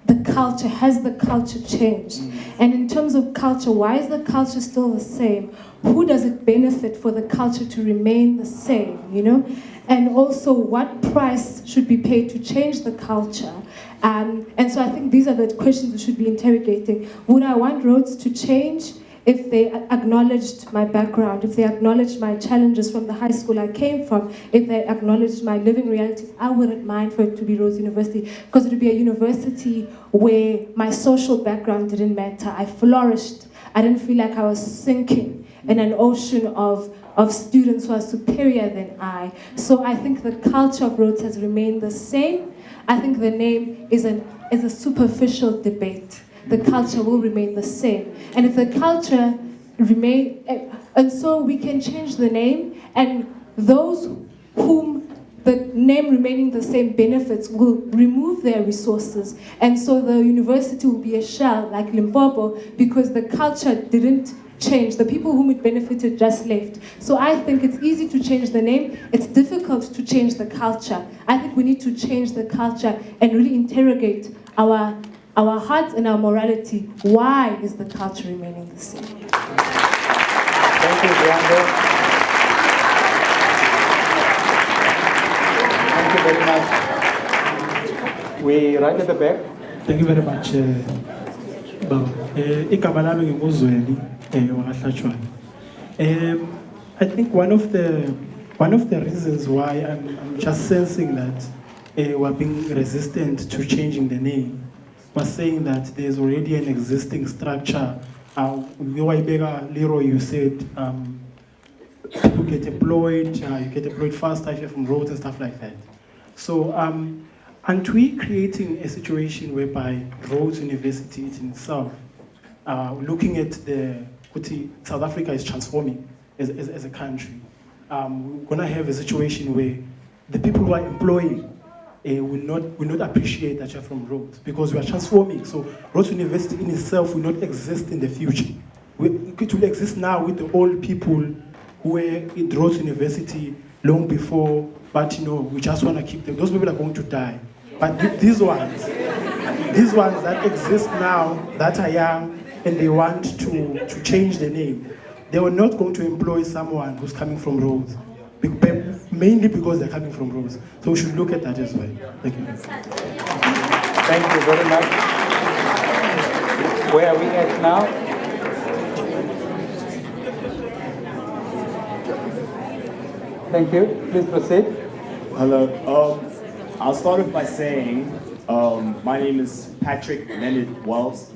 G: the culture, has the culture changed? And in terms of culture, why is the culture still the same? Who does it benefit for the culture to remain the same, you know? And also, what price should be paid to change the culture? And so I think these are the questions we should be interrogating. Would I want Rhodes to change if they acknowledged my background, if they acknowledged my challenges from the high school I came from, if they acknowledged my living realities? I wouldn't mind for it to be Rhodes University, because it would be a university where my social background didn't matter. I flourished. I didn't feel like I was sinking in an ocean of students who are superior than I. So I think the culture of Rhodes has remained the same. I think the name is a superficial debate. The culture will remain the same. And if the culture remain, and so we can change the name, and those whom the name remaining the same benefits will remove their resources. And so the university will be a shell like Limpopo, because the culture didn't change. The people whom it benefited just left. So I think it's easy to change the name. It's difficult to change the culture. I think we need to change the culture and really interrogate our hearts and our morality. Why is the culture remaining the same?
A: Thank you, Ziyanda. Thank you very much. We right at the back.
H: Thank you very much, Baba. Igama lami nginguzweni wakaHlatshwane. I think one of the reasons why I'm just sensing that we're being resistant to changing the name was saying that there's already an existing structure. Leroy, you said people get employed, you get employed faster if you're from Rhodes and stuff like that. So aren't we creating a situation whereby Rhodes University in itself, looking at South Africa is transforming as a country. We're gonna have a situation where the people who are employing will not appreciate that you're from Rhodes, because we are transforming. So Rhodes University in itself will not exist in the future. It will exist now with the old people who were in Rhodes University long before, but we just want to keep them. Those people are going to die. But these ones that exist now, that are young, and they want to change the name, they were not going to employ someone who's coming from Rhodes, mainly because they're coming from Rhodes. So we should look at that as well. Thank you.
A: Thank you very much. Where are we at now? Thank you. Please proceed.
I: Hello. I'll start off by saying my name is Patrick Leonard Wells,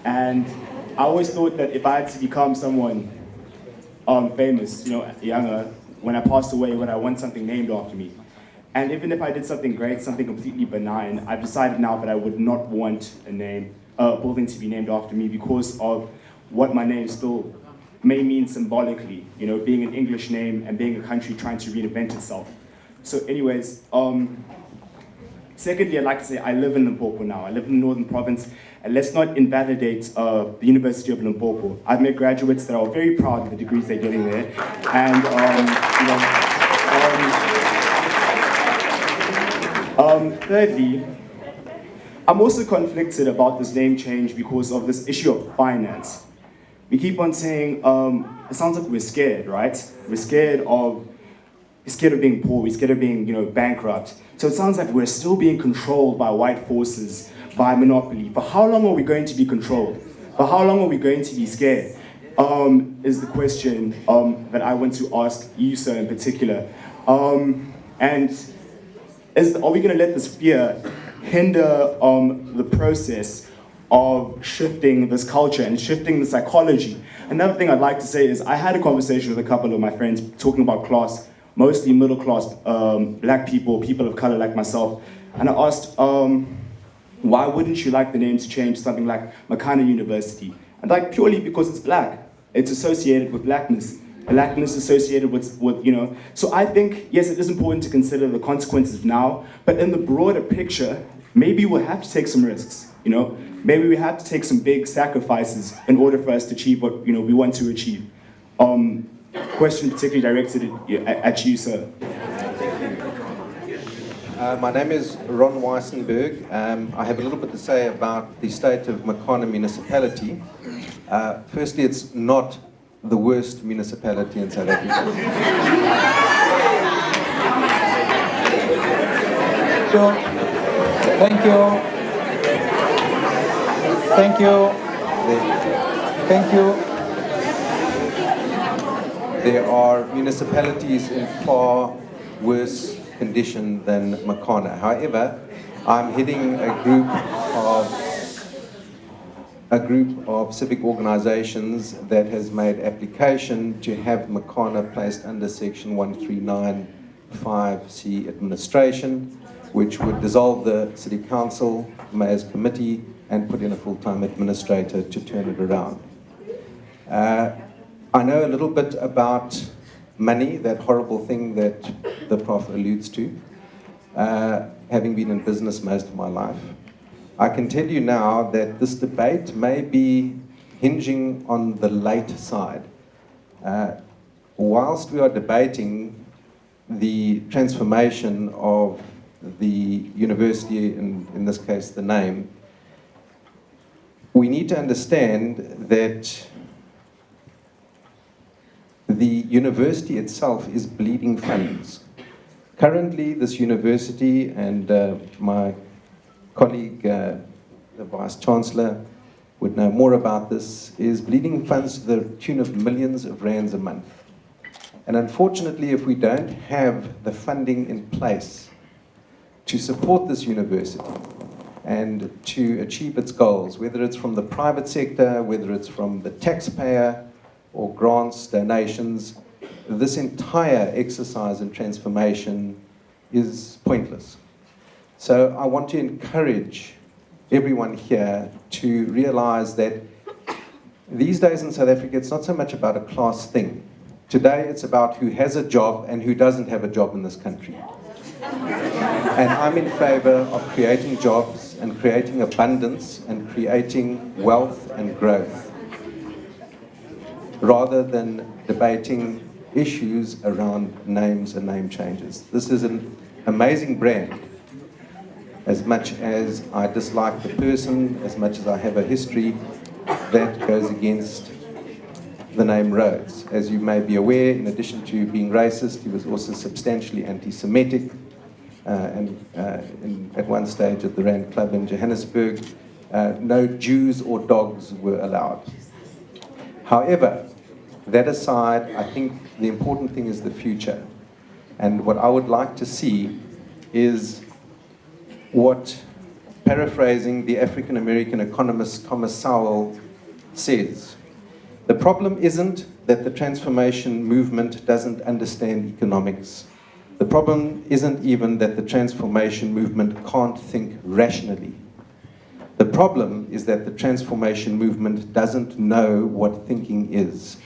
I: and I always thought that if I had to become someone famous, younger, when I passed away, would I want something named after me? And even if I did something great, something completely benign, I've decided now that I would not want a building to be named after me, because of what my name still may mean symbolically, being an English name and being a country trying to reinvent itself. So anyways, secondly, I'd like to say I live in Limpopo now. I live in the Northern Province, and let's not invalidate the University of Limpopo. I've met graduates that are very proud of the degrees they're getting there, and thirdly, I'm also conflicted about this name change because of this issue of finance. We keep on saying, it sounds like we're scared, right? We're scared of being poor, we're scared of being, bankrupt. So it sounds like we're still being controlled by white forces, by monopoly. For how long are we going to be controlled? For how long are we going to be scared? Is the question that I want to ask you, sir, in particular. And are we going to let this fear hinder the process of shifting this culture and shifting the psychology? Another thing I'd like to say is I had a conversation with a couple of my friends talking about class, mostly middle class black people, people of color like myself, and I asked, why wouldn't you like the name to change to something like Makana University? And purely because it's black. It's associated with blackness. Blackness associated with, So I think, yes, it is important to consider the consequences now, but in the broader picture, maybe we'll have to take some risks, Maybe we have to take some big sacrifices in order for us to achieve what, we want to achieve. Question particularly directed at you, sir.
J: My name is Ron Weissenberg. I have a little bit to say about the state of Makana municipality. Firstly, it's not the worst municipality in South Africa.
A: Thank you.
J: There are municipalities in far worse condition than Makana. However, I'm heading a group of civic organizations that has made application to have Makana placed under Section 139(5)(c) administration, which would dissolve the City Council, Mayor's Committee, and put in a full-time administrator to turn it around. I know a little bit about money, that horrible thing that the Prof alludes to, having been in business most of my life. I can tell you now that this debate may be hinging on the late side. Whilst we are debating the transformation of the university, in this case the name, we need to understand that the university itself is bleeding funds. Currently, this university, and my colleague, the Vice Chancellor, would know more about this, is bleeding funds to the tune of millions of rands a month. And unfortunately, if we don't have the funding in place to support this university and to achieve its goals, whether it's from the private sector, whether it's from the taxpayer, or grants, donations, this entire exercise in transformation is pointless. So I want to encourage everyone here to realize that these days in South Africa, it's not so much about a class thing. Today, it's about who has a job and who doesn't have a job in this country. And I'm in favor of creating jobs and creating abundance and creating wealth and growth, rather than debating issues around names and name changes. This is an amazing brand. As much as I dislike the person, as much as I have a history that goes against the name Rhodes. As you may be aware, in addition to being racist, he was also substantially anti-Semitic, and at one stage at the Rand Club in Johannesburg, no Jews or dogs were allowed. However, that aside, I think the important thing is the future. And what I would like to see is what, paraphrasing the African-American economist Thomas Sowell says, the problem isn't that the transformation movement doesn't understand economics. The problem isn't even that the transformation movement can't think rationally. The problem is that the transformation movement doesn't know what thinking is.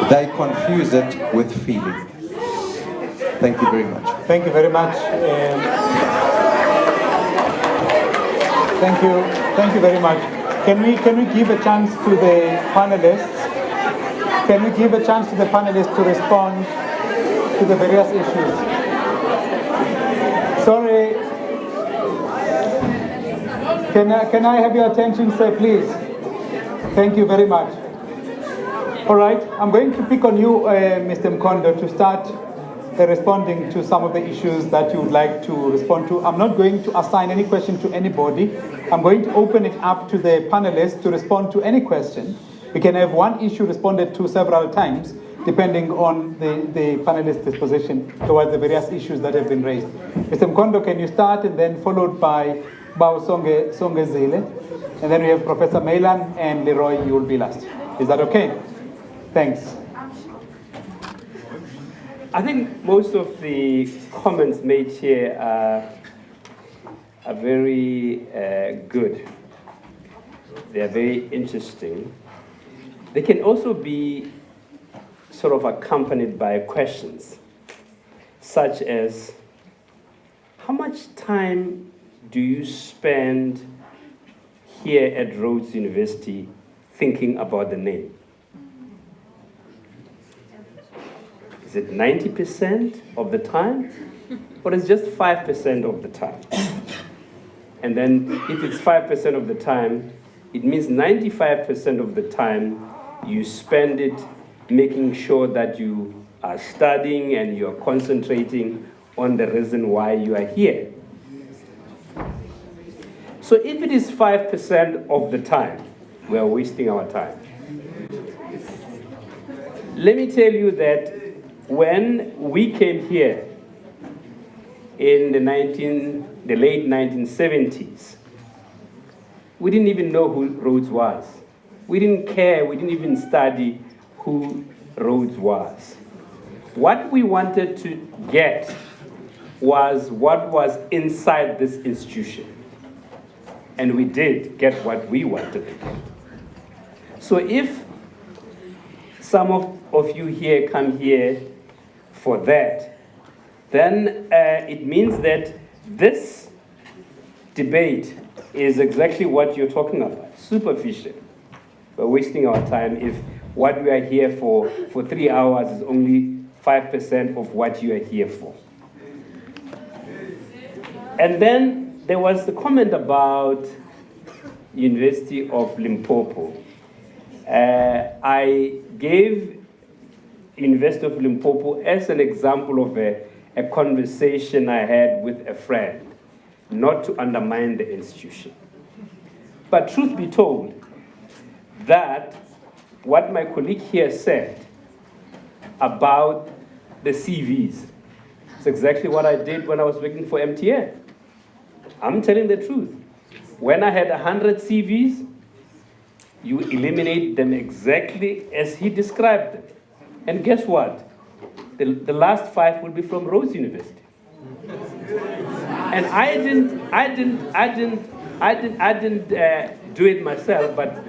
J: They confuse it with feeling. Thank you very much.
A: Thank you very much. Thank you very much. Can we give a chance to the panelists? Can we give a chance to the panelists to respond to the various issues? Sorry. Can I have your attention, sir, please? Thank you very much. All right, I'm going to pick on you, Mr. Mkondo, to start responding to some of the issues that you would like to respond to. I'm not going to assign any question to anybody. I'm going to open it up to the panelists to respond to any question. We can have one issue responded to several times, depending on the panelist disposition towards the various issues that have been raised. Mr. Mkondo, can you start, and then followed by Bao Songe Zile, and then we have Professor Mailan and Leroy, you will be last. Is that okay? Thanks.
C: I think most of the comments made here are very good. They are very interesting. They can also be sort of accompanied by questions, such as, how much time do you spend here at Rhodes University thinking about the name? Is it 90% of the time? Or is it just 5% of the time? And then if it's 5% of the time, it means 95% of the time you spend it making sure that you are studying and you are concentrating on the reason why you are here. So if it is 5% of the time, we are wasting our time. Let me tell you that when we came here in the late 1970s, we didn't even know who Rhodes was. We didn't care, we didn't even study who Rhodes was. What we wanted to get was what was inside this institution. And we did get what we wanted to get. So if some of you here come here for that, then it means that this debate is exactly what you're talking about, superficial. We're wasting our time if what we are here for 3 hours is only 5% of what you are here for. And then there was the comment about University of Limpopo. I gave University of Limpopo as an example of a conversation I had with a friend, not to undermine the institution. But truth be told, that what my colleague here said about the CVs, it's exactly what I did when I was working for MTN. I'm telling the truth. When I had 100 CVs, you eliminate them exactly as he described them. And guess what? The last 5 will be from Rhodes University. And I didn't do it myself, but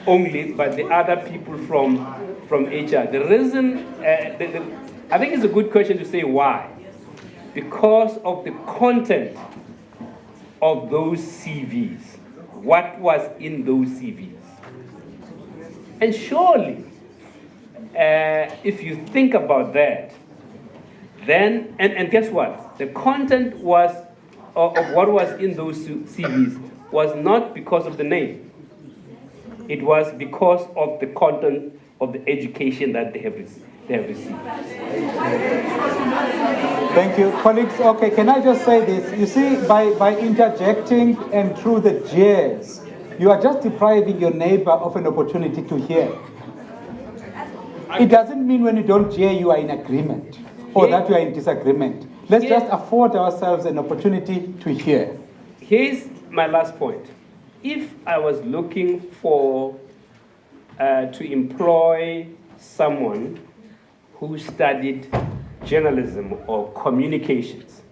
C: the other people from HR. The reason, I think it's a good question to say why. Because of the content of those CVs. What was in those CVs? And surely, if you think about that, then, and guess what? The content was of what was in those CVs was not because of the name. It was because of the content of the education that they have received.
A: Thank you. Colleagues, okay, can I just say this? You see, by interjecting and through the jeers, you are just depriving your neighbor of an opportunity to hear. It doesn't mean when you don't jeer, you are in agreement or that you are in disagreement. Let's just afford ourselves an opportunity to hear.
C: Here's my last point. If I was looking for to employ someone who studied journalism or communications,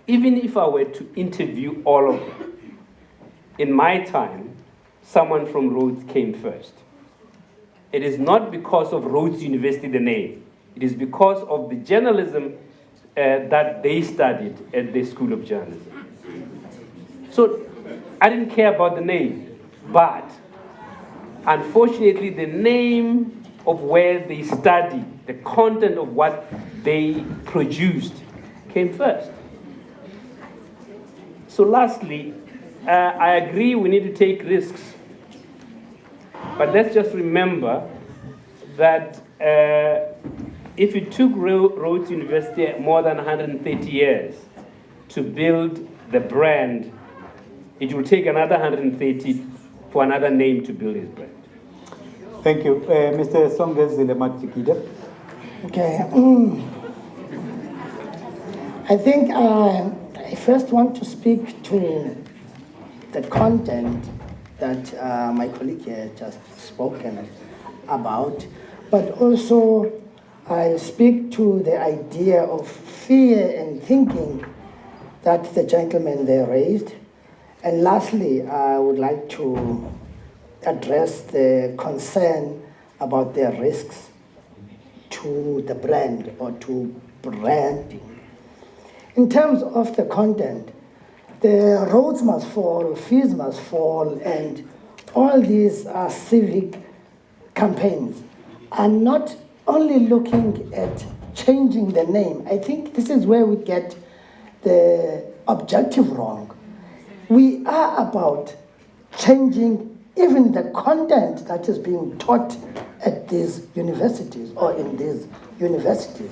C: even if I were to interview all of them, in my time, someone from Rhodes came first. It is not because of Rhodes University, the name. It is because of the journalism that they studied at the School of Journalism. So I didn't care about the name. But unfortunately, the name of where they study, the content of what they produced, came first. So lastly, I agree we need to take risks. But let's just remember that if it took Rhodes University more than 130 years to build the brand, it will take another 130 for another name to build his brand.
A: Thank you. Mr. Songezile Matikida.
D: Okay. I think I first want to speak to the content that my colleague here just spoken about, but also I'll speak to the idea of fear and thinking that the gentleman there raised. And lastly, I would like to address the concern about the risks to the brand or to branding. In terms of the content, the roads must fall, fees must fall, and all these civic campaigns are not only looking at changing the name. I think this is where we get the objective wrong. We are about changing even the content that is being taught at these universities or in these universities.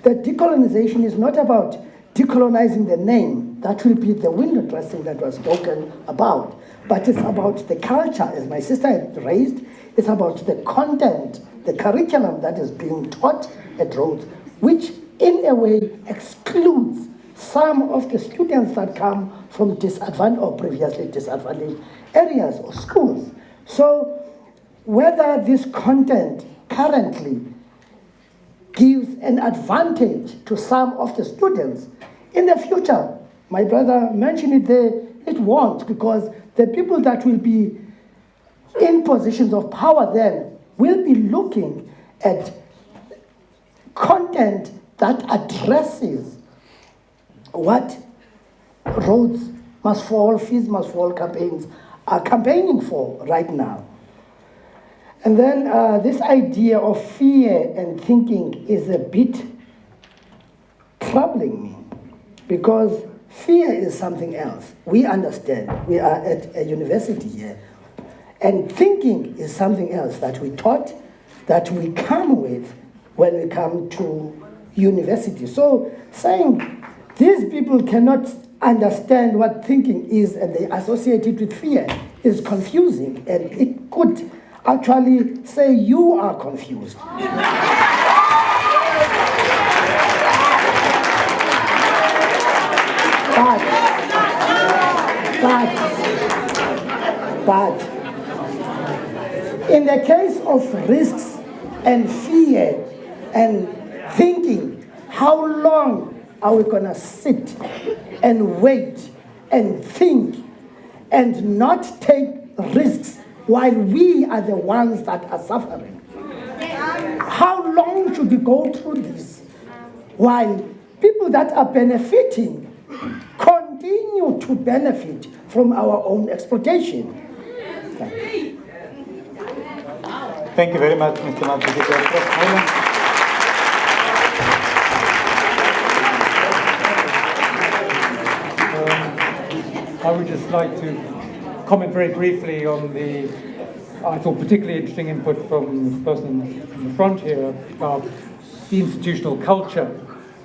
D: The decolonization is not about decolonizing the name. That will be the window dressing that was spoken about. But it's about the culture, as my sister had raised. It's about the content, the curriculum that is being taught at Rhodes, which in a way excludes some of the students that come from disadvantaged or previously disadvantaged areas or schools. So whether this content currently gives an advantage to some of the students, in the future, my brother mentioned it there, it won't, because the people that will be in positions of power then will be looking at content that addresses what Rhodes must fall, fees must fall campaigns are campaigning for right now. And then this idea of fear and thinking is a bit troubling me, because fear is something else. We understand. We are at a university here. And thinking is something else that we taught, that we come with when we come to university. So saying these people cannot understand what thinking is and they associate it with fear is confusing, and it could actually say you are confused. But in the case of risks and fear and thinking, how long are we going to sit and wait and think and not take risks while we are the ones that are suffering? How long should we go through this while people that are benefiting continue to benefit from our own exploitation?
A: Thank you very much, Mr. Matikida.
B: I would just like to comment very briefly on the, I thought, particularly interesting input from the person in the front here about the institutional culture.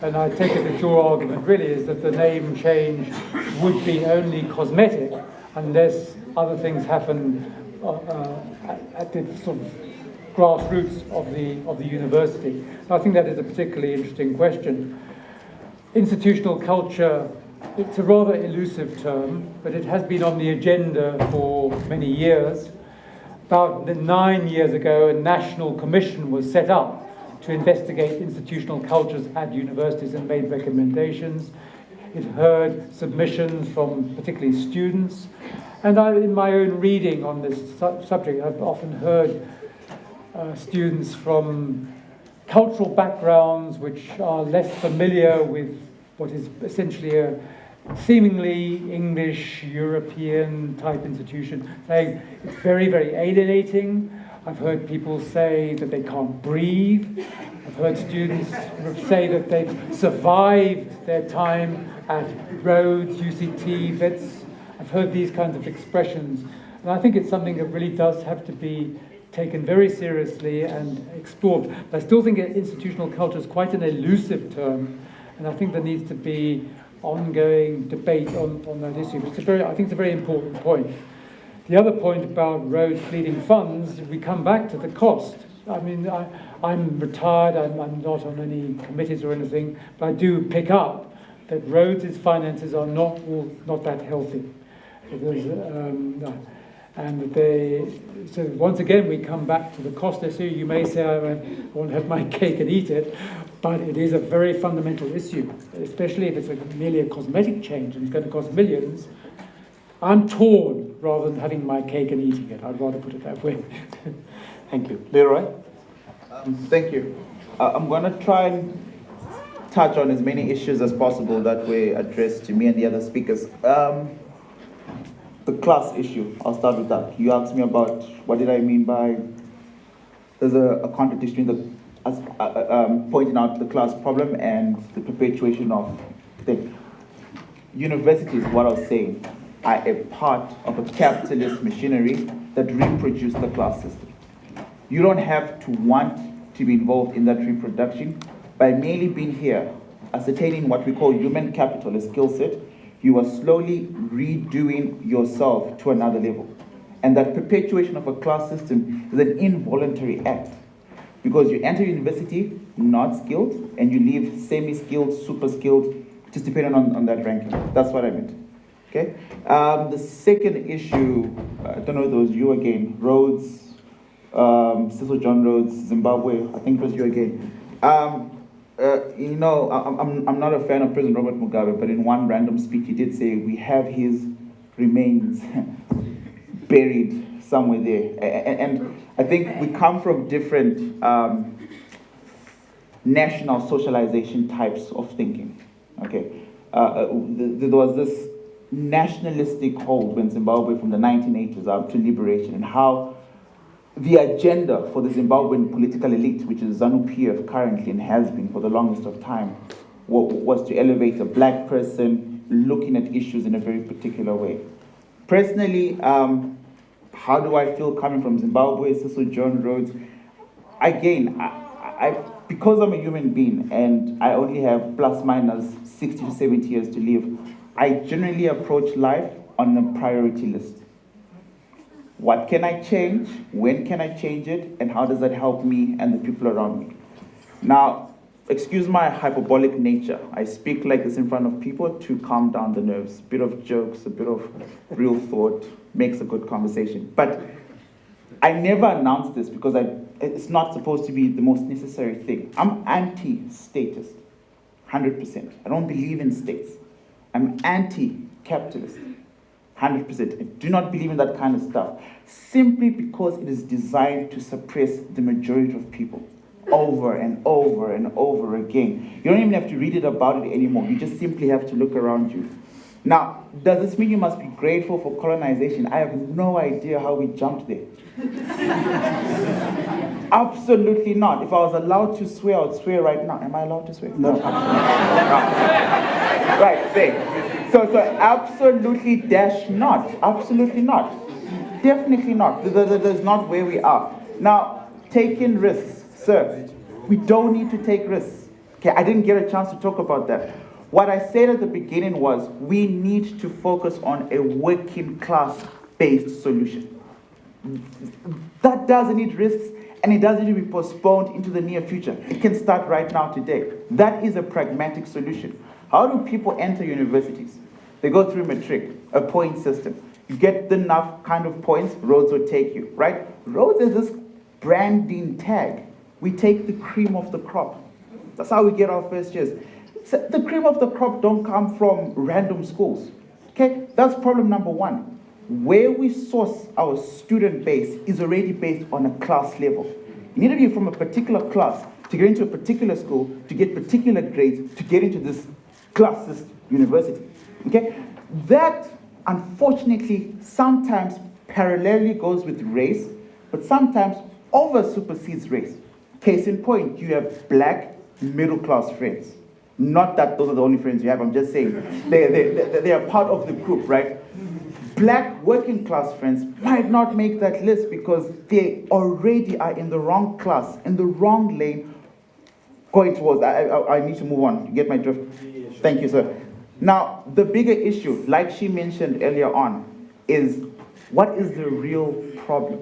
B: And I take it that your argument really is that the name change would be only cosmetic unless other things happen at the sort of grassroots of the university. And I think that is a particularly interesting question. Institutional culture, it's a rather elusive term, but it has been on the agenda for many years. About 9 years ago, a national commission was set up to investigate institutional cultures at universities and made recommendations. It heard submissions from particularly students. And in my own reading on this subject, I've often heard students from cultural backgrounds which are less familiar with what is essentially seemingly English, European type institution, saying it's very, very alienating. I've heard people say that they can't breathe. I've heard students say that they've survived their time at Rhodes, UCT, Wits. I've heard these kinds of expressions. And I think it's something that really does have to be taken very seriously and explored. But I still think institutional culture is quite an elusive term, and I think there needs to be ongoing debate on that issue. But I think it's a very important point. The other point about Rhodes fleeting funds, we come back to the cost. I mean, I'm retired, I'm not on any committees or anything, but I do pick up that Rhodes' finances are not that healthy. So once again, we come back to the cost issue. You may say, I want to have my cake and eat it, but it is a very fundamental issue, especially if it's merely a cosmetic change and it's going to cost millions. I'm torn rather than having my cake and eating it. I'd rather put it that way.
A: Thank you. Leroy?
E: Thank you. I'm going to try and touch on as many issues as possible that were addressed to me and the other speakers. The class issue, I'll start with that. You asked me about what did I mean by there's a contradiction in pointing out the class problem and the perpetuation of the universities, what I was saying, are a part of a capitalist machinery that reproduce the class system. You don't have to want to be involved in that reproduction. By merely being here, ascertaining what we call human capital, a skill set, you are slowly redoing yourself to another level. And that perpetuation of a class system is an involuntary act. Because you enter university not skilled, and you leave semi-skilled, super skilled, just depending on that ranking. That's what I meant. Okay? The second issue, I don't know if it was you again, Rhodes, Cecil John Rhodes, Zimbabwe, I think it was you again. I'm not a fan of President Robert Mugabe, but in one random speech he did say we have his remains buried somewhere there. And I think we come from different national socialization types of thinking. Okay, there was this nationalistic hold when Zimbabwe from the 1980s up to liberation, and how the agenda for the Zimbabwean political elite, which is ZANU-PF currently and has been for the longest of time, was to elevate a black person looking at issues in a very particular way. Personally, how do I feel coming from Zimbabwe, Cecil John Rhodes? Again, because I'm a human being and I only have plus minus 60 to 70 years to live, I generally approach life on a priority list. What can I change? When can I change it? And how does that help me and the people around me? Now, excuse my hyperbolic nature. I speak like this in front of people to calm down the nerves. A bit of jokes, a bit of real thought makes a good conversation. But I never announce this because it's not supposed to be the most necessary thing. I'm anti-statist, 100%. I don't believe in states. I'm anti-capitalist, 100%. I do not believe in that kind of stuff, simply because it is designed to suppress the majority of people over and over and over again. You don't even have to read it about it anymore. You just simply have to look around you. Now, does this mean you must be grateful for colonization? I have no idea how we jumped there. Absolutely not. If I was allowed to swear, I would swear right now. Am I allowed to swear? No. Right, there. So absolutely dash not. Absolutely not. Definitely not. That's not where we are. Now, taking risks. Sir, we don't need to take risks. Okay, I didn't get a chance to talk about that. What I said at the beginning was we need to focus on a working class-based solution. That doesn't need risks, and it doesn't need to be postponed into the near future. It can start right now today. That is a pragmatic solution. How do people enter universities? They go through matric, a point system. You get enough kind of points, Rhodes will take you, right? Rhodes is this branding tag. We take the cream of the crop. That's how we get our first years. So the cream of the crop don't come from random schools. Okay, that's problem number one. Where we source our student base is already based on a class level. You need to be from a particular class to get into a particular school, to get particular grades, to get into this classist university. Okay? That, unfortunately, sometimes parallelly goes with race, but sometimes over supersedes race. Case in point, you have black middle-class friends. Not that those are the only friends you have, I'm just saying they are part of the group, right? Black working-class friends might not make that list because they already are in the wrong class, in the wrong lane, going towards, I need to move on, you get my drift? Yeah, sure. Thank you, sir. Now, the bigger issue, like she mentioned earlier on, is what is the real problem?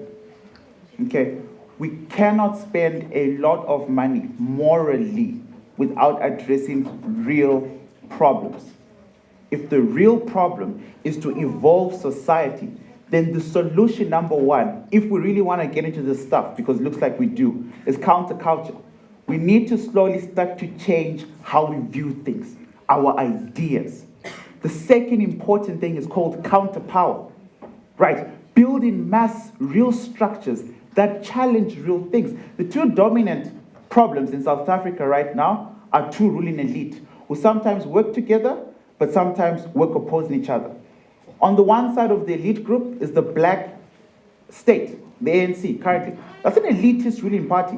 E: Okay, we cannot spend a lot of money morally without addressing real problems. If the real problem is to evolve society, then the solution number one, if we really want to get into this stuff, because it looks like we do, is counterculture. We need to slowly start to change how we view things, our ideas. The second important thing is called counterpower, right? Building mass, real structures that challenge real things. The two dominant problems in South Africa right now are two ruling elite who sometimes work together, but sometimes work opposing each other. On the one side of the elite group is the black state, the ANC currently. That's an elitist ruling party.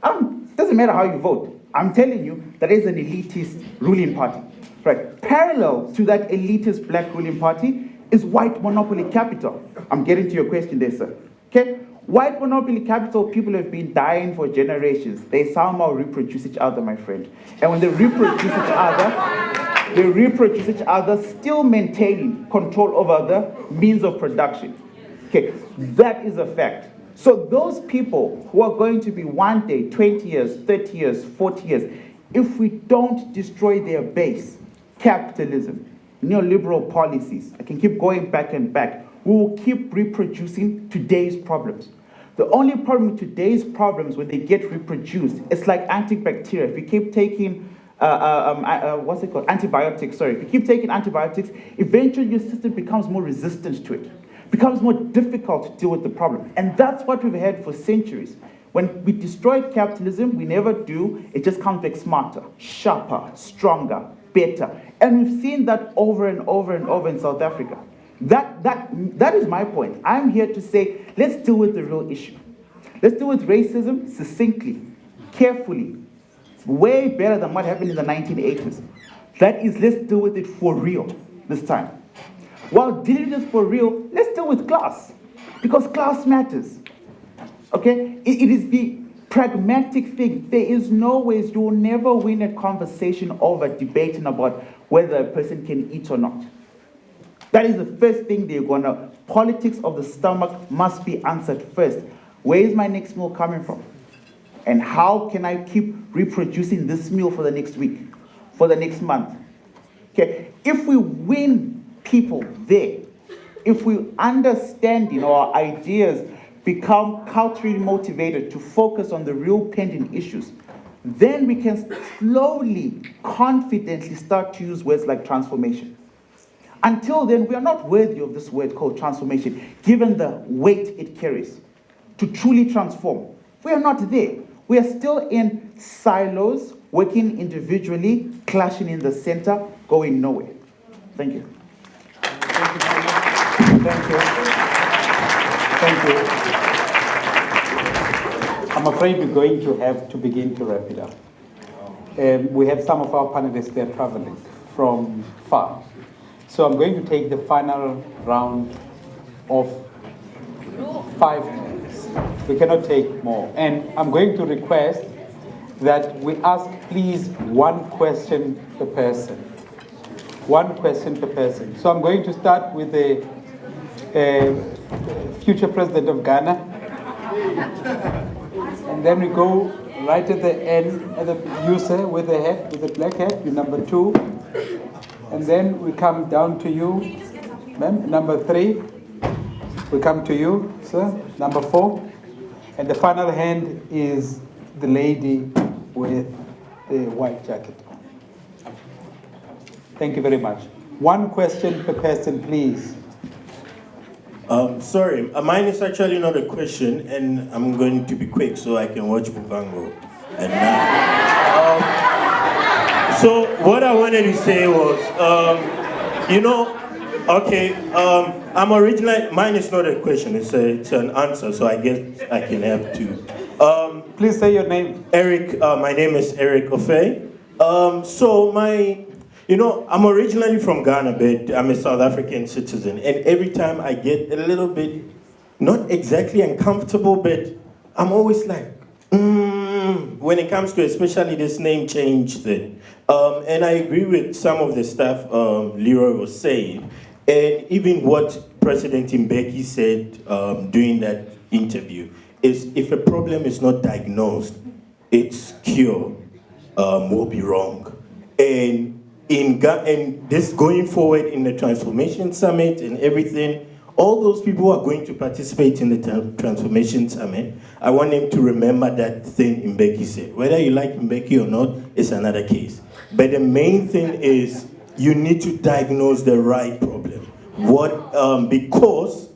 E: It doesn't matter how you vote. I'm telling you, that is an elitist ruling party. Right. Parallel to that elitist black ruling party is white monopoly capital. I'm getting to your question there, sir. Okay? White monopoly capital, people have been dying for generations. They somehow reproduce each other, my friend. And when they reproduce each other, still maintaining control over the means of production. Okay, that is a fact. So those people who are going to be one day, 20 years, 30 years, 40 years, if we don't destroy their base, capitalism, neoliberal policies, I can keep going back and back, we will keep reproducing today's problems. The only problem with today's problems when they get reproduced, it's like antibacterial. If you keep taking antibiotics, sorry. If you keep taking antibiotics, eventually your system becomes more resistant to it. Becomes more difficult to deal with the problem. And that's what we've had for centuries. When we destroy capitalism, we never do. It just comes back smarter, sharper, stronger, better. And we've seen that over and over and over in South Africa. That is my point. I'm here to say, let's deal with the real issue. Let's deal with racism succinctly, carefully, way better than what happened in the 1980s. That is, let's deal with it for real this time. While dealing with it for real, let's deal with class, because class matters. Okay? It is the pragmatic thing. There is no ways you will never win a conversation over debating about whether a person can eat or not. That is the first thing they're gonna, politics of the stomach must be answered first. Where is my next meal coming from? And how can I keep reproducing this meal for the next week, for the next month? Okay, if we win people there, if we understand, our ideas become culturally motivated to focus on the real pending issues, then we can slowly, confidently start to use words like transformation. Until then, we are not worthy of this word called transformation, given the weight it carries to truly transform. We are not there. We are still in silos, working individually, clashing in the center, going nowhere. Thank you.
A: Thank you. Thank you. I'm afraid we're going to have to begin to wrap it up. We have some of our panelists, they're traveling from far. So I'm going to take the final round of 5 minutes. We cannot take more. And I'm going to request that we ask, please, one question per person. One question per person. So I'm going to start with the future president of Ghana. And then we go right at the end, at the user with the hat, with the black hat, you're number 2. And then we come down to you, ma'am, number 3. We come to you, sir, number 4. And the final hand is the lady with the white jacket. Thank you very much. One question per person, please.
K: Sorry, mine is actually not a question, and I'm going to be quick so I can watch Mupango. And so what I wanted to say was, You know, okay, I'm originally, mine is not a question, it's an answer, so I guess I can have two.
A: Please say your name.
K: Eric, my name is Eric Ofe. I'm originally from Ghana, but I'm a South African citizen, and every time I get a little bit, not exactly uncomfortable, but I'm always like, when it comes to especially this name change thing. And I agree with some of the stuff Leroy was saying, and even what President Mbeki said during that interview, is if a problem is not diagnosed, its cure will be wrong. And this going forward in the Transformation Summit and everything, all those people who are going to participate in the Transformation Summit, I want them to remember that thing Mbeki said. Whether you like Mbeki or not, it's another case. But the main thing is you need to diagnose the right problem. Because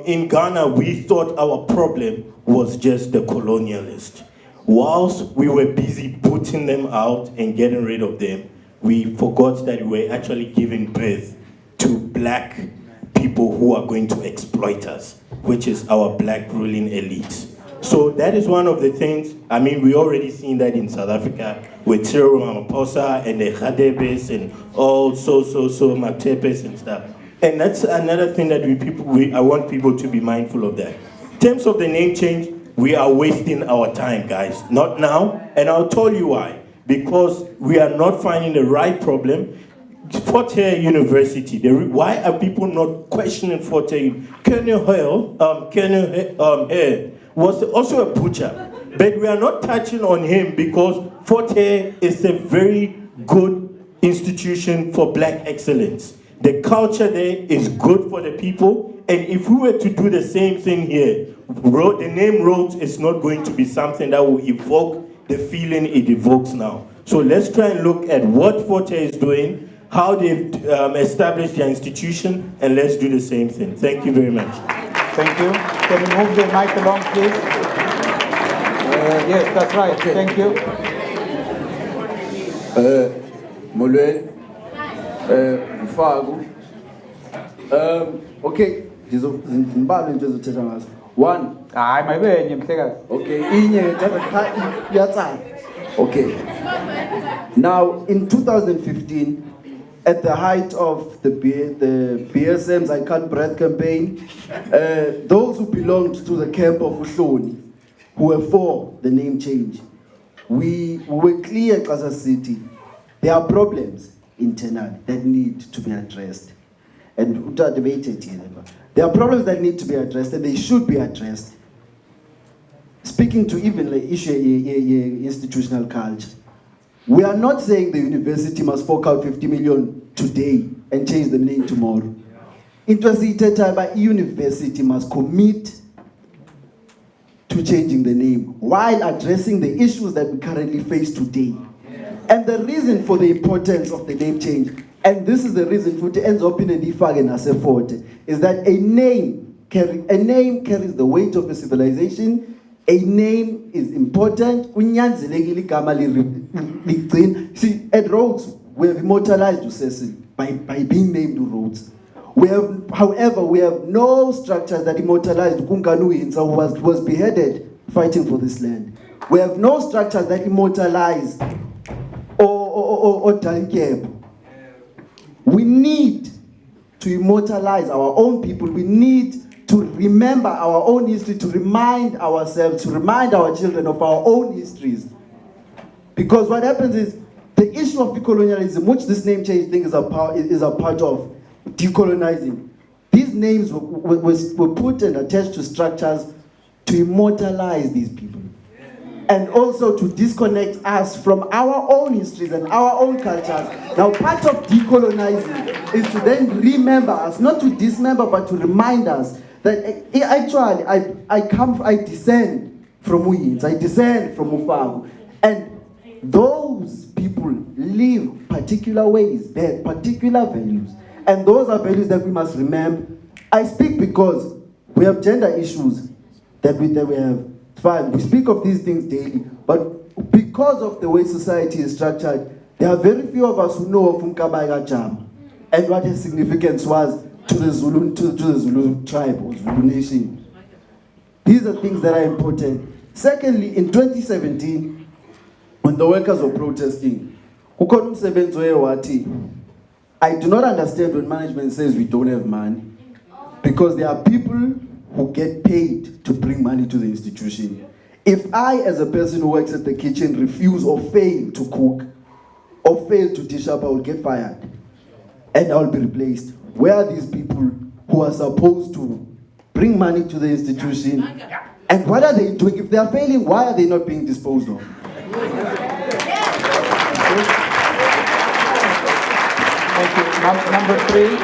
K: in Ghana, we thought our problem was just the colonialist. Whilst we were busy putting them out and getting rid of them, we forgot that we were actually giving birth to black people who are going to exploit us, which is our black ruling elites. So that is one of the things, I mean, we already seen that in South Africa with Cyril Ramaphosa and the Khadebes and all Matepes and stuff. And that's another thing that I want people to be mindful of that. In terms of the name change, we are wasting our time, guys. Not now, and I'll tell you why. Because we are not finding the right problem. Fort Hare University, why are people not questioning Fort Hare? Colonel Hare was also a butcher, but we are not touching on him because Fort Hare is a very good institution for black excellence. The culture there is good for the people, and if we were to do the same thing here, the name Rhodes is not going to be something that will evoke the feeling it evokes now. So let's try and look at what Fort Hare is doing, how they've established their institution, and let's do the same thing. Thank you very much.
A: Thank you. Can you move the mic along, please? Yes, that's right. Okay. Thank you.
L: Molweni, Mfagu. Okay, ngibale into ezothetha ngazo. One.
A: Hayi mayibenye mhlekazi.
L: Okay, inye yatsala. Okay. Now in 2015, at the height of the BSM's I Can't Breathe campaign, those who belonged to the camp of Uhloni, who were for the name change, we were clear as a city, there are problems internally that need to be addressed. And we debated here. There are problems that need to be addressed and they should be addressed. Speaking to even the issue institutional culture, we are not saying the university must fork out 50 million today and change the name tomorrow. Intercity Taiba University must commit to changing the name while addressing the issues that we currently face today. And the reason for the importance of the name change, and this is the reason for it ends up in a defag and as a fort, is that a name carries the weight of a civilization. A name is important. See, at Rhodes, we have immortalized Cecil by being named Rhodes. However, we have no structures that immortalized Kunganu Insa, who was beheaded fighting for this land. We have no structures that immortalize or Dankeb. We need to immortalize our own people. We need to remember our own history, to remind ourselves, to remind our children of our own histories. Because what happens is, the issue of decolonialism, which this name change thing is a part of decolonizing, these names were put and attached to structures to immortalize these people. And also to disconnect us from our own histories and our own cultures. Now, part of decolonizing is to then remember us, not to dismember, but to remind us that actually I descend from Uyins, I descend from Ufagu, and those people live particular ways, they have particular values, and those are values that we must remember. I speak because we have gender issues that we have. Fine, we speak of these things daily, but because of the way society is structured, there are very few of us who know of Umkabaiga Jam. and what his significance was to the Zulu, to the Zulu tribe or Zulu nation. These are things that are important. Secondly, in 2017, when the workers were protesting, I do not understand when management says we don't have money, because there are people who get paid to bring money to the institution. If I, as a person who works at the kitchen, refuse or fail to cook or fail to dish up, I will get fired and I will be replaced. Where are these people who are supposed to bring money to the institution? And what are they doing? If they are failing, why are they not being disposed of?
A: Thank you. Number 3.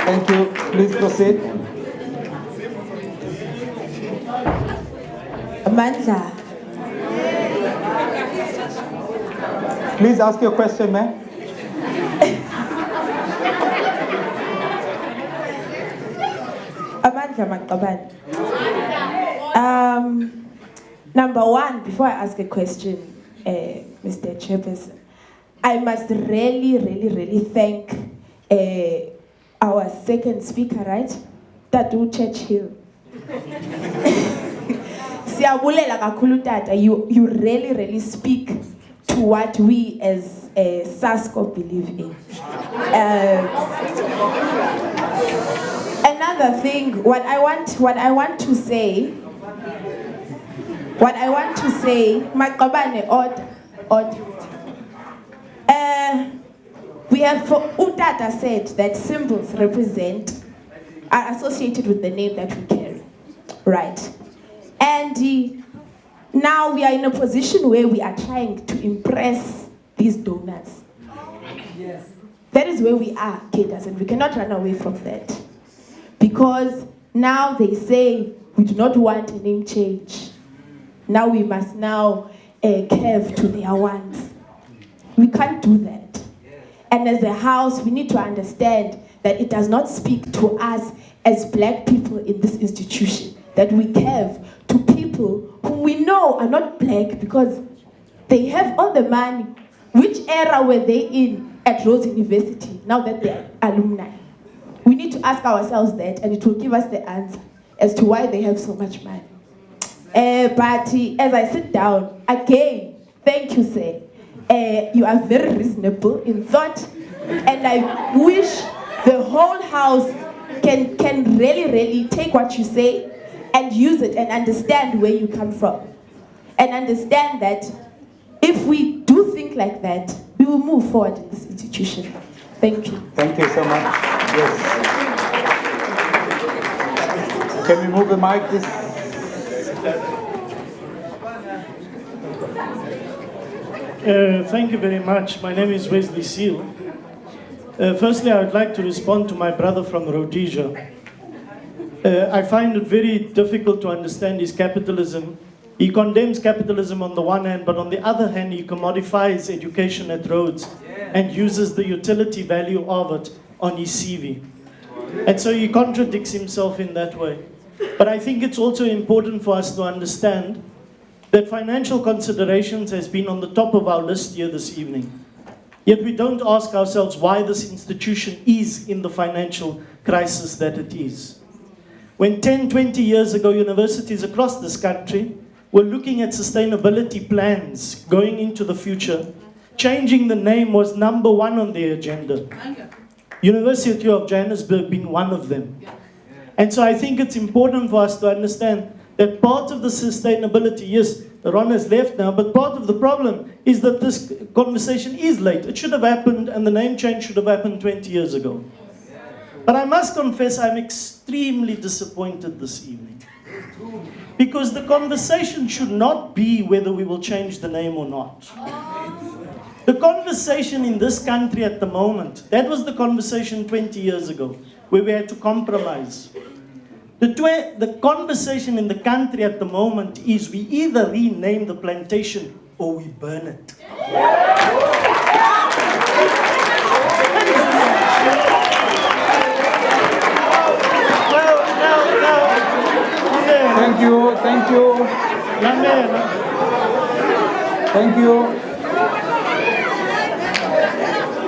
A: Thank you. Please proceed.
M: Amandla.
A: Please ask your question, ma'am.
M: Amandla Maqabane. Number one, before I ask a question, Mr. Chairperson, I must really thank our second speaker, right? Tatu Churchill. Siyabulela kakhulu tata, you really speak to what we as SASCO believe in. Another thing, what I want to say, Maqabane, order. We have, Utata said that symbols are associated with the name that we carry, right? And now we are in a position where we are trying to impress these donors. Yes. That is where we are, Kedas, and we cannot run away from that. Because now they say we do not want a name change. Now we must curve to their wants. We can't do that. And as a house, we need to understand that it does not speak to us as black people in this institution, that we curve to people whom we know are not black because they have all the money. Which era were they in at Rhodes University now that they're alumni? We need to ask ourselves that, and it will give us the answer as to why they have so much money. But as I sit down, again, thank you, sir. You are very reasonable in thought, and I wish the whole house can really take what you say and use it and understand where you come from. And understand that if we do think like that, we will move forward in this institution. Thank you.
A: Thank you so much. Yes. Can we move the mic, please?
H: Thank you very much. My name is Wesley Seal. Firstly, I would like to respond to my brother from Rhodesia. I find it very difficult to understand his capitalism. He condemns capitalism on the one hand, but on the other hand, he commodifies education at Rhodes and uses the utility value of it on his CV. And so he contradicts himself in that way. But I think it's also important for us to understand that financial considerations has been on the top of our list here this evening. Yet we don't ask ourselves why this institution is in the financial crisis that it is. When 10, 20 years ago, universities across this country were looking at sustainability plans going into the future, changing the name was number one on their agenda. University of Johannesburg being one of them. And so I think it's important for us to understand that part of the sustainability, yes, Ron has left now, but part of the problem is that this conversation is late. It should have happened, and the name change should have happened 20 years ago. But I must confess I'm extremely disappointed this evening. Because the conversation should not be whether we will change the name or not. The conversation in this country at the moment, that was the conversation 20 years ago, where we had to compromise. The conversation in the country at the moment is we either rename the plantation or we burn it.
A: Thank you, thank you. Thank you.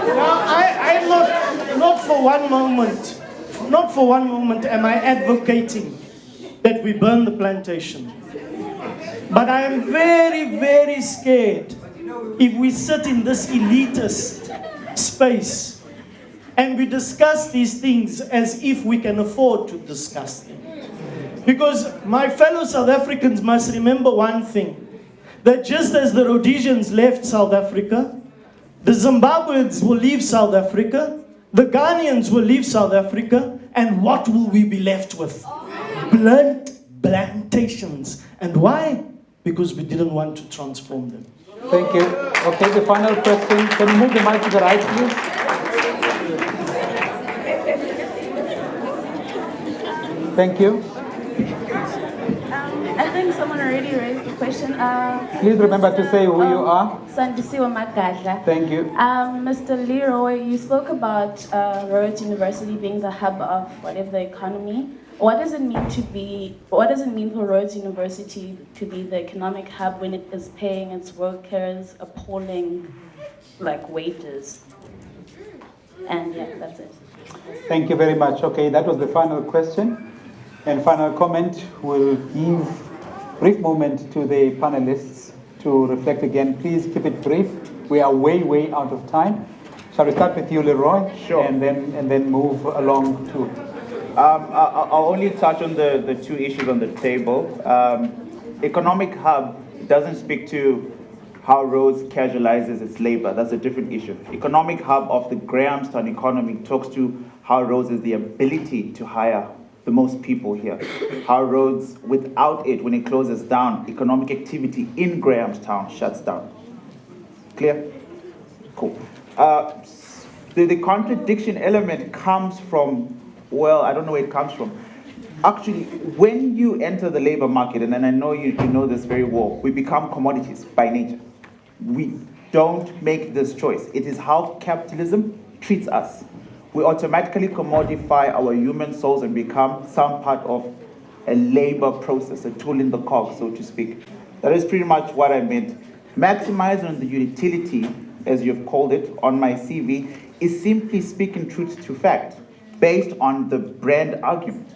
N: I'm not for one moment am I advocating that we burn the plantation. But I am very, very scared if we sit in this elitist space and we discuss these things as if we can afford to discuss them. Because my fellow South Africans must remember one thing, that just as the Rhodesians left South Africa, the Zimbabweans will leave South Africa, the Ghanaians will leave South Africa, and what will we be left with? Plantations. And why? Because we didn't want to transform them.
A: Thank you. Okay, the final question. Can you move the mic to the right, please? Thank you.
O: I think someone already raised the question.
A: Please remember to say who you are.
O: Sandisiwa Magadla.
A: Thank you.
O: Mr. Leroy, you spoke about Rhodes University being the hub of whatever the economy. What does it mean for Rhodes University to be the economic hub when it is paying its workers appalling wages? And yeah, that's it.
A: Thank you very much. Okay, that was the final question. And final comment, we'll give brief moment to the panelists to reflect again. Please keep it brief. We are way out of time. Shall we start with you, Leroy?
E: Sure.
A: And then move along to...
E: I'll only touch on the two issues on the table. Economic hub doesn't speak to how Rhodes casualizes its labor. That's a different issue. Economic hub of the Grahamstown economy talks to how Rhodes has the ability to hire the most people here. How Rhodes, without it, when it closes down, economic activity in Grahamstown shuts down. Clear? Cool. The contradiction element comes from, well, I don't know where it comes from. Actually, when you enter the labor market, and I know you know this very well, we become commodities by nature. We don't make this choice. It is how capitalism treats us. We automatically commodify our human souls and become some part of a labor process, a tool in the cog, so to speak. That is pretty much what I meant. Maximizing the utility, as you've called it, on my CV, is simply speaking truth to fact, based on the brand argument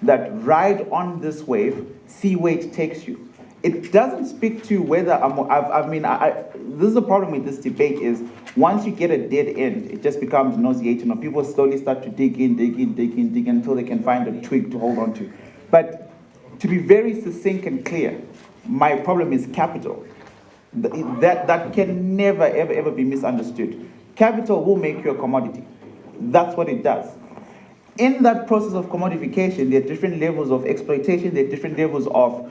E: that ride on this wave, see where it takes you. It doesn't speak to whether this is the problem with this debate is once you get a dead end, it just becomes nauseating, or people slowly start to dig in until they can find a twig to hold on to. But to be very succinct and clear, my problem is capital. That can never, ever be misunderstood. Capital will make you a commodity. That's what it does. In that process of commodification, there are different levels of exploitation, there are different levels of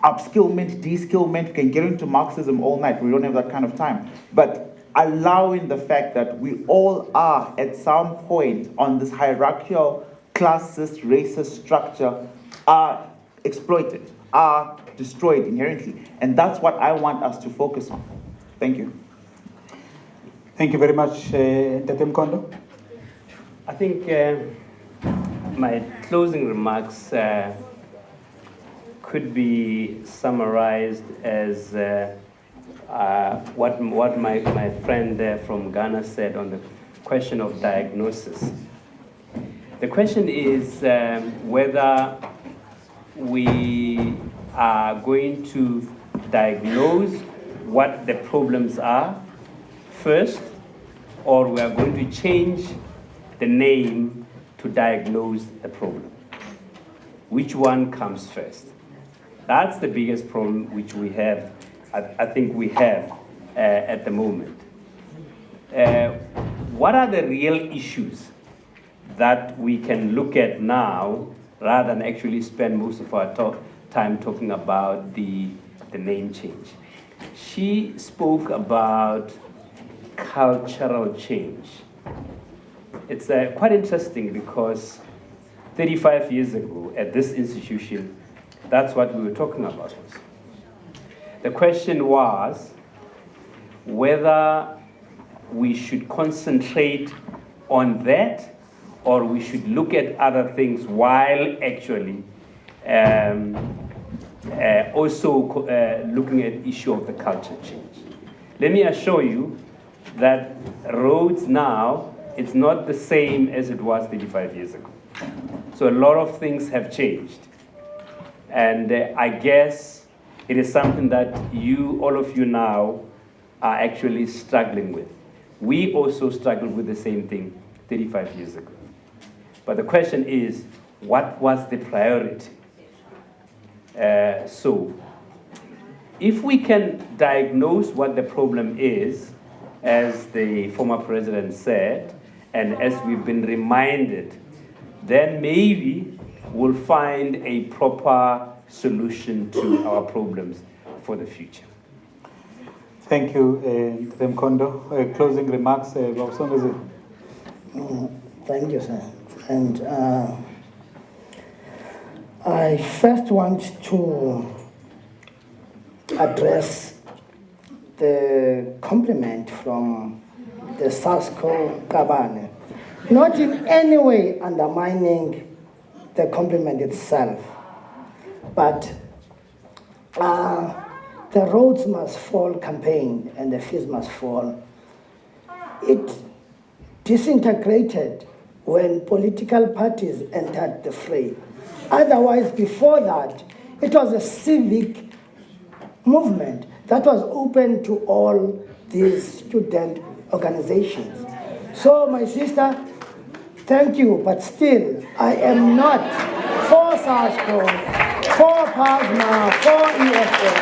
E: upskillment, de-skillment. We can get into Marxism all night. We don't have that kind of time. But allowing the fact that we all are, at some point on this hierarchical, classist, racist structure, are exploited, are destroyed inherently. And that's what I want us to focus on. Thank you.
A: Thank you very much, Tatem Kondo.
C: I think my closing remarks could be summarized as what my friend from Ghana said on the question of diagnosis. The question is whether we are going to diagnose what the problems are first, or we are going to change the name to diagnose the problem. Which one comes first? That's the biggest problem which we have, I think we have at the moment. What are the real issues that we can look at now rather than actually spend most of our time talking about the name change? She spoke about cultural change. It's quite interesting because 35 years ago at this institution, that's what we were talking about. The question was whether we should concentrate on that or we should look at other things while actually also looking at the issue of the culture change. Let me assure you that Rhodes now, it's not the same as it was 35 years ago. So a lot of things have changed. And I guess it is something that all of you now, are actually struggling with. We also struggled with the same thing 35 years ago. But the question is, what was the priority? So, if we can diagnose what the problem is, as the former president said, and as we've been reminded, then maybe we'll find a proper solution to our problems for the future.
A: Thank you, Remkondo. Closing remarks, Thank
D: you, sir. And I first want to address the compliment from the SASCO Kabane, not in any way undermining the compliment itself, but the Rhodes Must Fall campaign and the fees must fall, it disintegrated when political parties entered the fray. Otherwise, before that, it was a civic movement that was open to all these student organizations. So, my sister, thank you, but still, I am not for SASCO, for PASMA, for EFA,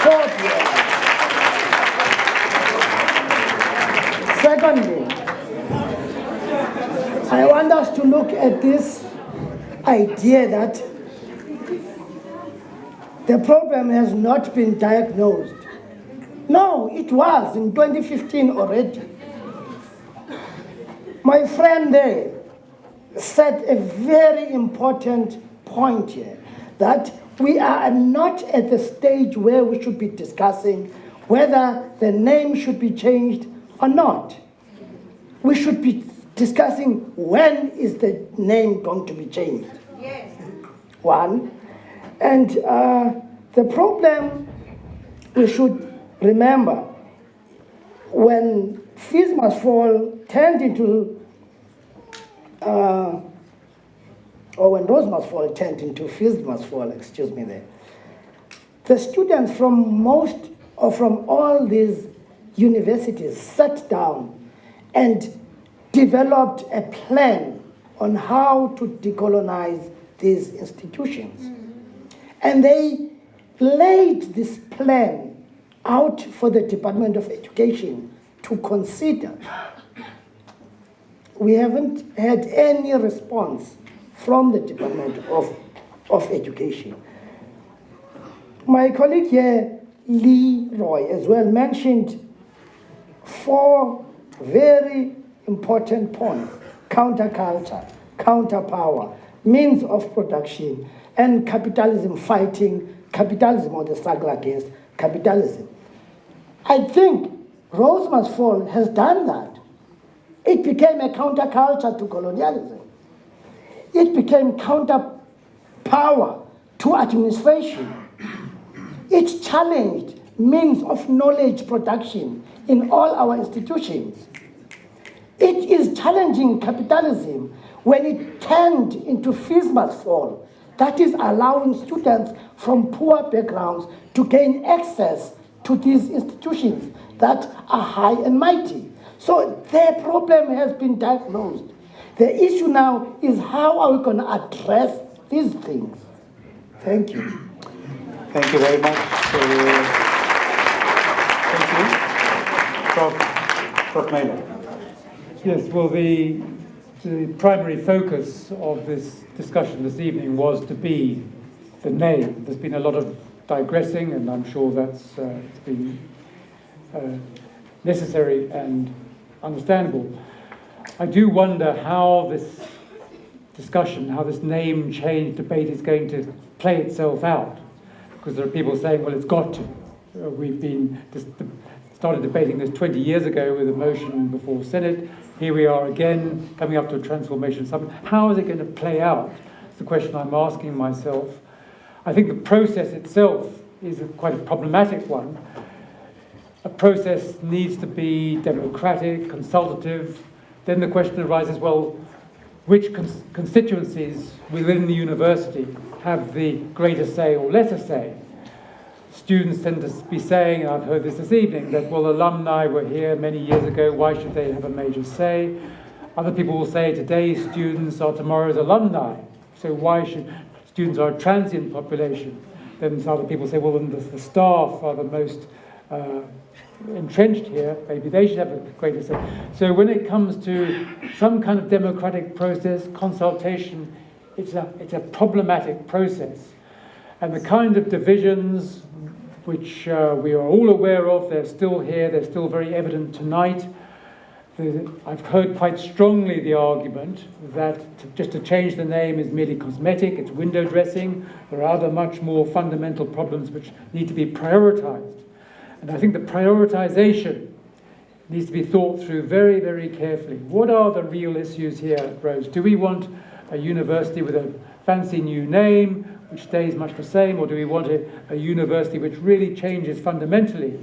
D: for PF. Secondly, I want us to look at this idea that the problem has not been diagnosed. No, it was in 2015 already. My friend there said a very important point here, that we are not at the stage where we should be discussing whether the name should be changed or not. We should be discussing when is the name going to be changed. Yes. One. And the problem we should remember, when Fees Must Fall turned into, or when Rhodes Must Fall turned into Fees Must Fall, excuse me there, the students from all these universities sat down and developed a plan on how to decolonize these institutions. And they laid this plan out for the Department of Education to consider. We haven't had any response from the Department of Education. My colleague here, Leroy, as well, mentioned 4 very important points: counterculture, counterpower, means of production, and capitalism, fighting capitalism, or the struggle against capitalism. I think Rhodes Must Fall has done that. It became a counterculture to colonialism. It became counterpower to administration. It challenged means of knowledge production in all our institutions. It is challenging capitalism when it turned into Fees Must Fall, that is allowing students from poor backgrounds to gain access to these institutions that are high and mighty. So their problem has been diagnosed. The issue now is how are we going to address these things? Thank you.
A: Thank you very much. Thank you. Prof. Mailer.
B: Yes, well, the primary focus of this discussion this evening was to be the name. There's been a lot of digressing, and I'm sure that's been necessary and understandable. I do wonder how this discussion, how this name change debate is going to play itself out, because there are people saying, well, it's got to. We've been started debating this 20 years ago with a motion before Senate. Here we are again, coming up to a transformation summit. How is it going to play out? It's the question I'm asking myself. I think the process itself is quite a problematic one. a process needs to be democratic, consultative. Then the question arises, well, which constituencies within the university have the greater say or lesser say? Students tend to be saying, and I've heard this evening, that, well, alumni were here many years ago, why should they have a major say? Other people will say today's students are tomorrow's alumni, so why should students are a transient population? Then other people say, well, then the staff are the most entrenched here, maybe they should have a greater say. So when it comes to some kind of democratic process, consultation, it's a problematic process. And the kind of divisions which we are all aware of, they're still here, they're still very evident tonight. I've heard quite strongly the argument that just to change the name is merely cosmetic, it's window dressing. There are other much more fundamental problems which need to be prioritized. And I think the prioritization needs to be thought through very, very carefully. What are the real issues here at Rhodes? Do we want a university with a fancy new name, which stays much the same, or do we want a university which really changes fundamentally,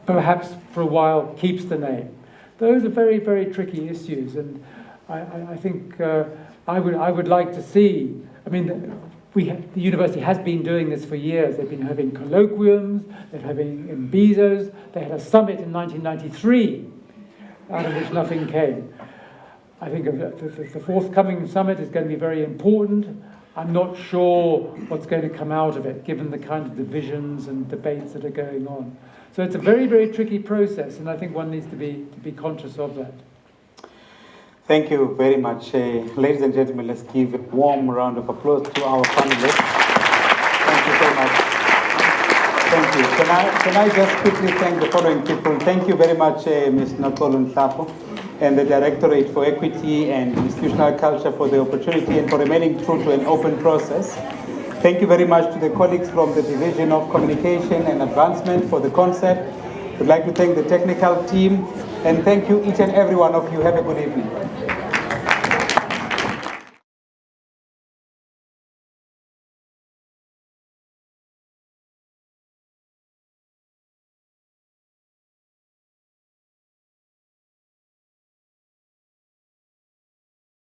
B: perhaps for a while keeps the name? Those are very, very tricky issues, and I think I would like to see, I mean, the university has been doing this for years. They've been having colloquiums, they're having imbizos, they had a summit in 1993, out of which nothing came. I think the forthcoming summit is going to be very important. I'm not sure what's going to come out of it, given the kind of divisions and debates that are going on. So it's a very, very tricky process, and I think one needs to be conscious of that.
A: Thank you very much. Ladies and gentlemen, let's give a warm round of applause to our panelists. Thank you so much. Thank you. Can I just quickly thank the following people? Thank you very much, Ms. Nakolo Ntapo, and the Directorate for Equity and Institutional Culture for the opportunity and for remaining true to an open process. Thank you very much to the colleagues from the Division of Communication and Advancement for the concept. We'd like to thank the technical team, and thank you each and every one of you. Have a good evening.